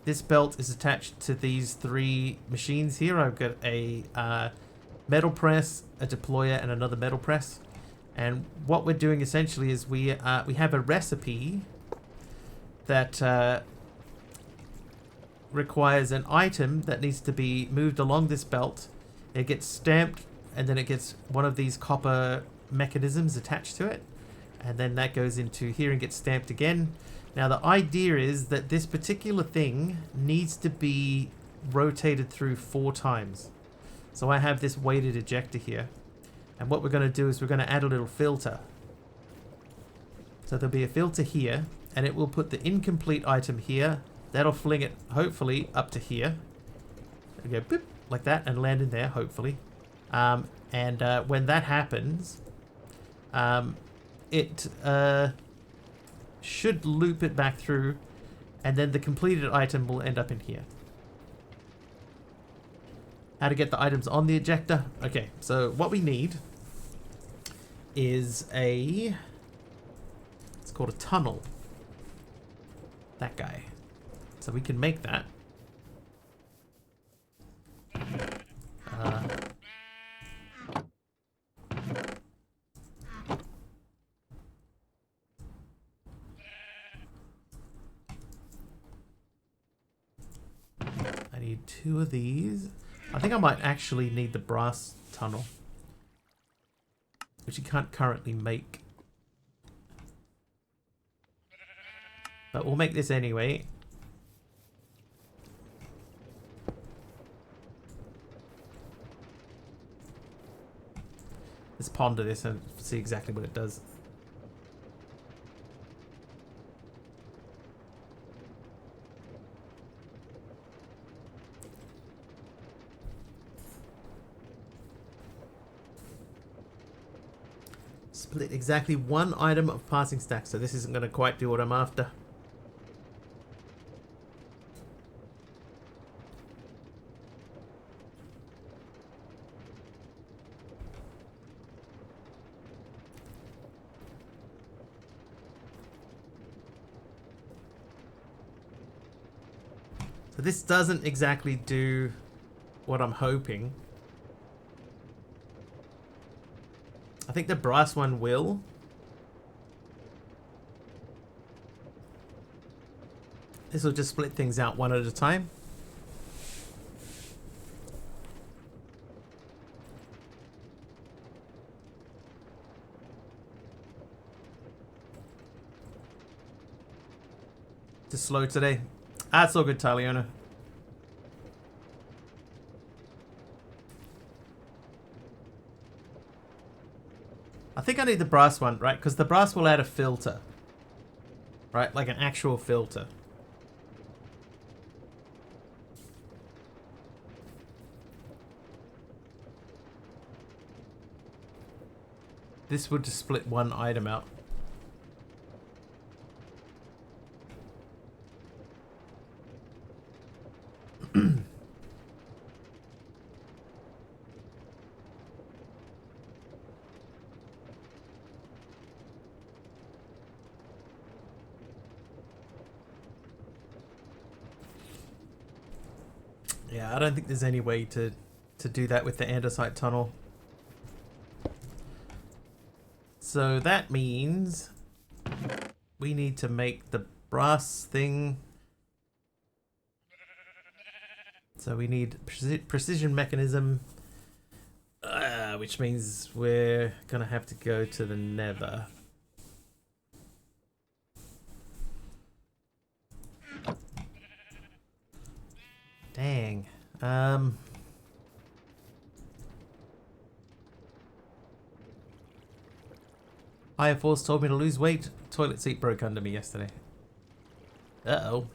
This belt is attached to these three machines here. I've got a metal press, a deployer, and another metal press. And what we're doing essentially is we have a recipe that requires an item that needs to be moved along this belt. It gets stamped, and then it gets one of these copper mechanisms attached to it, and then that goes into here and gets stamped again. Now the idea is that this particular thing needs to be rotated through 4 times. So I have this weighted ejector here, and what we're going to do is we're going to add a little filter. So there'll be a filter here, and it will put the incomplete item here. That'll fling it, hopefully, up to here. It'll go boop, like that, and land in there, hopefully. When that happens, it should loop it back through, and then the completed item will end up in here. How to get the items on the ejector? Okay, so what we need is it's called a tunnel. That guy. So we can make that. I need 2 of these. I think I might actually need the brass tunnel, which you can't currently make. But we'll make this anyway. Let's ponder this and see exactly what it does. Split exactly 1 item of passing stack, so this isn't going to quite do what I'm after. So this doesn't exactly do what I'm hoping. I think the brass one will. This will just split things out one at a time. Just slow today. Ah, it's all good, Taliona. I think I need the brass one, right? Because the brass will add a filter. Right? Like an actual filter. This would just split one item out. Yeah, I don't think there's any way to do that with the andesite tunnel. So that means we need to make the brass thing. So we need precision mechanism, which means we're gonna have to go to the Nether. Dang. Higher Force told me to lose weight. Toilet seat broke under me yesterday. Uh-oh.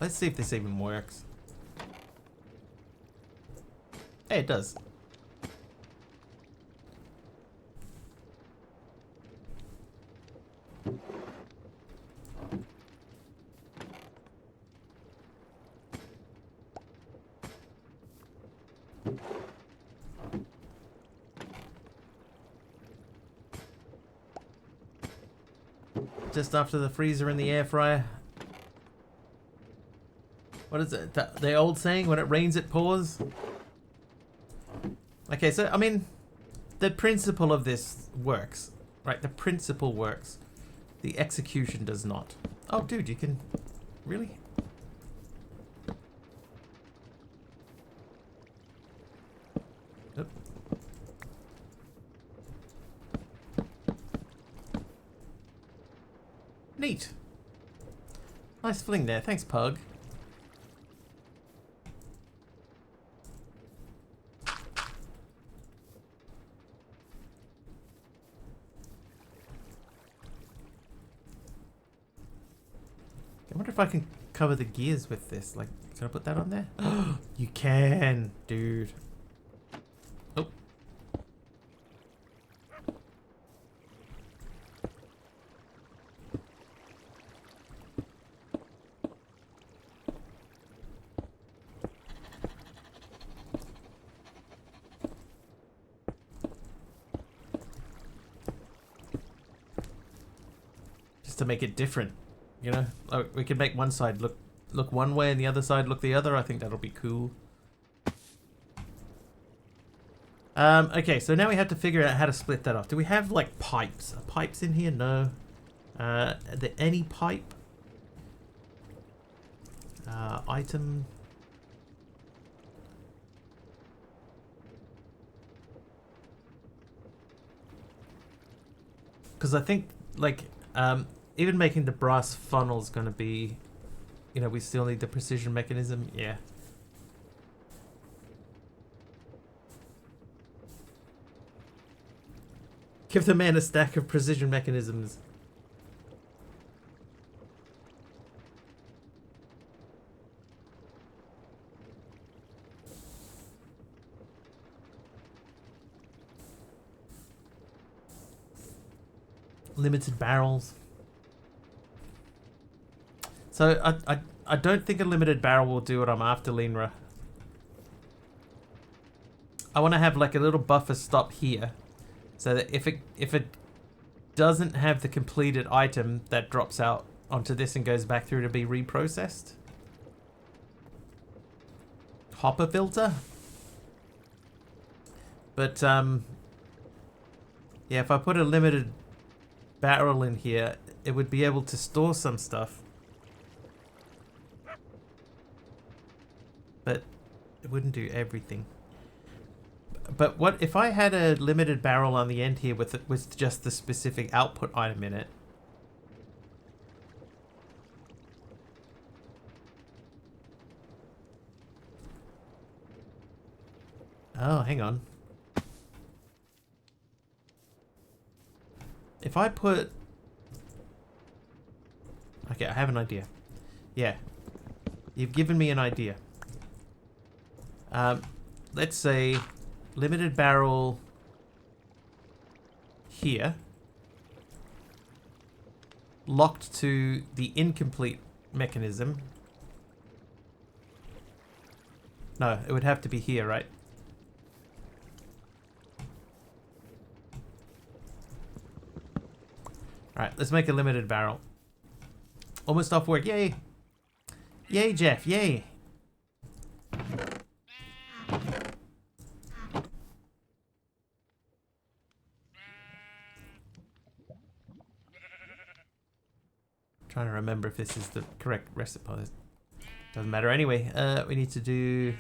Let's see if this even works. Hey, it does. Just after the freezer and the air fryer. What is it? The old saying, when it rains it pours? Okay, so, I mean, the principle of this works, right? The principle works. The execution does not. Oh, dude, you can... Really? Oop. Neat. Nice fling there. Thanks, Pug. I wonder if I can cover the gears with this. Like, can I put that on there? You can, dude. Oh. Just to make it different. You know, like we could make one side look one way and the other side look the other. I think that'll be cool. Okay, so now we have to figure out how to split that off. Do we have like pipes? Are pipes in here? No. Are there any pipe? Item. Because I think like even making the brass funnel is going to be, you know, we still need the precision mechanism. Yeah. Give the man a stack of precision mechanisms. Limited barrels. So I don't think a limited barrel will do what I'm after, Linra. I want to have like a little buffer stop here, so that if it doesn't have the completed item, that drops out onto this and goes back through to be reprocessed. Hopper filter. But yeah, if I put a limited barrel in here, it would be able to store some stuff. But it wouldn't do everything. But what if I had a limited barrel on the end here with just the specific output item in it? Oh, hang on. If I put... Okay, I have an idea. Yeah. You've given me an idea. Let's say limited barrel here. Locked to the incomplete mechanism. No, it would have to be here, right? Alright, let's make a limited barrel. Almost off work. Yay! Yay, Jeff. Yay! Trying to remember if this is the correct recipe. Doesn't matter anyway. We need to do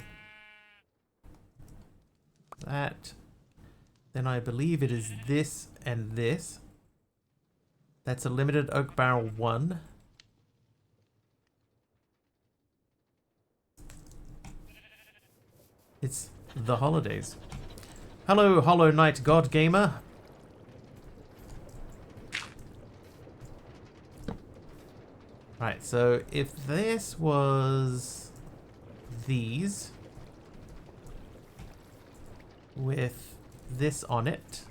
that. Then I believe it is this and this. That's a limited oak barrel 1. It's the holidays. Hello, Hollow Knight God Gamer. Right, so if this was these with this on it.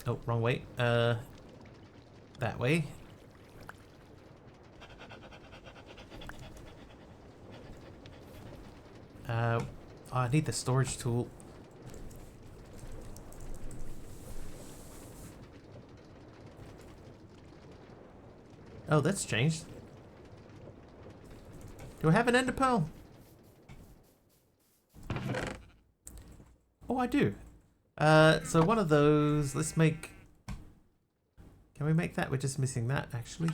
Oh, wrong way. That way. Oh, I need the storage tool. Oh, that's changed. Do I have an ender pearl? Oh, I do. So one of those, let's make... Can we make that? We're just missing that, actually.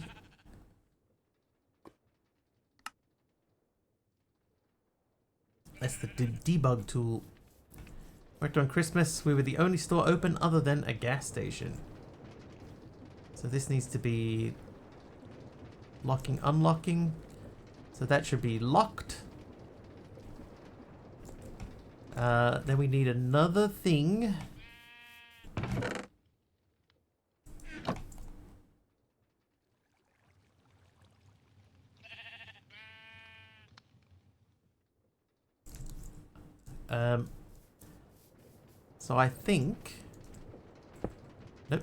That's the debug tool. Worked on Christmas. We were the only store open other than a gas station. So this needs to be locking, unlocking. So that should be locked. Then we need another thing. So I think... Nope.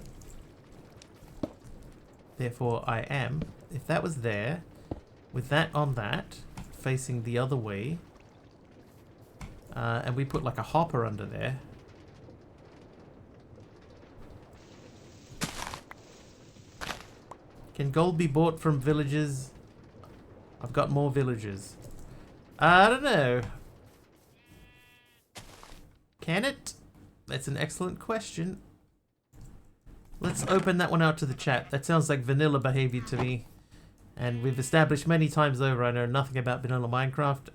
Therefore I am, if that was there, with that on that, facing the other way, and we put like a hopper under there. Can gold be bought from villages? I've got more villages. I don't know. Can it? That's an excellent question. Let's open that one out to the chat. That sounds like vanilla behavior to me. And we've established many times over I know nothing about vanilla Minecraft.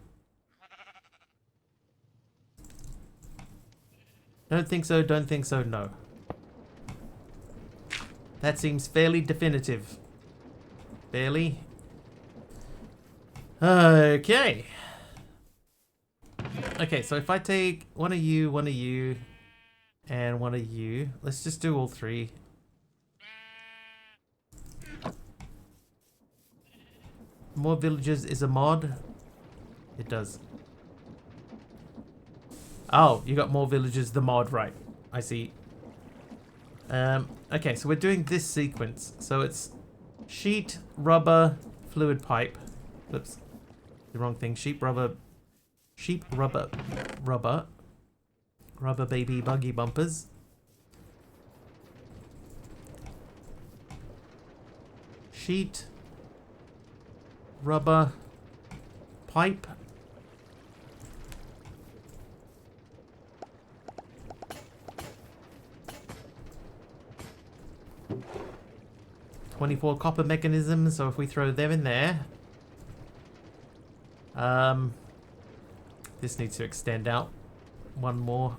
Don't think so, don't think so, no. That seems fairly definitive. Fairly. Okay. Okay, so if I take one of you, and one of you, let's just do all three. More villages is a mod. It does. Oh, you got more villages, the mod, right. I see. Okay, so we're doing this sequence. So it's sheet, rubber, fluid pipe. Oops. The wrong thing. Sheep, rubber, rubber. Rubber baby buggy bumpers. Sheet. Rubber. Pipe. .24 copper mechanisms, so if we throw them in there. This needs to extend out one more.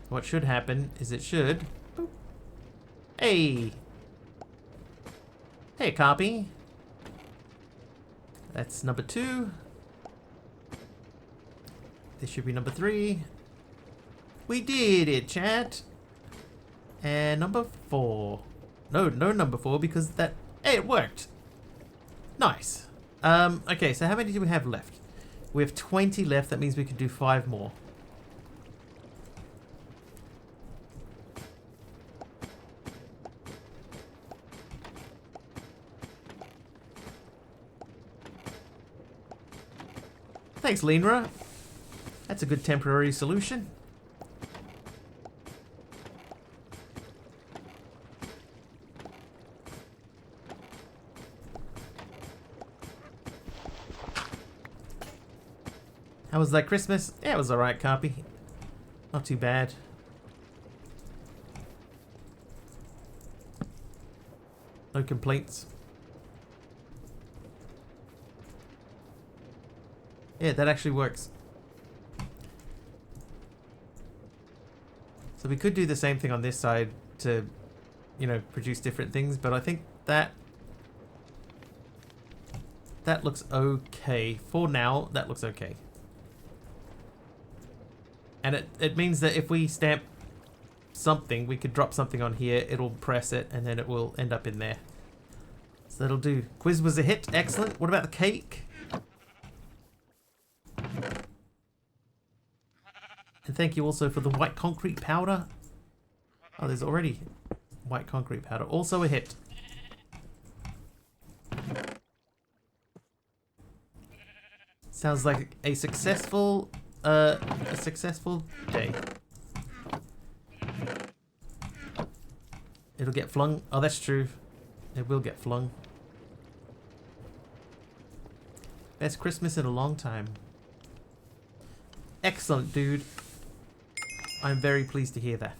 What should happen is it should... Boop. Hey! Hey, copy. That's number 2. This should be number 3. We did it, chat. And number 4. No number 4 because that... Hey, it worked. Nice. Okay, so how many do we have left? We have 20 left. That means we can do 5 more. Thanks, Linra. That's a good temporary solution. How was that Christmas? Yeah, it was alright, copy. Not too bad. No complaints. Yeah, that actually works. So we could do the same thing on this side to, you know, produce different things, but I think that looks okay. For now, that looks okay. And it means that if we stamp something, we could drop something on here, it'll press it, and then it will end up in there. So that'll do. Quiz was a hit. Excellent. What about the cake? And thank you also for the white concrete powder. Oh, there's already white concrete powder. Also a hit. Sounds like a successful day. It'll get flung. Oh, that's true. It will get flung. Best Christmas in a long time. Excellent, dude. I'm very pleased to hear that.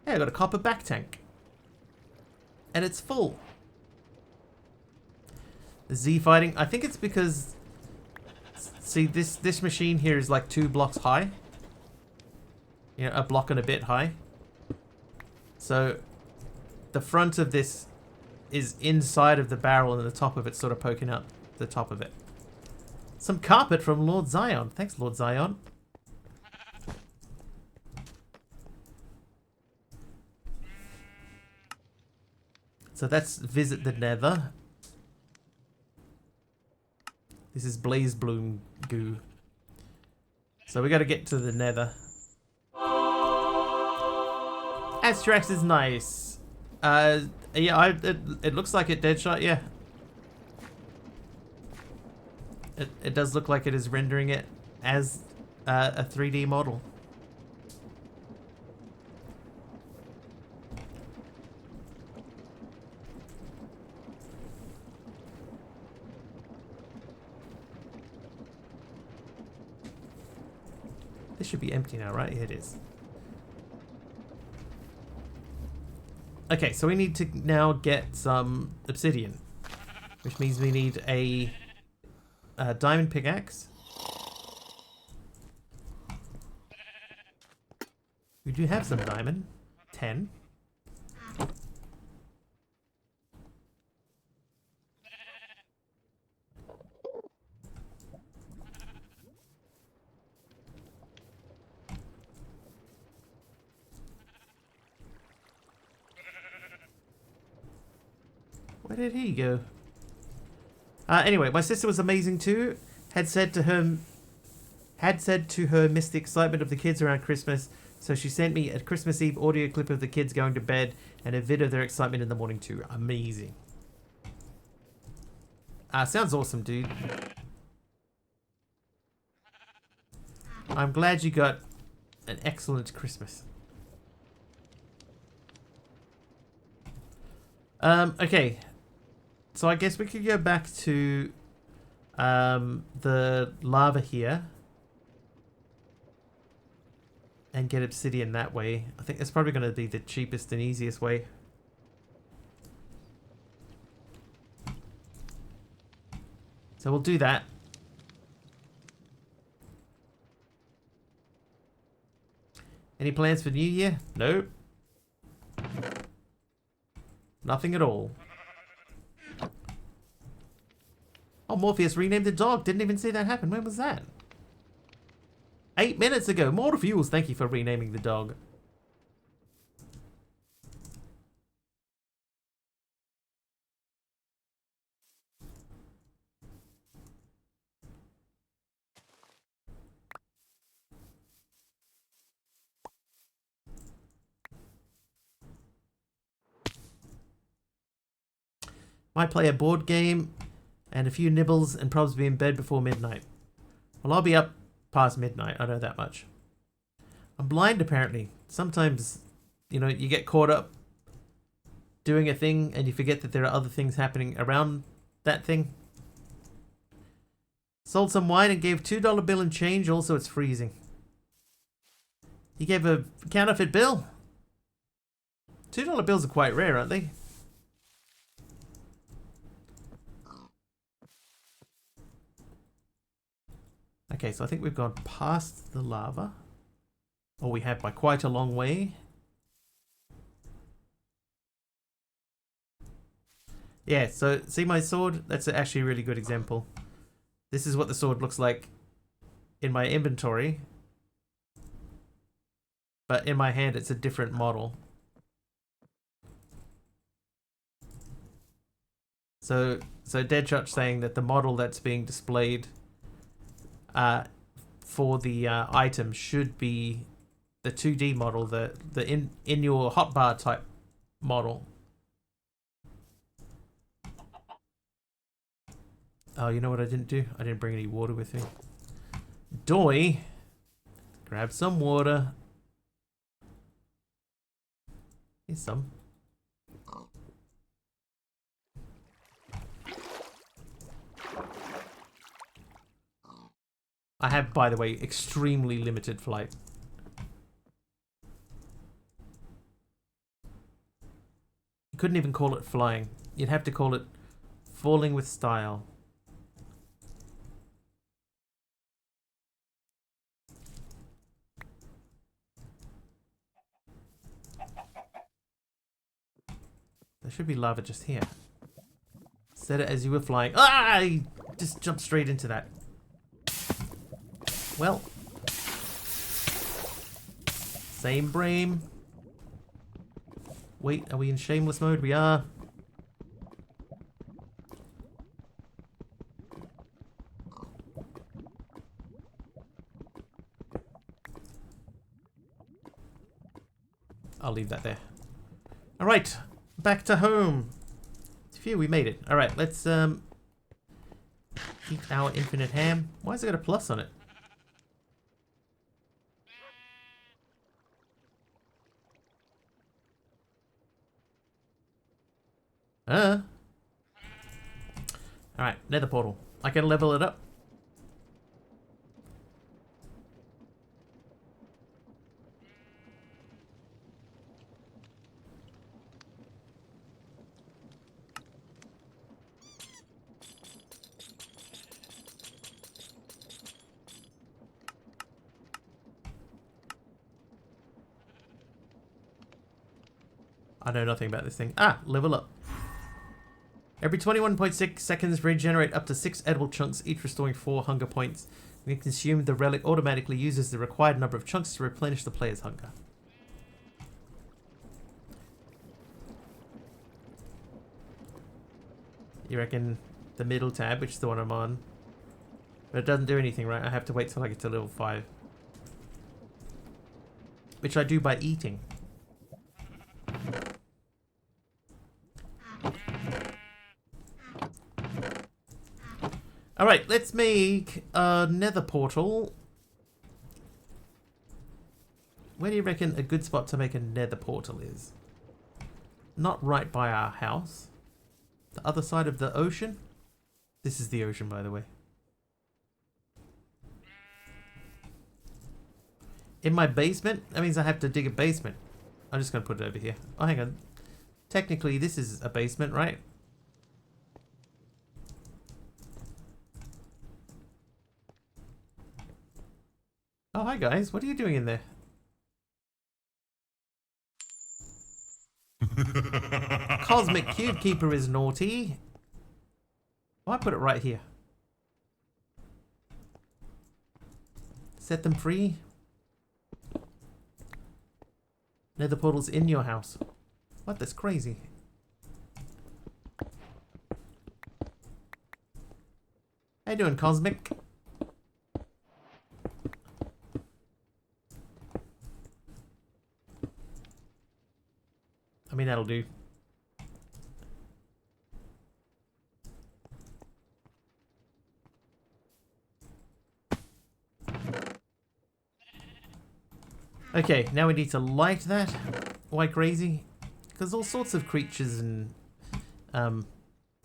Hey, I got a copper back tank. And it's full. The Z fighting. I think it's because... See, this machine here is like 2 blocks high. You know, a block and a bit high. So, the front of this is inside of the barrel and the top of it's sort of poking out the top of it. Some carpet from Lord Zion. Thanks, Lord Zion. So that's visit the Nether. This is Blaze Bloom goo. So we got to get to the Nether. Astrax is nice. Yeah, it looks like it, Deadshot. Yeah. It does look like it is rendering it as a 3D model. This should be empty now, right? It is. Okay, so we need to now get some obsidian, which means we need a diamond pickaxe. We do have some diamond. 10. Where did he go? Anyway, my sister was amazing too. Had said to her, missed the excitement of the kids around Christmas, so she sent me a Christmas Eve audio clip of the kids going to bed and a vid of their excitement in the morning too. Amazing. Sounds awesome, dude. I'm glad you got an excellent Christmas. Okay. So I guess we could go back to the lava here. and get obsidian that way. I think it's probably going to be the cheapest and easiest way. So we'll do that. Any plans for New Year? Nope. Nothing at all. Oh, Morpheus renamed the dog. Didn't even see that happen. When was that? 8 minutes ago. Morpheus, thank you for renaming the dog. Might play a board game and a few nibbles and probably be in bed before midnight. Well, I'll be up past midnight. I know that much. I'm blind apparently. Sometimes, you know, you get caught up doing a thing and you forget that there are other things happening around that thing. Sold some wine and gave $2 bill and change. Also, it's freezing. He gave a counterfeit bill. $2 bills are quite rare, aren't they? Okay, so I think we've gone past the lava. Or we have by quite a long way. Yeah, so see my sword? That's actually a really good example. This is what the sword looks like in my inventory. But in my hand, it's a different model. So Deadshot's saying that the model that's being displayed for the item should be the 2D model, the in your hotbar type model. Oh, you know what I didn't do? I didn't bring any water with me. Doi, grab some water. Here's some. I have, by the way, extremely limited flight. You couldn't even call it flying. You'd have to call it falling with style. There should be lava just here. Set it as you were flying. Ah! I just jumped straight into that. Well. Same brain. Wait, are we in shameless mode? We are. I'll leave that there. Alright, back to home. Phew, we made it. Alright, let's eat our infinite ham. Why has it got a plus on it? Alright, nether portal. I can level it up. I know nothing about this thing. Ah, level up. Every 21.6 seconds, regenerate up to 6 edible chunks, each restoring 4 hunger points. When consumed, the relic automatically uses the required number of chunks to replenish the player's hunger. You reckon the middle tab, which is the one I'm on? But it doesn't do anything, right? I have to wait till I get to level 5. Which I do by eating. Alright, let's make a nether portal. Where do you reckon a good spot to make a nether portal is? Not right by our house. The other side of the ocean? This is the ocean, by the way. In my basement? That means I have to dig a basement. I'm just going to put it over here. Oh, hang on. Technically, this is a basement, right? Oh, hi guys. What are you doing in there? Cosmic Cube Keeper is naughty. Why put it right here? Set them free. Nether portal's in your house. What? That's crazy. How you doing, Cosmic? I mean, that'll do. Okay, now we need to light that. Why crazy? Because all sorts of creatures and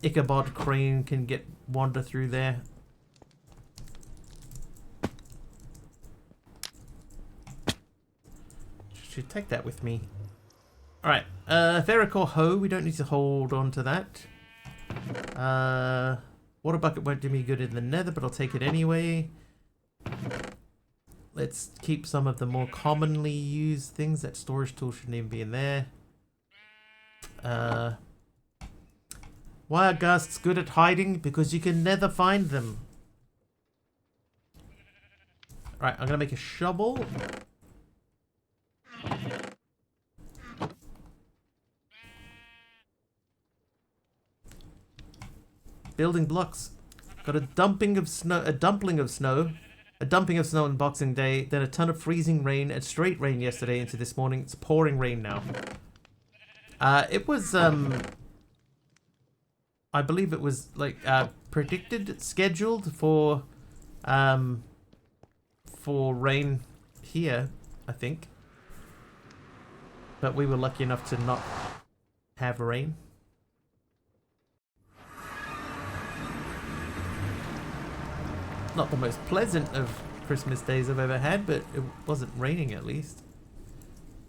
Ichabod Crane can wander through there. Should take that with me. Alright, Ferrocore Hoe, we don't need to hold on to that. Water Bucket won't do me good in the nether, but I'll take it anyway. Let's keep some of the more commonly used things. That storage tool shouldn't even be in there. Why are ghasts good at hiding? Because you can never find them. Right, I'm gonna make a shovel. Building blocks. Got a dumping of snow, a dumping of snow on Boxing Day, then a ton of freezing rain and straight rain yesterday into this morning. It's pouring rain now. It was, I believe it was like predicted, scheduled for rain here, I think. But we were lucky enough to not have rain. Not the most pleasant of Christmas days I've ever had, but it wasn't raining at least.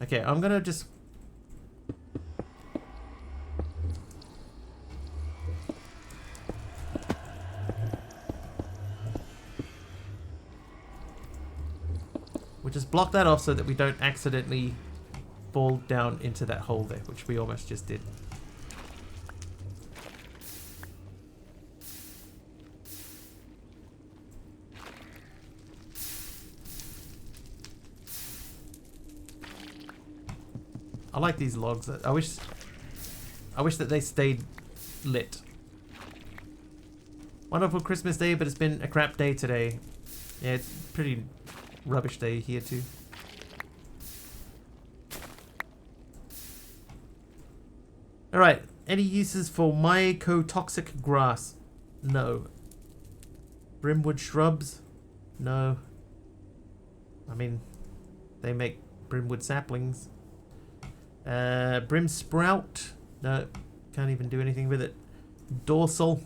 Okay, I'm gonna just... we'll just block that off so that we don't accidentally fall down into that hole there, which we almost just did. I like these logs. I wish that they stayed lit. Wonderful Christmas Day, but it's been a crap day today. Yeah, it's a pretty rubbish day here too. Alright, any uses for mycotoxic grass? No. Brimwood shrubs? No. I mean, they make brimwood saplings. Brim sprout? No, can't even do anything with it. Dorsal?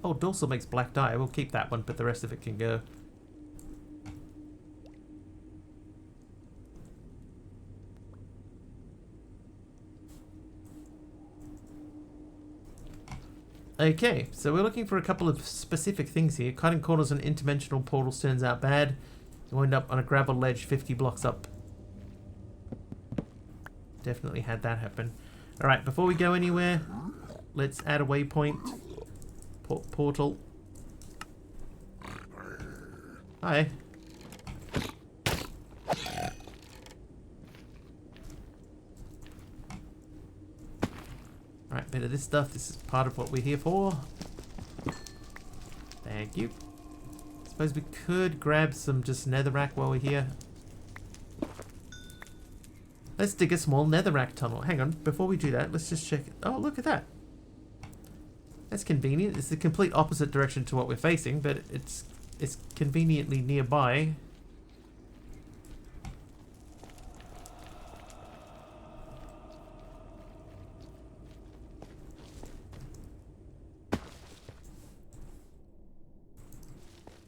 Oh, dorsal makes black dye. We'll keep that one, but the rest of it can go. Okay, so we're looking for a couple of specific things here. Cutting corners on interdimensional portals turns out bad. You end up on a gravel ledge 50 blocks up. Definitely had that happen. Alright, before we go anywhere, let's add a waypoint. Portal. Hi. Alright, bit of this stuff. This is part of what we're here for. Thank you. Suppose we could grab some just netherrack while we're here. Let's dig a small netherrack tunnel. Hang on, before we do that, let's just check. Oh, look at that. That's convenient. It's the complete opposite direction to what we're facing, but it's conveniently nearby.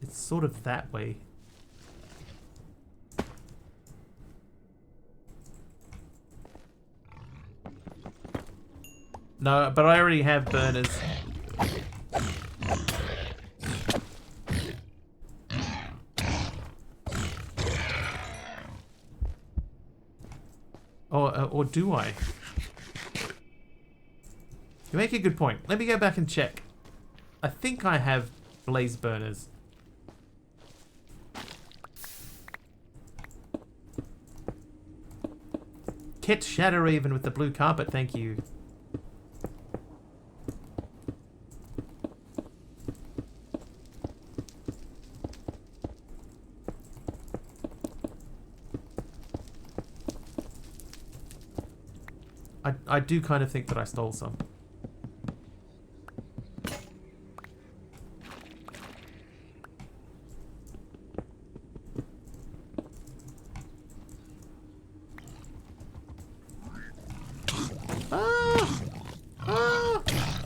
It's sort of that way. No, but I already have burners. Or do I? You make a good point. Let me go back and check. I think I have blaze burners. Kit Shadowraven with the blue carpet, thank you. I do kind of think that I stole some.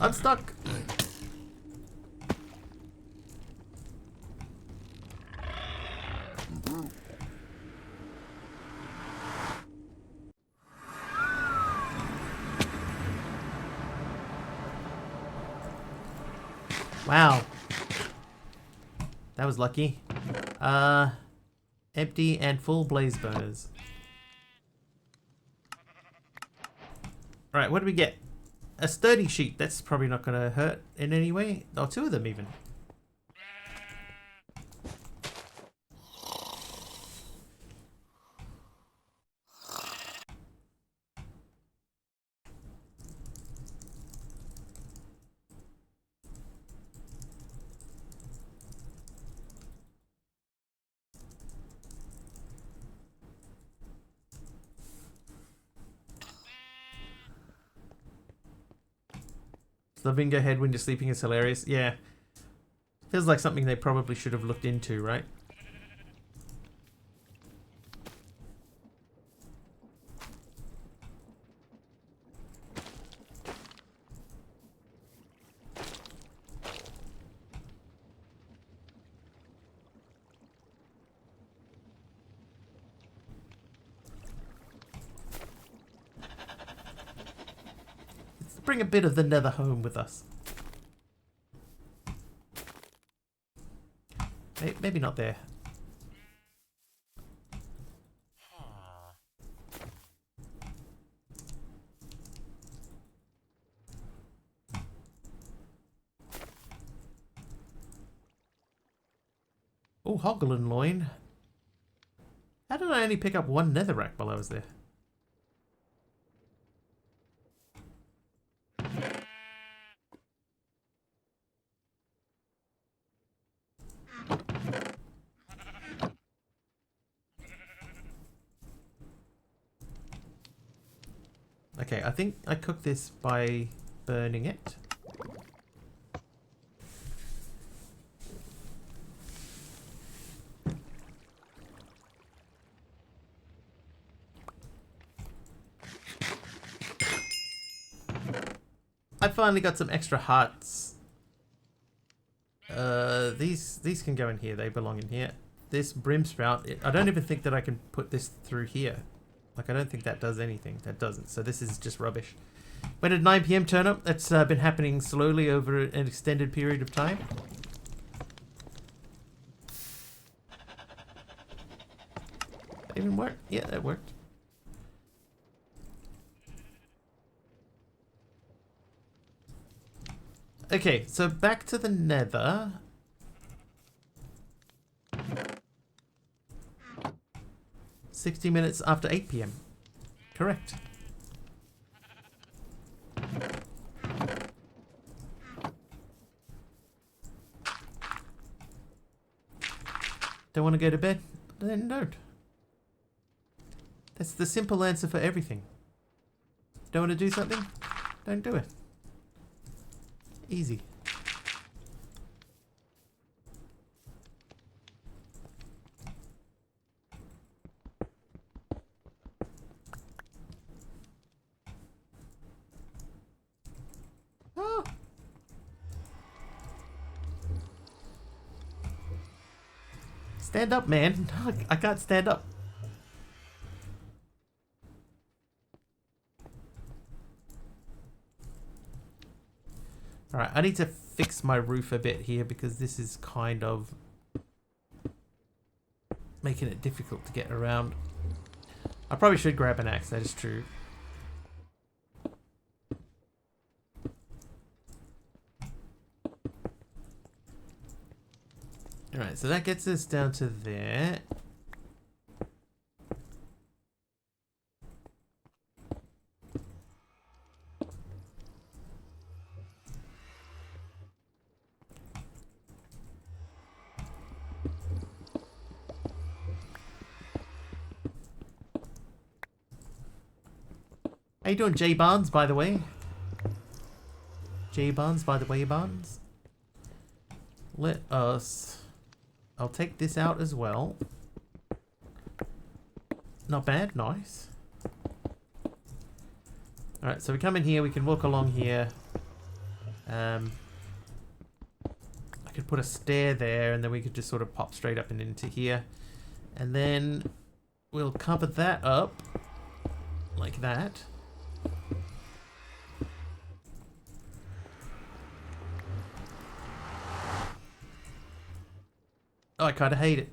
I'm stuck. Wow. That was lucky. Empty and full blaze burners. Alright, what do we get? A sturdy sheet. That's probably not going to hurt in any way. Oh, two of them even. Loving go ahead when you're sleeping is hilarious. Yeah. Feels like something they probably should have looked into, right? Bring a bit of the nether home with us. Maybe not there. Oh, Hoggle loin. How did I only pick up one netherrack while I was there? Okay, I think I cooked this by burning it. I finally got some extra hearts. These can go in here. They belong in here. This brim sprout, I don't even think that I can put this through here. Like, I don't think that does anything. That doesn't. So this is just rubbish. When did 9 PM turn up? That's been happening slowly over an extended period of time. That even worked? Yeah, that worked. Okay, so back to the nether. "60 minutes after 8 PM. Correct. Don't want to go to bed? Then don't. That's the simple answer for everything. Don't want to do something? Don't do it. Easy. Oh. Stand up, man. I can't stand up. Alright, I need to fix my roof a bit here because this is kind of making it difficult to get around. I probably should grab an axe, that is true. Alright, so that gets us down to there. How you doing, J Barnes, by the way? J Barnes, by the way, Barnes. Let us... I'll take this out as well. Not bad, nice. Alright, so we come in here, we can walk along here. I could put a stair there and then we could just sort of pop straight up and into here. And then we'll cover that up like that. Oh, I kind of hate it.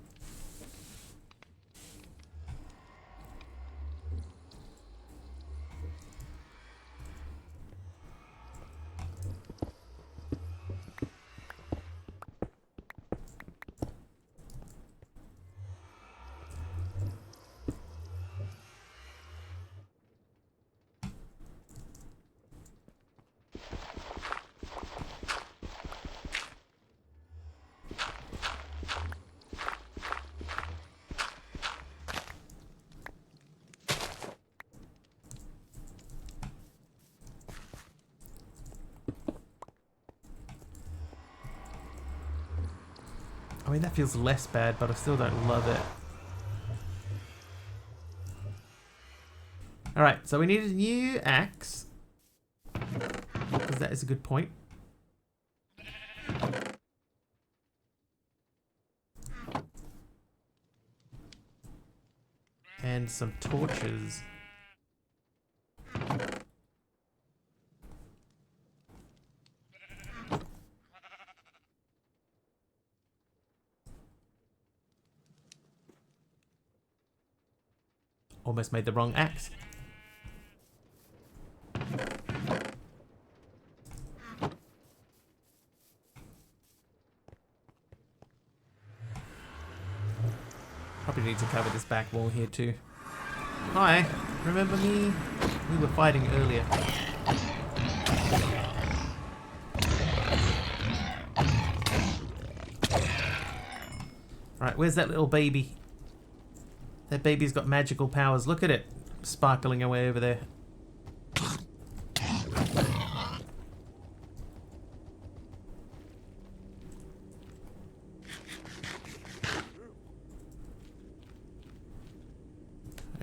I mean, that feels less bad, but I still don't love it. Alright, so we need a new axe. Because that is a good point. And some torches. Almost made the wrong axe. Probably need to cover this back wall here too. Hi, remember me? We were fighting earlier. Right, where's that little baby? That baby's got magical powers. Look at it. Sparkling away over there.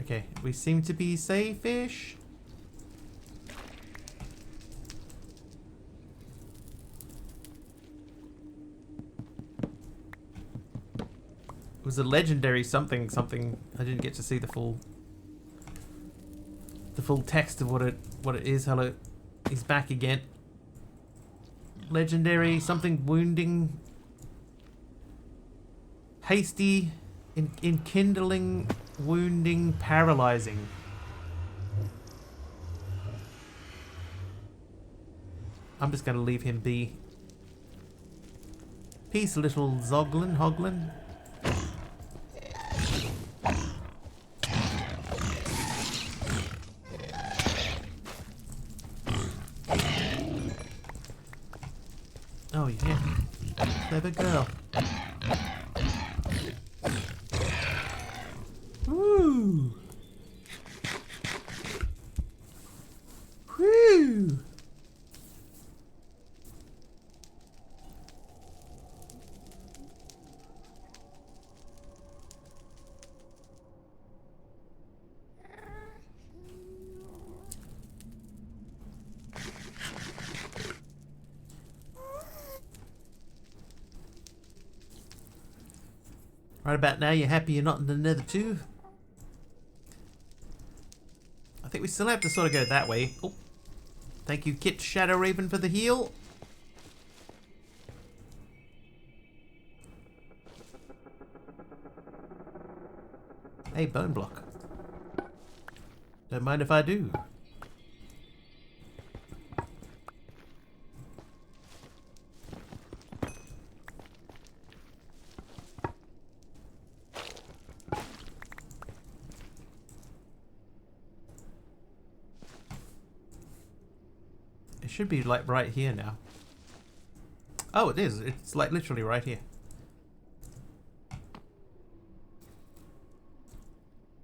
Okay, we seem to be safe-ish. It was a legendary something. I didn't get to see the full text of what it is. Hello, he's back again. Legendary something wounding, hasty, enkindling, wounding, paralyzing. I'm just gonna leave him be. Peace, little Zoglin, Hoglin. Oh yeah, clever girl. Woo! Woo! Right about now, you're happy you're not in the Nether too? I think we still have to sort of go that way. Oh, thank you, Kit Shadow Raven, for the heal. a bone block. Don't mind if I do. It should be like right here now. Oh, it is. It's like literally right here.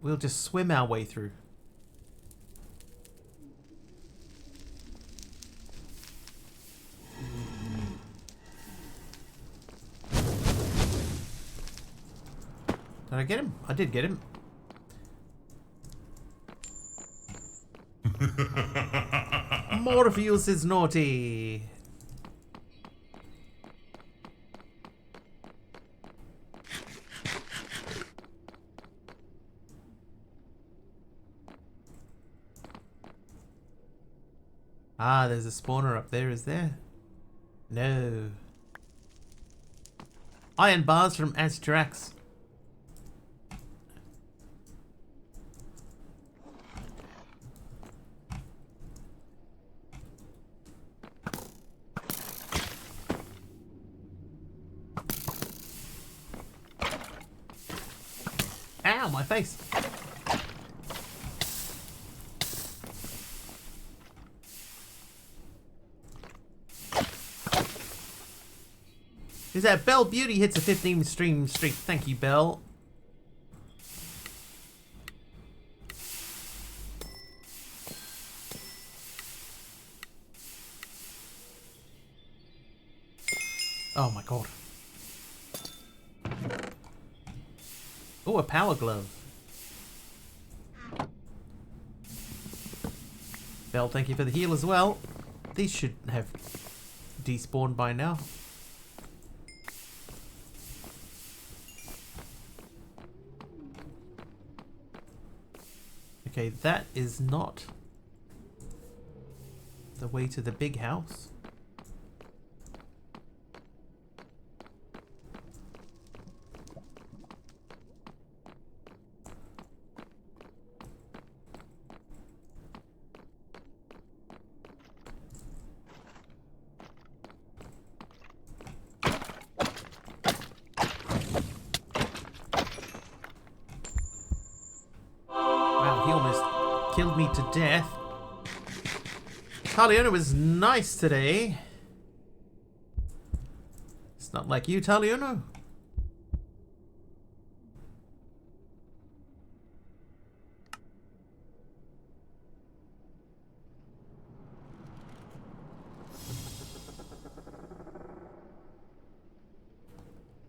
We'll just swim our way through. Did I get him? I did get him. Morpheus is naughty. Ah, there's a spawner up there, is there? No. Iron bars from Astrax. Ow, my face. Is that Belle Beauty hits a 15 stream streak? Thank you, Belle. Oh my god. Oh, a power glove. Belle, thank you for the heal as well. These should have despawned by now. Okay, that is not the way to the big house. Killed me to death. Taliona was nice today. It's not like you, Taliona.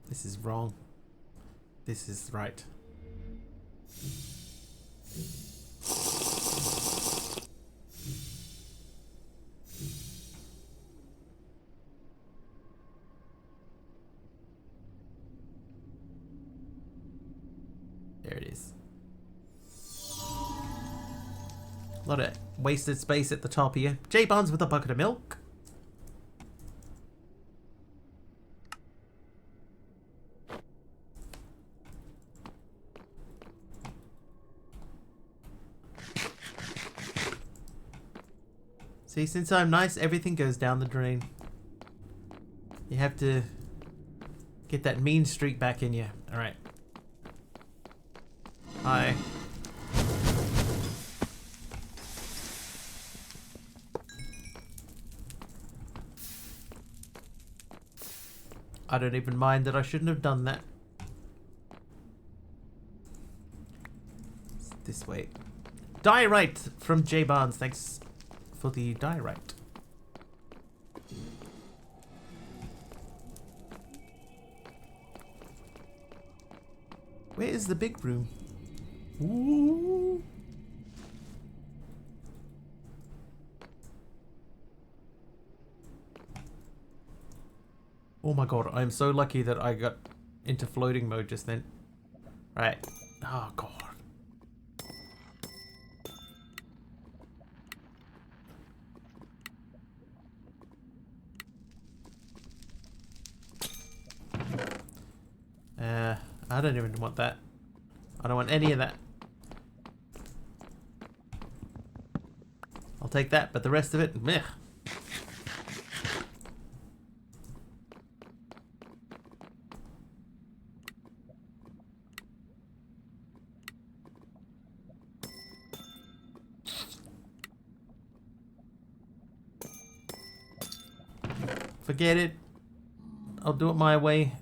This is wrong. This is right. There it is. A lot of wasted space at the top here. J Barnes with a bucket of milk. See, since I'm nice, everything goes down the drain. You have to get that mean streak back in you. Alright. Hi. I don't even mind that I shouldn't have done that. It's this way. Diorite from J Barnes. Thanks for the diorite. Where is the big room? Ooh. Oh my god, I'm so lucky that I got into floating mode just then. Right. Oh god. I don't even want that. I don't want any of that. I'll take that, but the rest of it, meh. Forget it. I'll do it my way.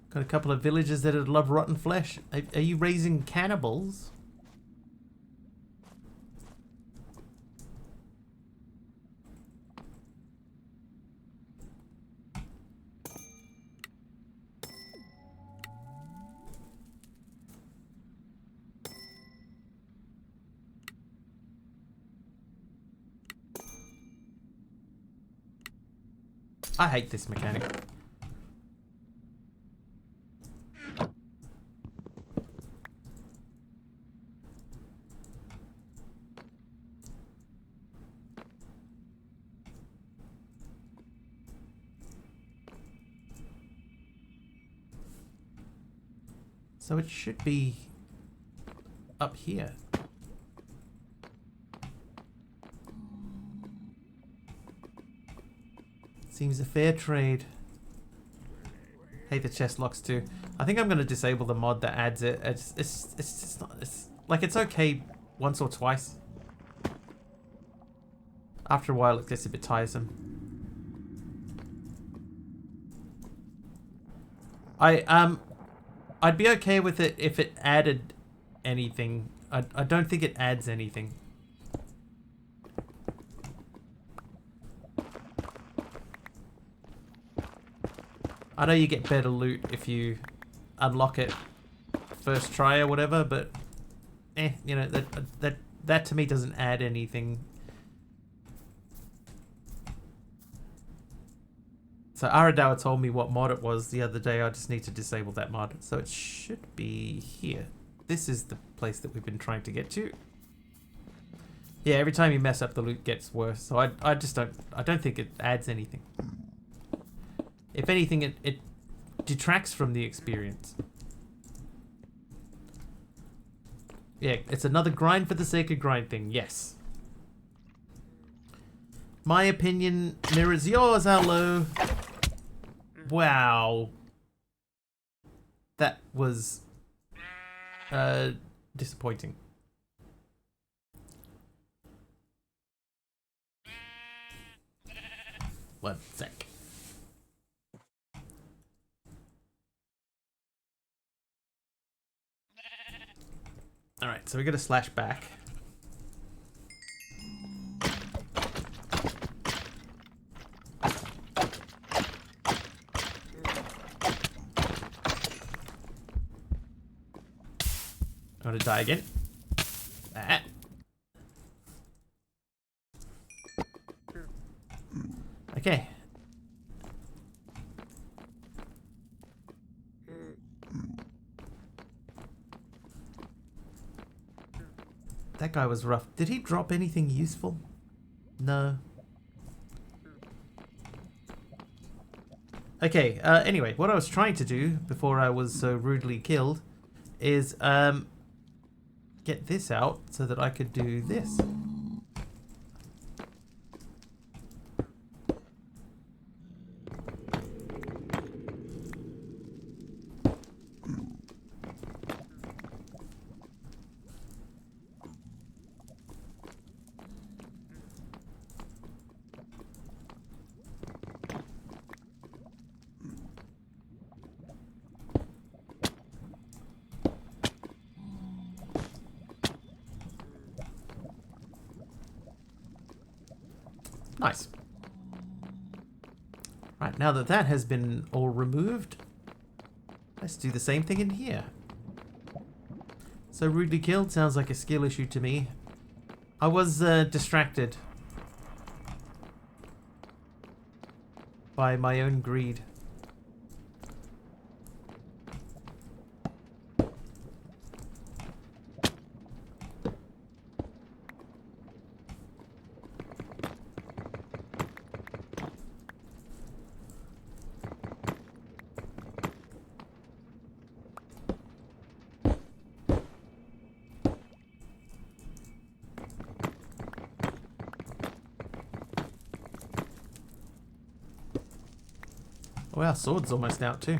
Got a couple of villagers that would love rotten flesh. Are you raising cannibals? I hate this mechanic. So it should be up here. Seems a fair trade. Hate the chest locks too. I think I'm gonna disable the mod that adds it. It's just not. It's like it's okay once or twice. After a while, it gets a bit tiresome. I'd be okay with it if it added anything. I don't think it adds anything. I know you get better loot if you unlock it first try or whatever, but you know, that to me doesn't add anything. So Aradawa told me what mod it was the other day. I just need to disable that mod. So it should be here. This is the place that we've been trying to get to. Yeah, every time you mess up, the loot gets worse. So I don't think it adds anything. If anything, it detracts from the experience. Yeah, it's another grind for the sake of grind thing. Yes. My opinion mirrors yours, hello. Wow. That was disappointing. One sec. Alright, so we gotta slash back. I'm gonna die again. Ah. Okay. That guy was rough. Did he drop anything useful? No. Okay, anyway, what I was trying to do before I was so rudely killed is get this out so that I could do this. Nice. Right, now that that has been all removed, let's do the same thing in here. So rudely killed sounds like a skill issue to me. I was distracted by my own greed. Oh, our sword's almost out too.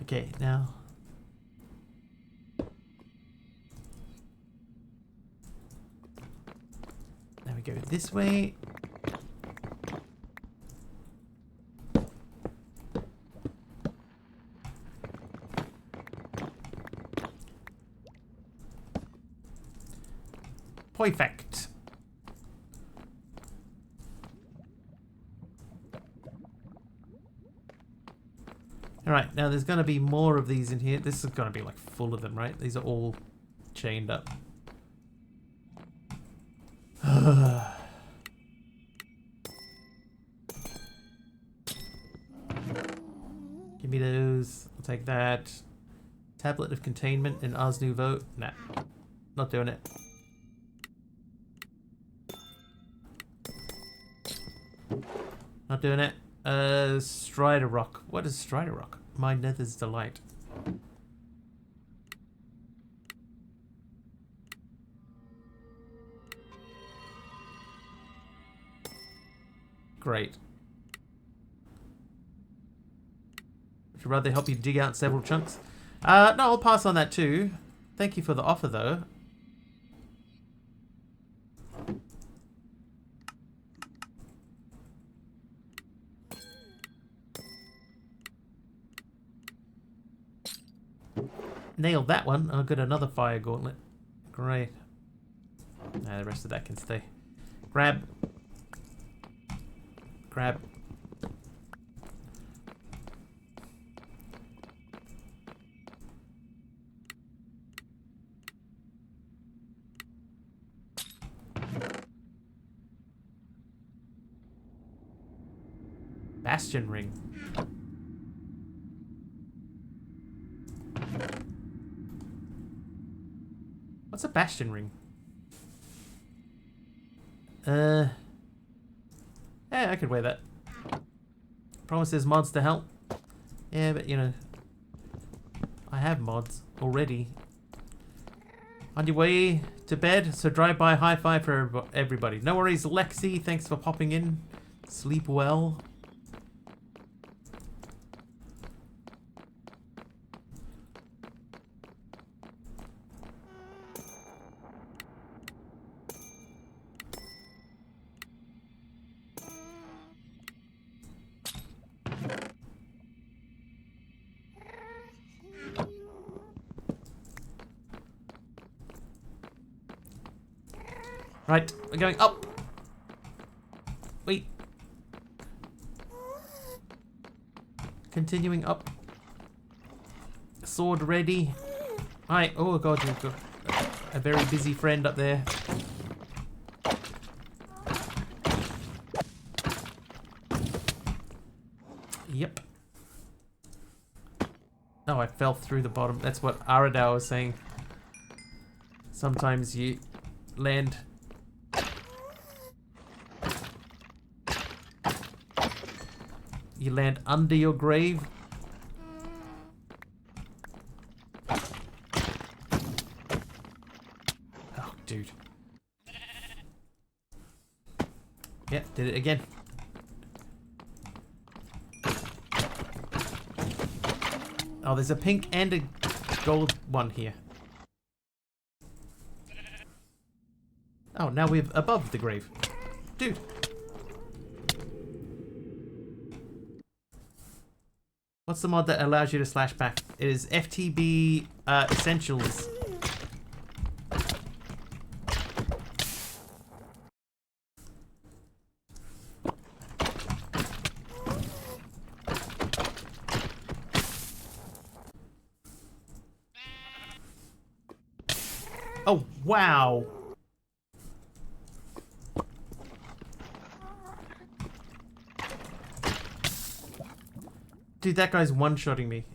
Okay, now. Now we go this way. Perfect. Alright, now there's going to be more of these in here. This is going to be like full of them, right? These are all chained up. Give me those. I'll take that. Tablet of Containment in Ars Nouveau. Nah, not doing it. Not doing it. Strider Rock. What is Strider Rock? My Nether's Delight. Great. Would you rather help you dig out several chunks? No, I'll pass on that too. Thank you for the offer though. Nailed that one. I'll get another fire gauntlet. Great. The rest of that can stay. Grab. Grab. Bastion ring. What's a bastion ring? Yeah, I could wear that. Promises mods to help. Yeah, but you know, I have mods already. On your way to bed, so drive by high five for everybody. No worries, Lexi. Thanks for popping in. Sleep well. Right, we're going up. Wait. Continuing up. Sword ready. Hi. Oh god, you've got a very busy friend up there. Yep. Oh, I fell through the bottom. That's what Aradao was saying. Sometimes you land... You land under your grave. Oh, dude. Yeah, did it again. Oh, there's a pink and a gold one here. Oh, now we're above the grave. Dude. What's the mod that allows you to slash back? It is FTB Essentials. Oh, wow. Dude, that guy's one-shotting me.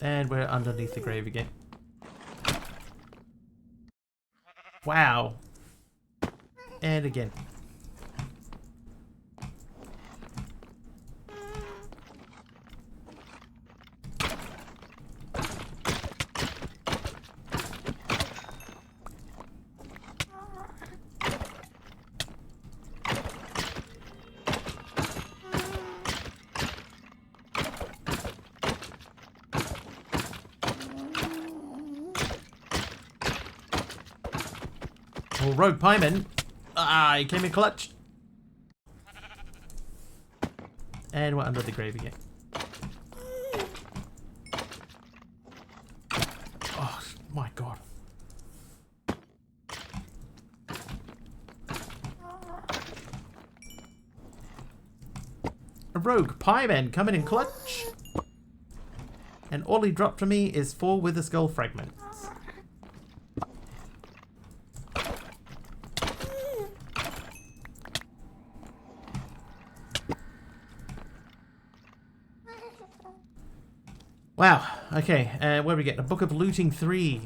And we're underneath the grave again. Wow. And again. Oh, Rogue Pieman. Ah, he came in clutch. And we're under the grave again. Oh, my God. A Rogue Pieman coming in clutch. And all he dropped for me is 4 Wither Skull fragments. Wow, okay, what do we get? A Book of Looting 3.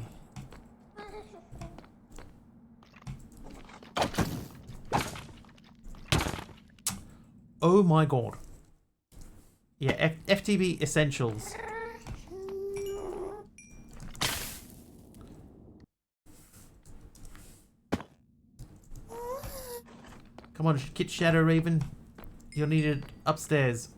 Oh my god. Yeah, FTB Essentials. Come on, Kit Shadow Raven. You're needed upstairs.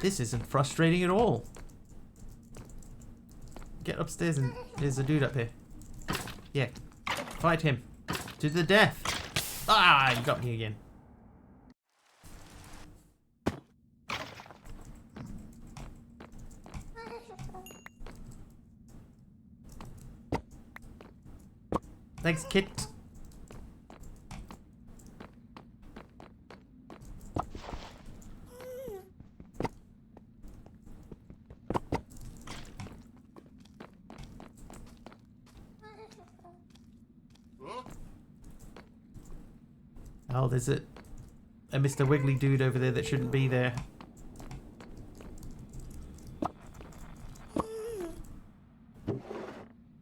This isn't frustrating at all. Get upstairs and there's a dude up here. Yeah. Fight him. To the death. Ah, you got me again. Thanks, Kit. Oh, there's a Mr. Wiggly dude over there that shouldn't be there.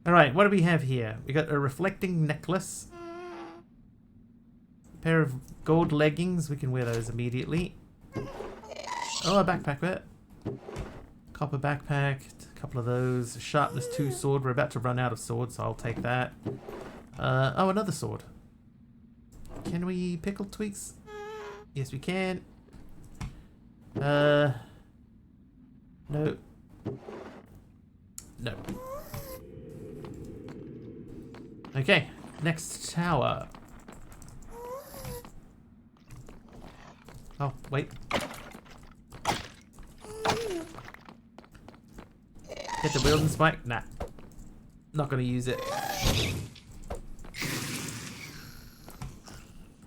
Alright, what do we have here? We got a reflecting necklace. A pair of gold leggings. We can wear those immediately. Oh, a backpack there. Copper backpack. A couple of those. Sharpness 2 sword. We're about to run out of swords, so I'll take that. Oh, another sword. Can we pickle tweaks? Yes, we can. No. No. Okay, next tower. Oh, wait. Get the wielding spike? Nah. Not gonna use it.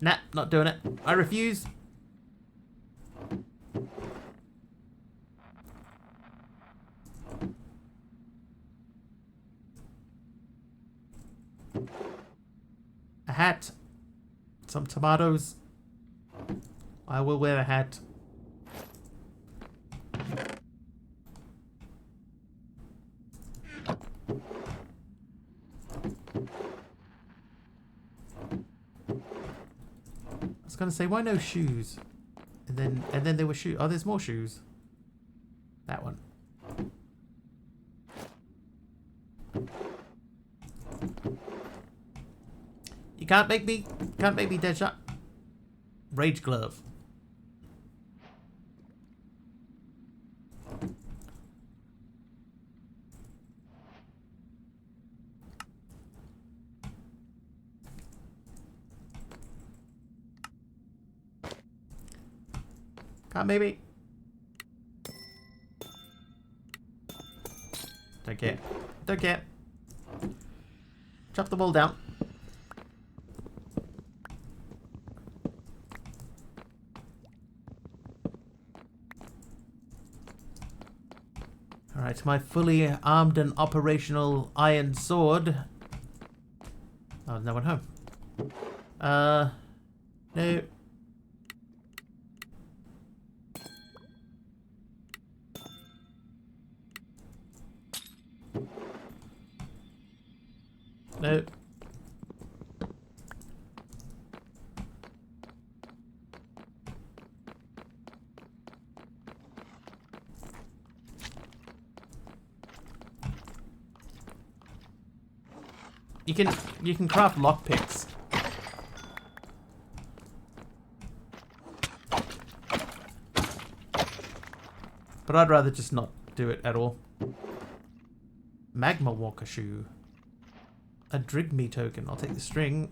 Nah, not doing it. I refuse. A hat. Some tomatoes. I will wear a hat. I was gonna say, why no shoes? And then there were shoes. Oh, there's more shoes. That one. You can't make me dead shot. Rage glove. Can't maybe. Don't care. Don't care. Chop them all down. Alright, my fully armed and operational iron sword. Oh, no one home. No. No. You can craft lockpicks. But I'd rather just not do it at all. Magma Walker shoe. A Drigme token. I'll take the string.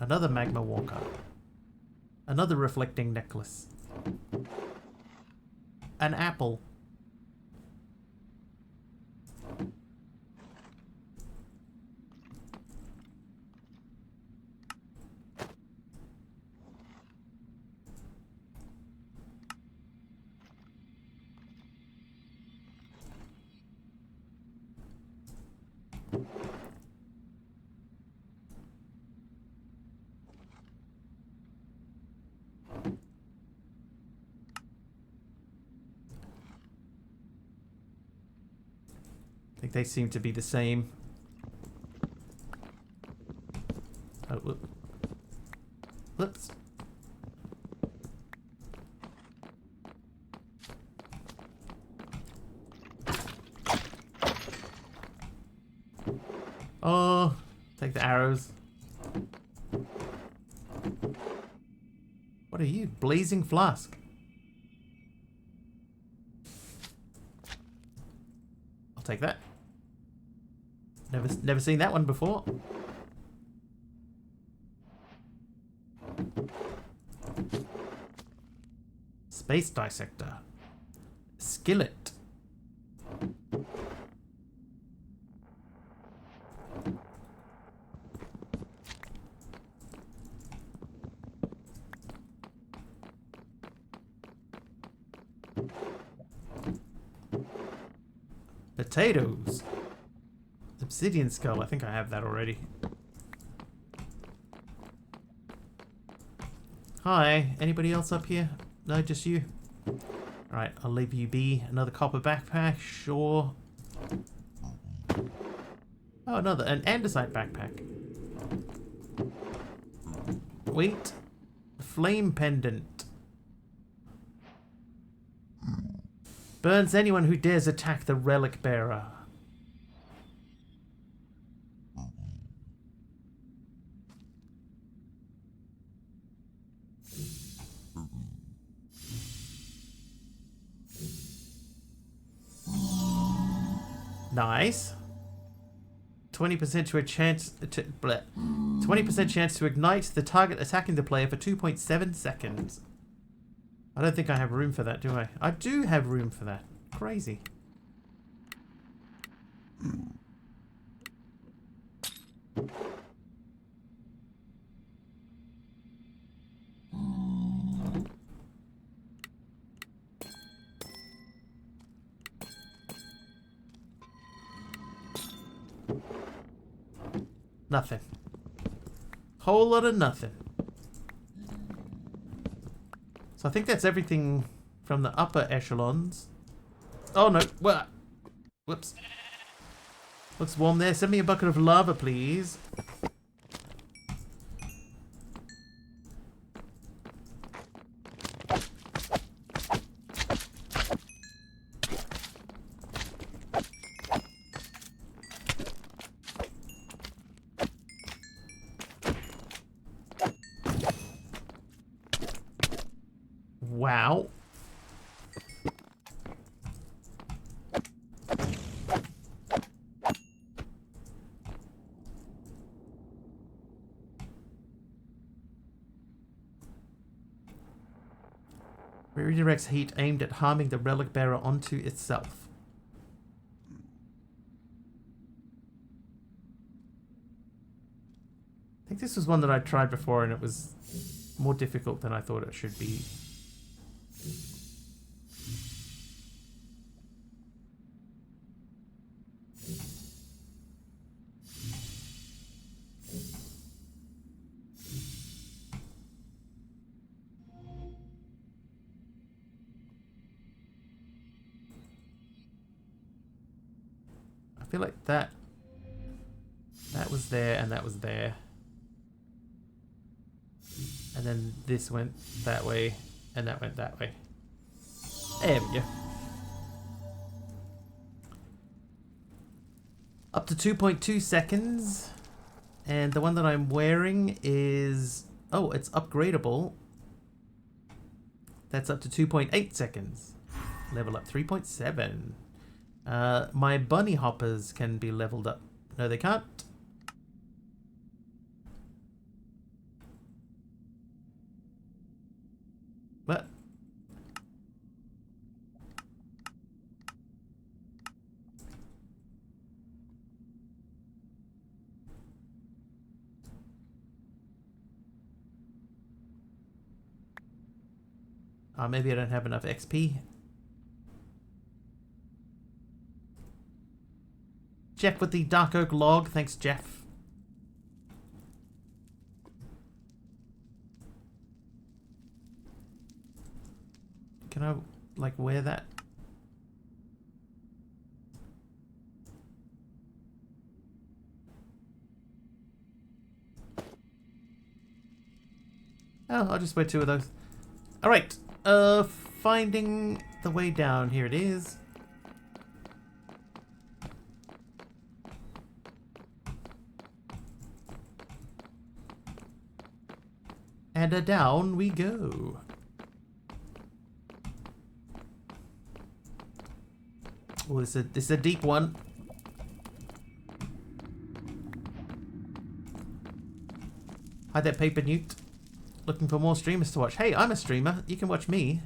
Another Magma Walker. Another reflecting necklace. An apple. I think they seem to be the same. Oh, whoops. Oh, take the arrows. What are you? Blazing flask. I'll take that. Never seen that one before. Space dissector. Skillet. Potatoes. Obsidian skull. I think I have that already. Hi. Anybody else up here? No, just you. Alright, I'll leave you be. Another copper backpack. Sure. Oh, another. An andesite backpack. Wait. Flame pendant. Burns anyone who dares attack the relic bearer. Nice. 20% to a chance to 20% chance to ignite the target attacking the player for 2.7 seconds. I don't think I have room for that, do I? I do have room for that. Crazy. Nothing. Whole lot of nothing. So I think that's everything from the upper echelons. Oh no, what? Whoops. Looks warm there. Send me a bucket of lava, please. Wow. Redirects heat aimed at harming the relic bearer onto itself. I think this was one that I tried before and it was more difficult than I thought it should be. feel like that was there and that was there. And then this went that way and that went that way. There we go. Up to 2.2 seconds. And the one that I'm wearing is... Oh, it's upgradable. That's up to 2.8 seconds. Level up 3.7. My bunny hoppers can be leveled up. No, they can't. What? Maybe I don't have enough XP. Jeff with the Dark Oak log. Thanks, Jeff. Can I, like, wear that? Oh, I'll just wear 2 of those. Alright. Finding the way down. Here it is. And down we go. Oh, this is a deep one. Hi there, Paper Newt. Looking for more streamers to watch. Hey, I'm a streamer. You can watch me.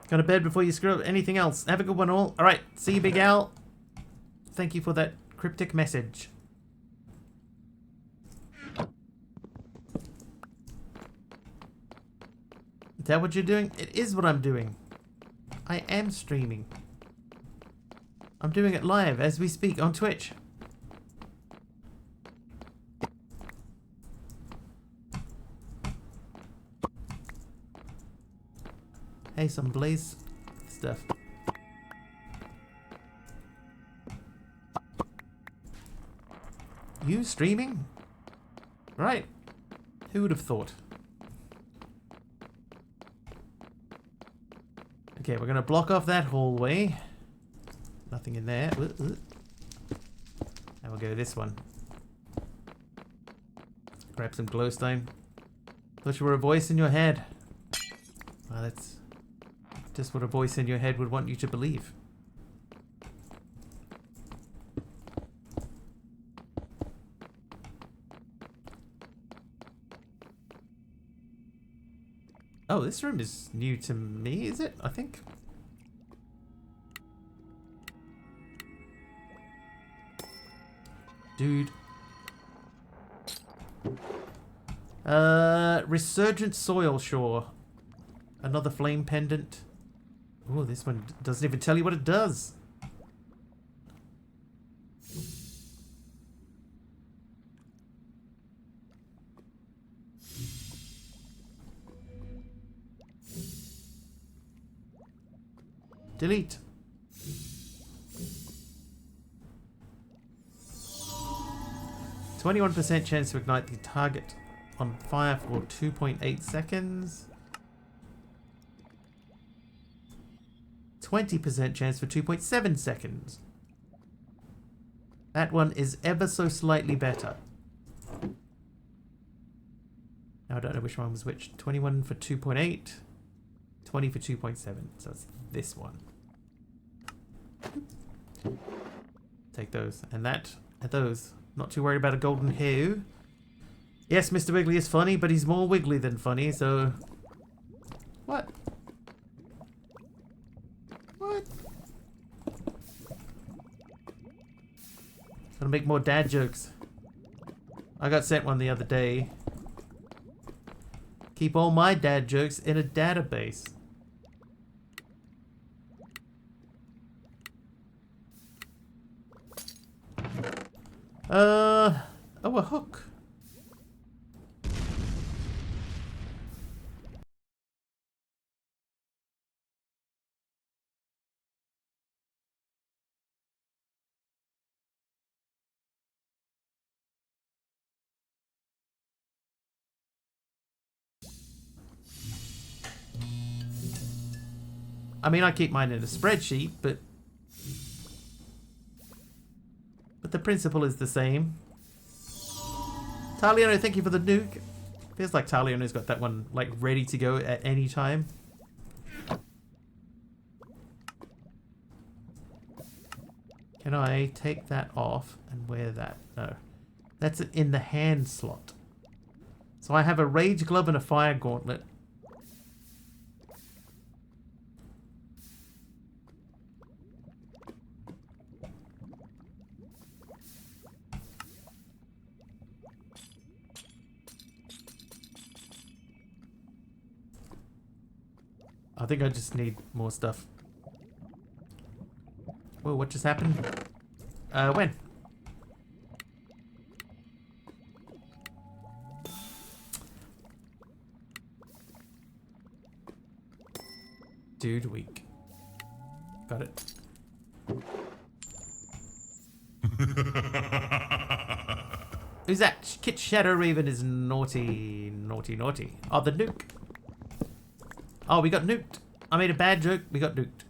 Go to bed before you screw up anything else. Have a good one all. Alright, see you, Big Al. Thank you for that cryptic message. Is that what you're doing? It is what I'm doing. I am streaming. I'm doing it live as we speak on Twitch. Hey, some Blaze stuff. You streaming? Right. Who would have thought? Okay, we're gonna block off that hallway. Nothing in there. And we'll go this one. Grab some glowstone. Thought you were a voice in your head. Well, that's just what a voice in your head would want you to believe. Oh, this room is new to me, is it? I think. Dude. Resurgent Soil Shore. Another flame pendant. Oh, this one doesn't even tell you what it does. Delete. %21% chance to ignite the target on fire for 2.8 seconds. 20% chance for 2.7 seconds. That one is ever so slightly better. Now I don't know which one was which. 21 for 2.8. 20 for 2.7. So it's this one. Take those. And that. And those. Not too worried about a golden hair. Yes, Mr. Wiggly is funny, but he's more wiggly than funny, so... What? What? Gotta make more dad jokes. I got sent one the other day. Keep all my dad jokes in a database. Oh, a hook. I mean, I keep mine in a spreadsheet, but the principle is the same. Taliano, thank you for the nuke. Feels like Taliano's got that one like ready to go at any time. Can I take that off and wear that? No. That's in the hand slot. So I have a rage glove and a fire gauntlet. I think I just need more stuff. Whoa, what just happened? When? Dude week. Got it. Who's that? Kit Shadow Raven is naughty, naughty, naughty. Oh, the nuke. Oh, we got nuked. I made a bad joke. We got nuked.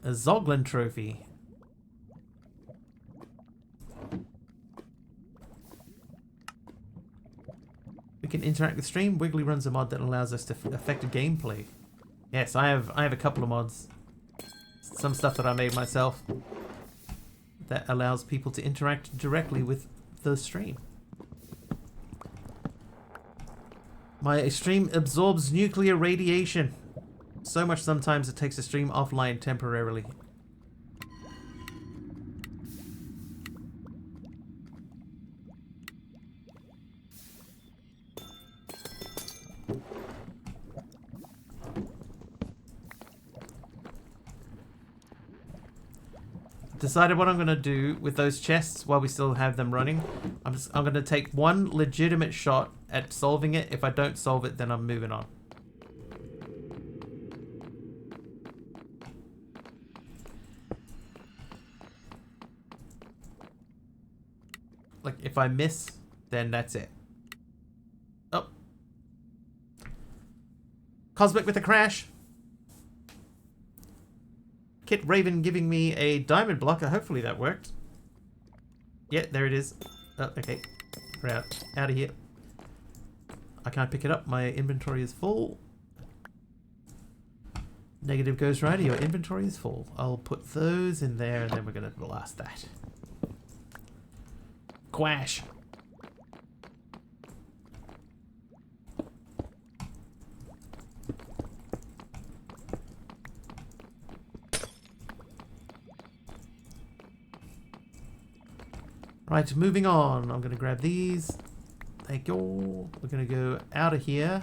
A Zoglin trophy. We can interact with stream. Wiggly runs a mod that allows us to affect gameplay. Yes, I have a couple of mods. Some stuff that I made myself that allows people to interact directly with the stream. My stream absorbs nuclear radiation. So much sometimes it takes the stream offline temporarily. Decided what I'm going to do with those chests while we still have them running. I'm going to take one legitimate shot at solving it. If I don't solve it, then I'm moving on. Like, if I miss, then that's it. Oh. Cosmic with a crash. Kit Raven giving me a diamond blocker. Hopefully that worked. Yeah, there it is. Oh, okay. We're out of here. I can't pick it up. My inventory is full. Negative Ghost Rider, your inventory is full. I'll put those in there and then we're going to blast that. Quash. Right, moving on. I'm going to grab these. Thank you. We're going to go out of here.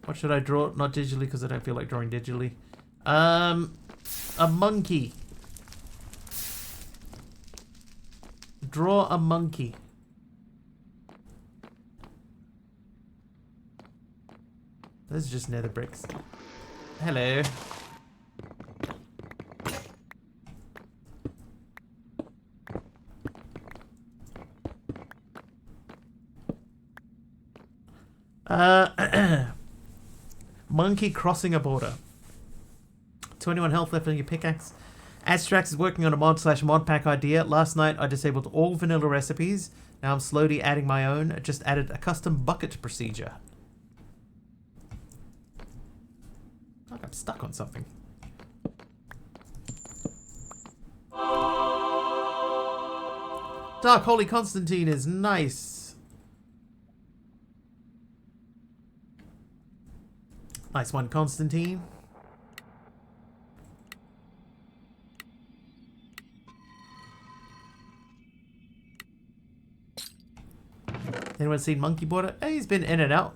What should I draw? Not digitally because I don't feel like drawing digitally. A monkey. Draw a monkey. Those are just nether bricks. Hello. Monkey crossing a border. 21 health left on your pickaxe. Astrax is working on a mod/mod pack idea. Last night I disabled all vanilla recipes. Now I'm slowly adding my own. I just added a custom bucket procedure. Like I'm stuck on something. Dark Holy Constantine is nice. Nice one, Constantine. Anyone seen Monkey Border? Hey, he's been in and out.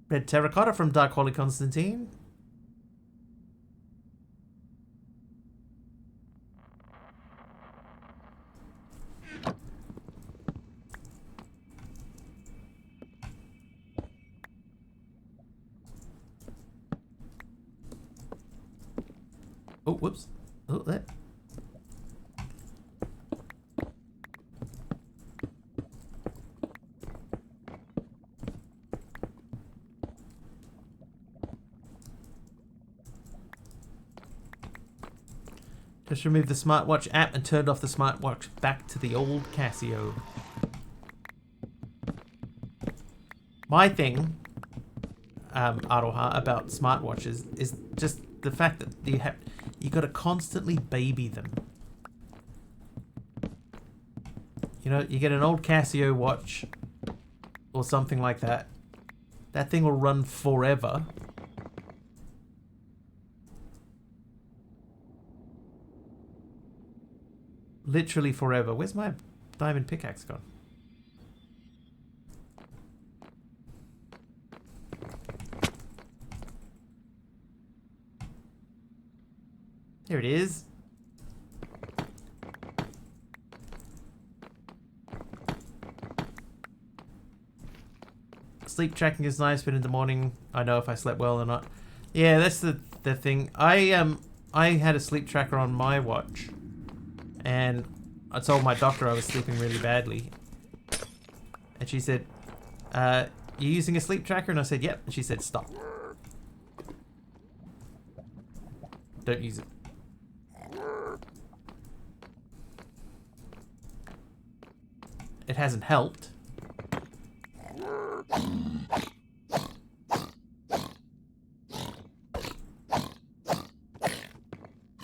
Red Terracotta from Dark Holy Constantine. Oh, whoops. Oh, that. Just removed the smartwatch app and turned off the smartwatch back to the old Casio. My thing, Aroha, about smartwatches is just the fact that you got to constantly baby them. You know, you get an old Casio watch or something like that. That thing will run forever. Literally forever. Where's my diamond pickaxe gone? There it is. Sleep tracking is nice, but in the morning I know if I slept well or not. Yeah, that's the thing. I had a sleep tracker on my watch, and I told my doctor I was sleeping really badly, and she said, "You using a sleep tracker?" And I said, "Yep." And she said, "Stop. Don't use it." It hasn't helped.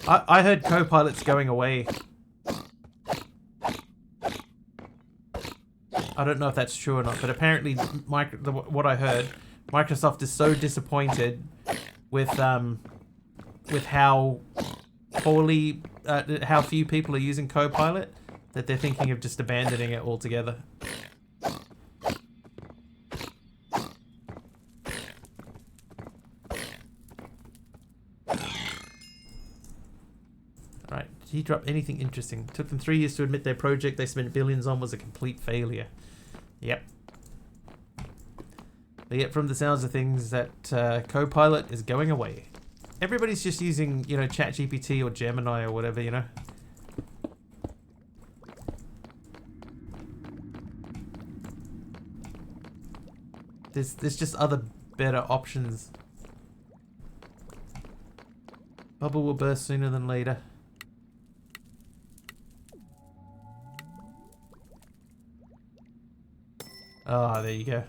I heard Copilot's going away. I don't know if that's true or not, but apparently, what I heard, Microsoft is so disappointed with how poorly, how few people are using Copilot, that they're thinking of just abandoning it altogether. Right, did he drop anything interesting? Took them 3 years to admit their project they spent billions on was a complete failure. Yep. But yet, from the sounds of things, that Copilot is going away. Everybody's just using, you know, ChatGPT or Gemini or whatever, you know. There's just other better options. Bubble will burst sooner than later. Ah, there you go.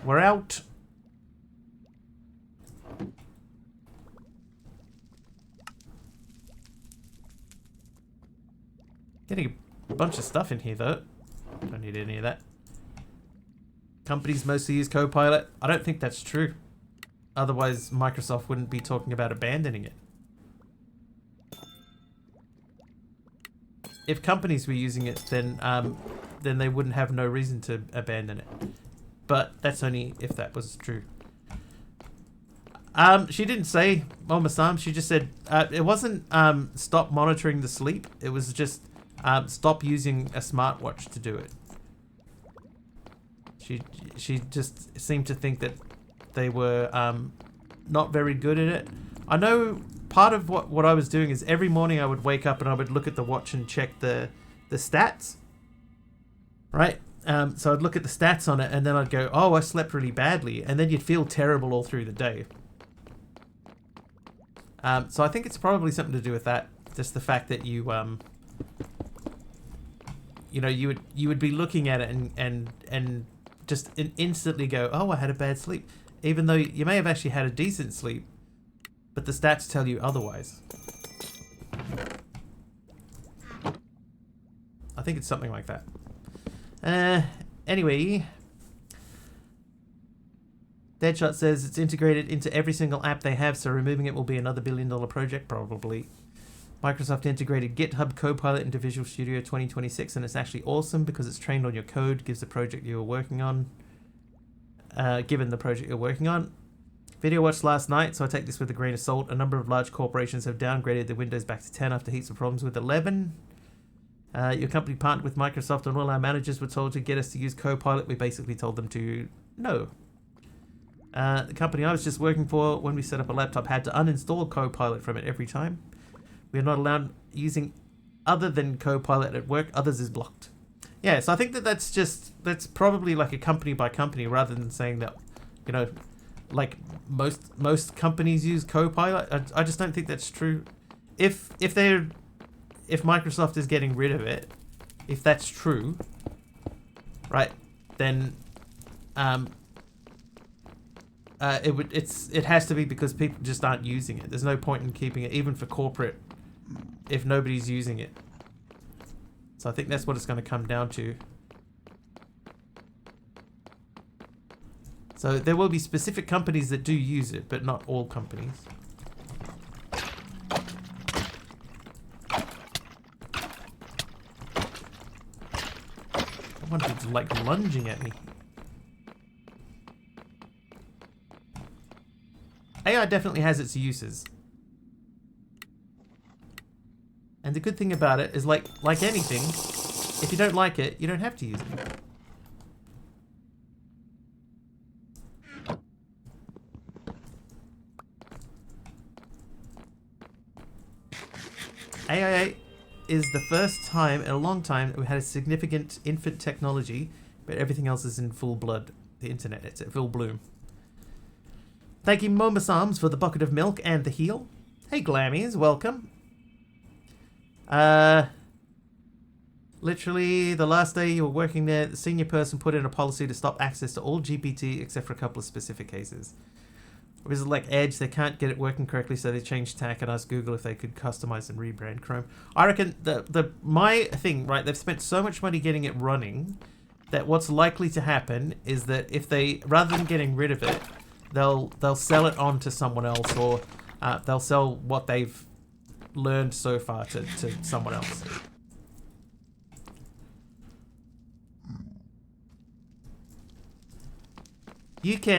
We're out. Getting a bunch of stuff in here though. Don't need any of that. Companies mostly use Copilot. I don't think that's true. Otherwise, Microsoft wouldn't be talking about abandoning it. If companies were using it, then they wouldn't have no reason to abandon it. But that's only if that was true. She didn't say, Sam, she just said, it wasn't stop monitoring the sleep. It was just stop using a smartwatch to do it. She just seemed to think that they were not very good at it. I know part of what I was doing is every morning I would wake up and I would look at the watch and check the stats. Right? So I'd look at the stats on it and then I'd go, oh, I slept really badly. And then you'd feel terrible all through the day. So I think it's probably something to do with that. Just the fact that you know, you would be looking at it and just instantly go, oh, I had a bad sleep. Even though you may have actually had a decent sleep, but the stats tell you otherwise. I think it's something like that. Anyway, Deadshot says it's integrated into every single app they have, so removing it will be another $1 billion project, probably. Microsoft integrated GitHub Copilot into Visual Studio 2026, and it's actually awesome because it's trained on your code, gives the project you're working on, given the project you're working on. Video watched last night, so I take this with a grain of salt. A number of large corporations have downgraded their Windows back to 10 after heaps of problems with 11. Your company partnered with Microsoft, and all our managers were told to get us to use Copilot. We basically told them to no. The company I was just working for, when we set up a laptop, had to uninstall Copilot from it every time. We are not allowed using other than Copilot at work. Others is blocked. Yeah, so I think that's probably like a company by company rather than saying that, you know, like most companies use Copilot. I just don't think that's true. If Microsoft is getting rid of it, if that's true, right, then it has to be because people just aren't using it. There's no point in keeping it even for corporate if nobody's using it. So I think that's what it's going to come down to. So there will be specific companies that do use it, but not all companies. One dude's like lunging at me. AI definitely has its uses. And the good thing about it is like anything, if you don't like it, you don't have to use it. AIA is the first time in a long time that we had a significant infant technology, but everything else is in full blood. The internet, it's at full bloom. Thank you, Momasams, for the bucket of milk and the heal. Hey, Glammies, welcome. Literally, the last day you were working there, the senior person put in a policy to stop access to all GPT except for a couple of specific cases. It was like Edge, they can't get it working correctly, so they changed tack and asked Google if they could customize and rebrand Chrome. I reckon my thing, right, they've spent so much money getting it running that what's likely to happen is that if they, rather than getting rid of it, they'll sell it on to someone else, or they'll sell what they've learned so far to someone else. You can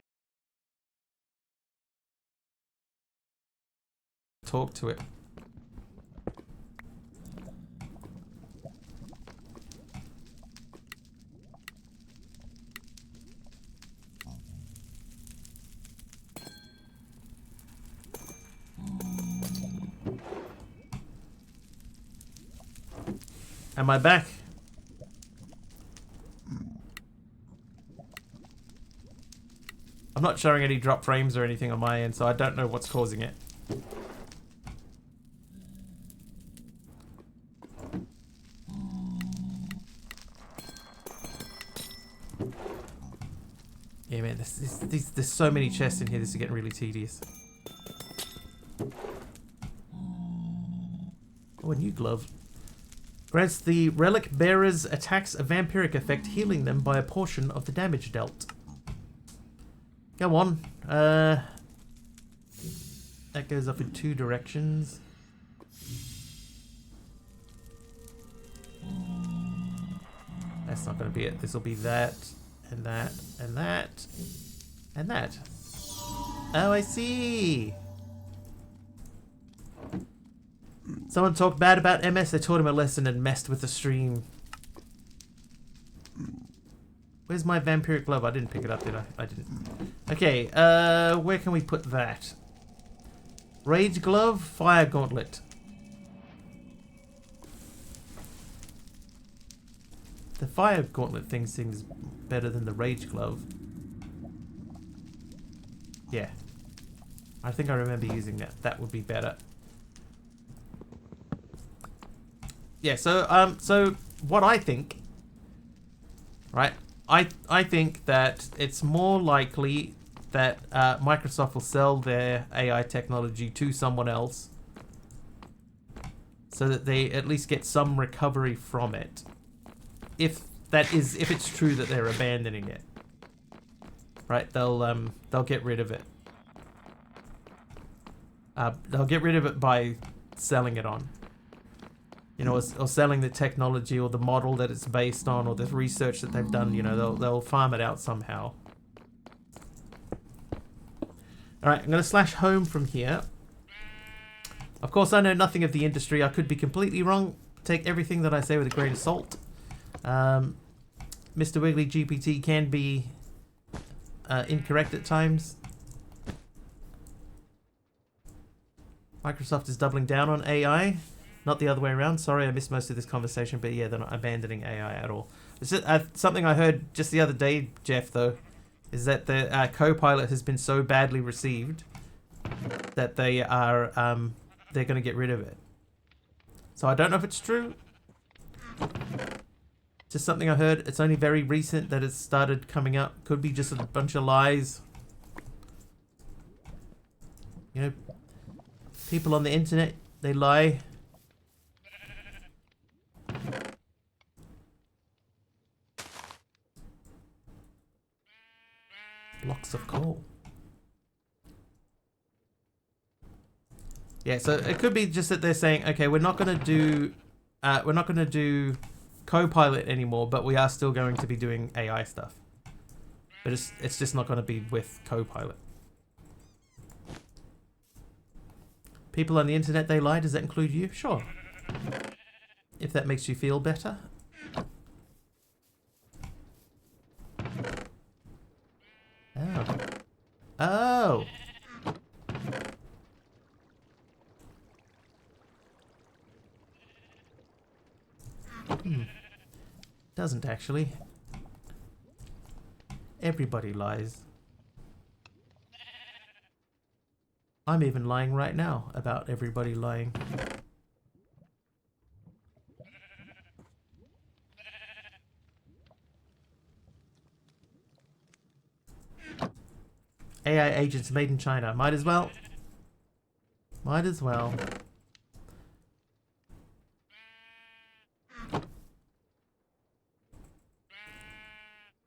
talk to it. Am I back? I'm not showing any drop frames or anything on my end, so I don't know what's causing it. Yeah, man, there's so many chests in here, this is getting really tedious. Oh, a new glove. Grants the relic bearer's attacks a vampiric effect, healing them by a portion of the damage dealt. Go on. That goes up in 2 directions. That's not going to be it. This will be that, and that, and that, and that. Oh, I see. Someone talked bad about MS, they taught him a lesson and messed with the stream. Where's my vampiric glove? I didn't pick it up, did I? I didn't. Okay, where can we put that? Rage glove, fire gauntlet. The fire gauntlet thing seems better than the rage glove. Yeah. I think I remember using that. That would be better. Yeah, so what I think, right? I think that it's more likely that Microsoft will sell their AI technology to someone else so that they at least get some recovery from it. If it's true that they're abandoning it, right? They'll get rid of it. They'll get rid of it by selling it on. you know, or selling the technology or the model that it's based on or the research that they've done. You know, they'll farm it out somehow. All right, I'm going to slash home from here. Of course, I know nothing of the industry. I could be completely wrong. Take everything that I say with a grain of salt. Mr. Wiggly GPT can be incorrect at times. Microsoft is doubling down on AI, not the other way around. Sorry, I missed most of this conversation, but yeah, they're not abandoning AI at all. It's just, something I heard just the other day, Jeff, though, is that the Copilot has been so badly received that they are they're going to get rid of it. So I don't know if it's true. Just something I heard. It's only very recent that it's started coming up. Could be just a bunch of lies. You know, people on the internet, they lie. Blocks of coal. Yeah, so it could be just that they're saying, okay, we're not going to do Copilot anymore, but we are still going to be doing AI stuff. But it's just not going to be with Copilot. People on the internet, they lie. Does that include you? Sure. If that makes you feel better. Oh. Oh. Doesn't actually. Everybody lies. I'm even lying right now about everybody lying. AI agents made in China. Might as well. Might as well.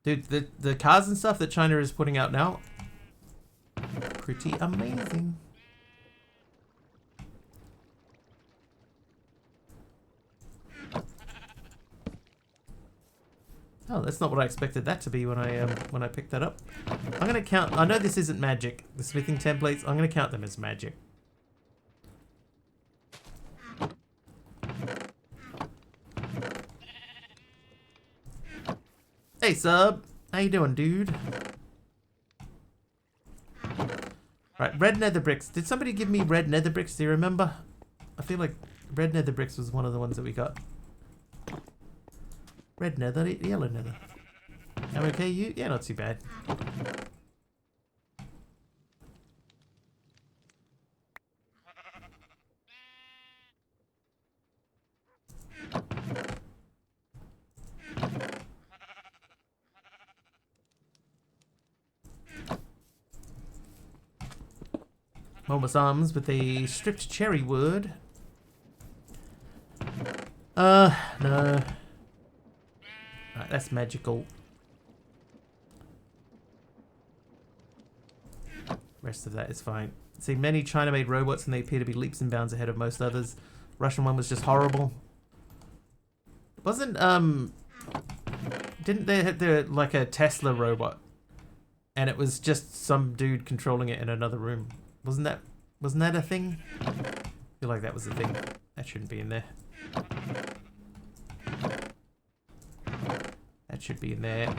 Dude, the cars and stuff that China is putting out now, pretty amazing. Oh, that's not what I expected that to be when I picked that up. I'm gonna count. I know this isn't magic. The smithing templates. I'm gonna count them as magic. Hey, sub. How you doing, dude? Right, red nether bricks. Did somebody give me red nether bricks? Do you remember? I feel like red nether bricks was one of the ones that we got. Red nether, yellow nether. I'm okay, you? Yeah, not too bad. Momus arms with a stripped cherry wood. No. Right, that's magical. Rest of that is fine. See, many China-made robots and they appear to be leaps and bounds ahead of most others. Russian one was just horrible. Wasn't, didn't they have like a Tesla robot? And it was just some dude controlling it in another room. Wasn't that a thing? I feel like that was a thing. That shouldn't be in there. That should be in there.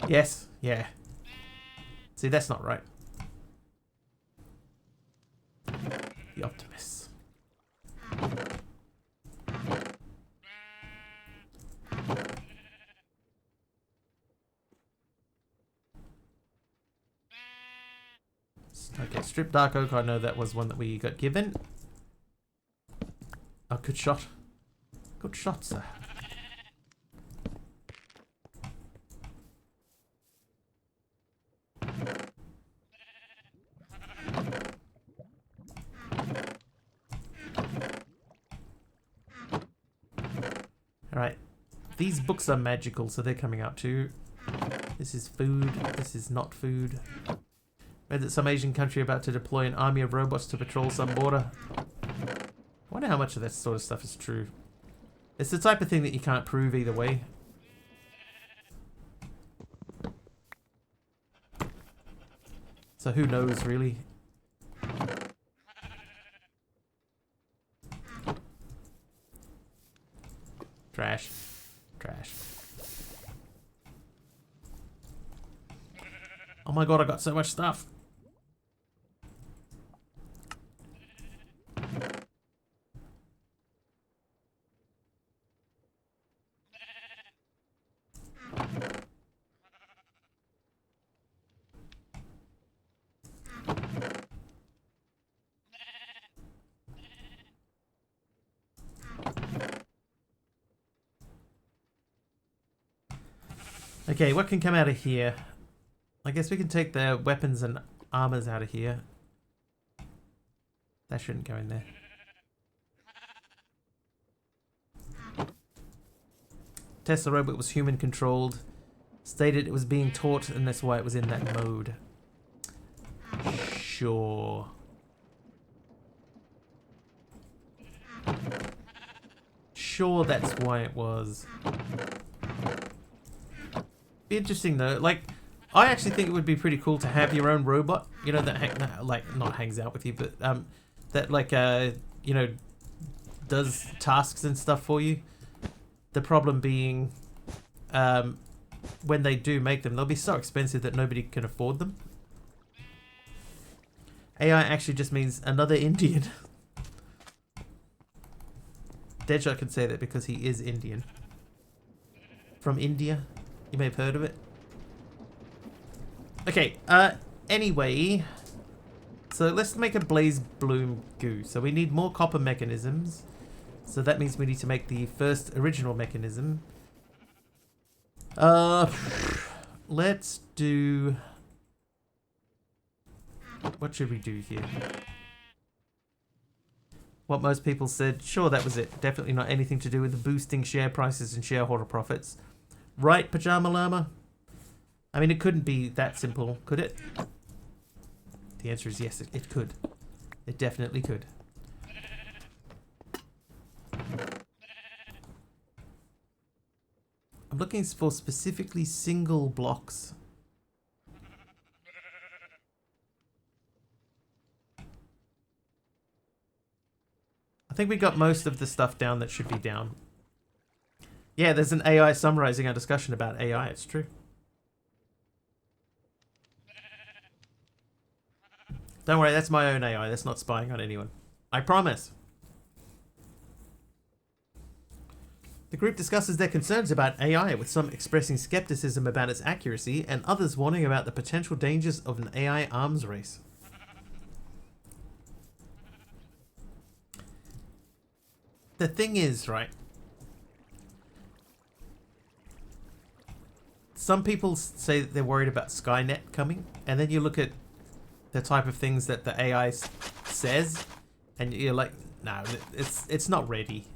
Yes, yeah. See, that's not right. The Optimus. Okay, strip dark oak. I know that was one that we got given. Oh, good shot. Good shot, sir. Alright. These books are magical, so they're coming out too. This is food. This is not food. Read that some Asian country about to deploy an army of robots to patrol some border. wonder how much of that sort of stuff is true. It's the type of thing that you can't prove either way. So who knows, really? Trash. Trash. Oh my god, I got so much stuff. Okay, what can come out of here? I guess we can take the weapons and armors out of here. That shouldn't go in there. Tesla robot was human controlled. Stated it was being taught and that's why it was in that mode. Sure. Sure, that's why it was. Be interesting though, like, I actually think it would be pretty cool to have your own robot, you know, that like, not hangs out with you, but that like you know, does tasks and stuff for you. The problem being, when they do make them, they'll be so expensive that nobody can afford them. AI actually just means another Indian. Deadshot can say that because he is Indian. From India. You may have heard of it. Okay, anyway. So let's make a Blaze Bloom goo. So we need more copper mechanisms. So that means we need to make the first original mechanism. Let's do... What should we do here? What most people said, sure, that was it. Definitely not anything to do with the boosting share prices and shareholder profits. Right, Pajama Llama? I mean, it couldn't be that simple, could it? The answer is yes, it could. It definitely could. I'm looking for specifically single blocks. I think we got most of the stuff down that should be down. Yeah, there's an AI summarizing our discussion about AI, it's true. Don't worry, that's my own AI, that's not spying on anyone. I promise. The group discusses their concerns about AI, with some expressing skepticism about its accuracy and others warning about the potential dangers of an AI arms race. The thing is, right, some people say that they're worried about Skynet coming, and then you look at the type of things that the AI says, and you're like, no, it's not ready.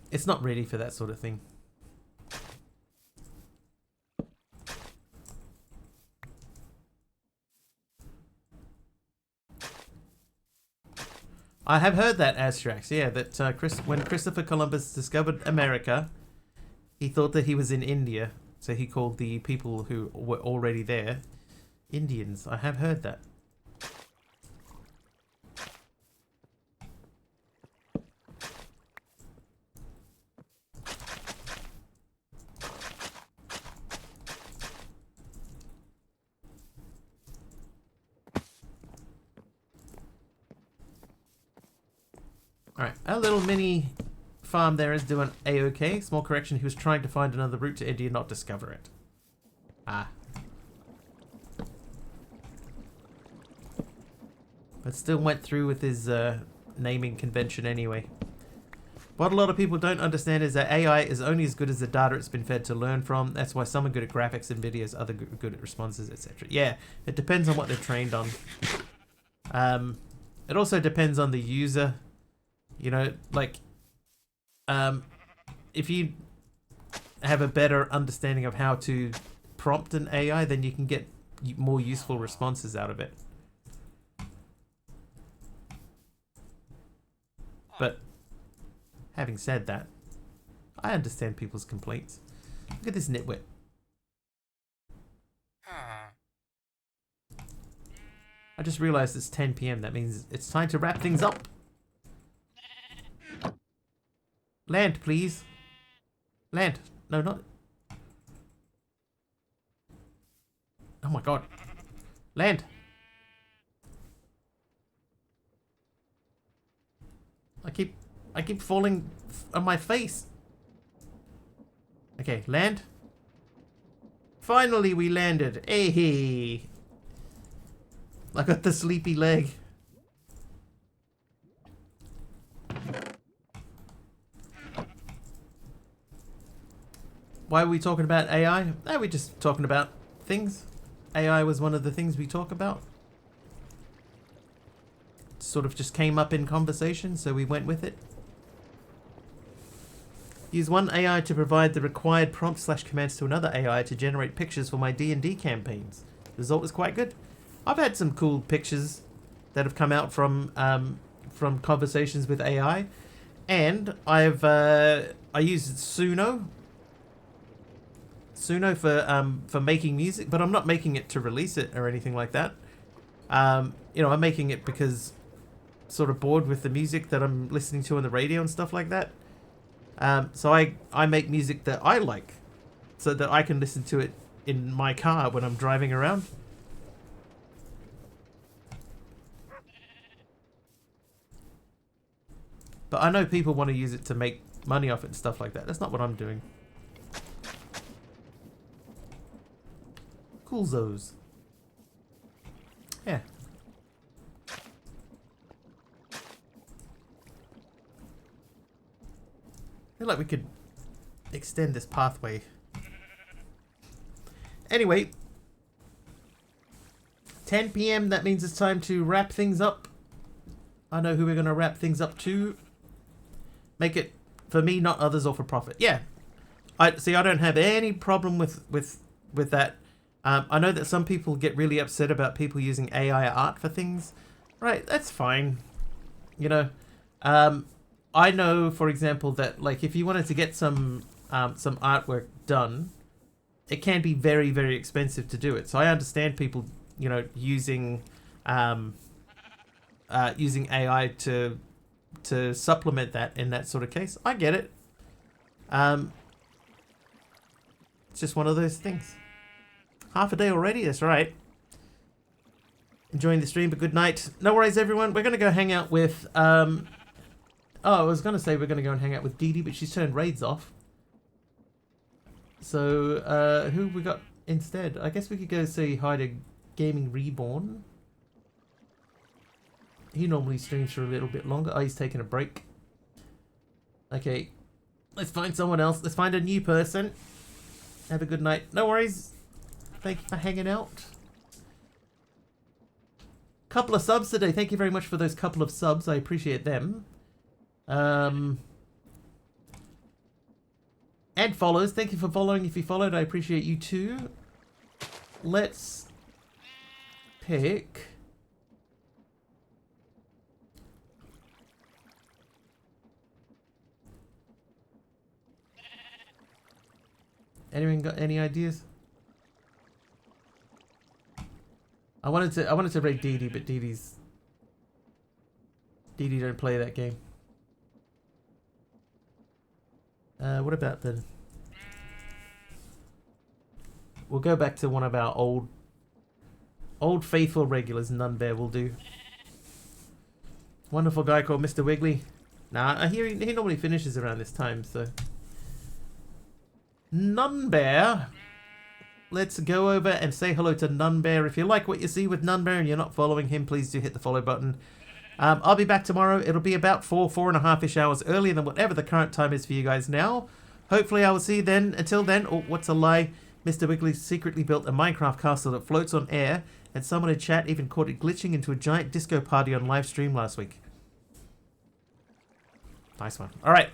It's not ready for that sort of thing. I have heard that, Astrax, yeah, that when Christopher Columbus discovered America, he thought that he was in India, so he called the people who were already there Indians. I have heard that. Alright, our little mini farm there is doing A-OK. Small correction, he was trying to find another route to India, not discover it. Ah. But still went through with his naming convention anyway. What a lot of people don't understand is that AI is only as good as the data it's been fed to learn from. That's why some are good at graphics and videos, other good at responses, etc. Yeah, it depends on what they're trained on. It also depends on the user. You know, like, if you have a better understanding of how to prompt an AI, then you can get more useful responses out of it. But having said that, I understand people's complaints. Look at this nitwit. I just realized it's 10 p.m. That means it's time to wrap things up. Land, please. Land. No, not... Oh my god. Land. I keep falling on my face. Okay, land. Finally we landed. Hey. I got the sleepy leg. Why are we talking about AI? We're just talking about things. AI was one of the things we talk about. Sort of just came up in conversation, so we went with it. Use one AI to provide the required prompt/commands to another AI to generate pictures for my D&D campaigns. The result was quite good. I've had some cool pictures that have come out from conversations with AI, and I used Suno for making music, but I'm not making it to release it or anything like that. You know, I'm making it because sort of bored with the music that I'm listening to on the radio and stuff like that. So I make music that I like, so that I can listen to it in my car when I'm driving around. But I know people want to use it to make money off it and stuff like that. That's not what I'm doing. Cool Zos. Yeah. I feel like we could extend this pathway. Anyway. 10 p.m. That means it's time to wrap things up. I know who we're going to wrap things up to. Make it for me, not others, or for profit. Yeah. I don't have any problem with that. I know that some people get really upset about people using AI art for things. Right, that's fine. You know, I know, for example, that like if you wanted to get some artwork done, it can be very, very expensive to do it. So I understand people, you know, using AI to supplement that in that sort of case. I get it. It's just one of those things. Half a day already, that's right. Enjoying the stream, but good night. No worries, everyone. We're going to go hang out with... oh, I was going to say we're going to go and hang out with Dee Dee, but she's turned raids off. So, who we got instead? I guess we could go say hi to Gaming Reborn. He normally streams for a little bit longer. Oh, he's taking a break. Okay. Let's find someone else. Let's find a new person. Have a good night. No worries. Thank you for hanging out. Couple of subs today. Thank you very much for those couple of subs. I appreciate them. And follows. Thank you for following. If you followed, I appreciate you too. Let's pick... Anyone got any ideas? I wanted to raid Dee Dee, but Dee Dee don't play that game. What about the... We'll go back to one of our old faithful regulars. Nunbear will do. Wonderful guy called Mr. Wiggly. Nah, I hear he normally finishes around this time, so... Nunbear. Let's go over and say hello to Nunbear. If you like what you see with Nunbear and you're not following him, please do hit the follow button. I'll be back tomorrow. It'll be about 4.5-ish hours earlier than whatever the current time is for you guys now. Hopefully I will see you then. Until then, oh, what's a lie? Mr. Wiggly secretly built a Minecraft castle that floats on air, and someone in chat even caught it glitching into a giant disco party on live stream last week. Nice one. All right.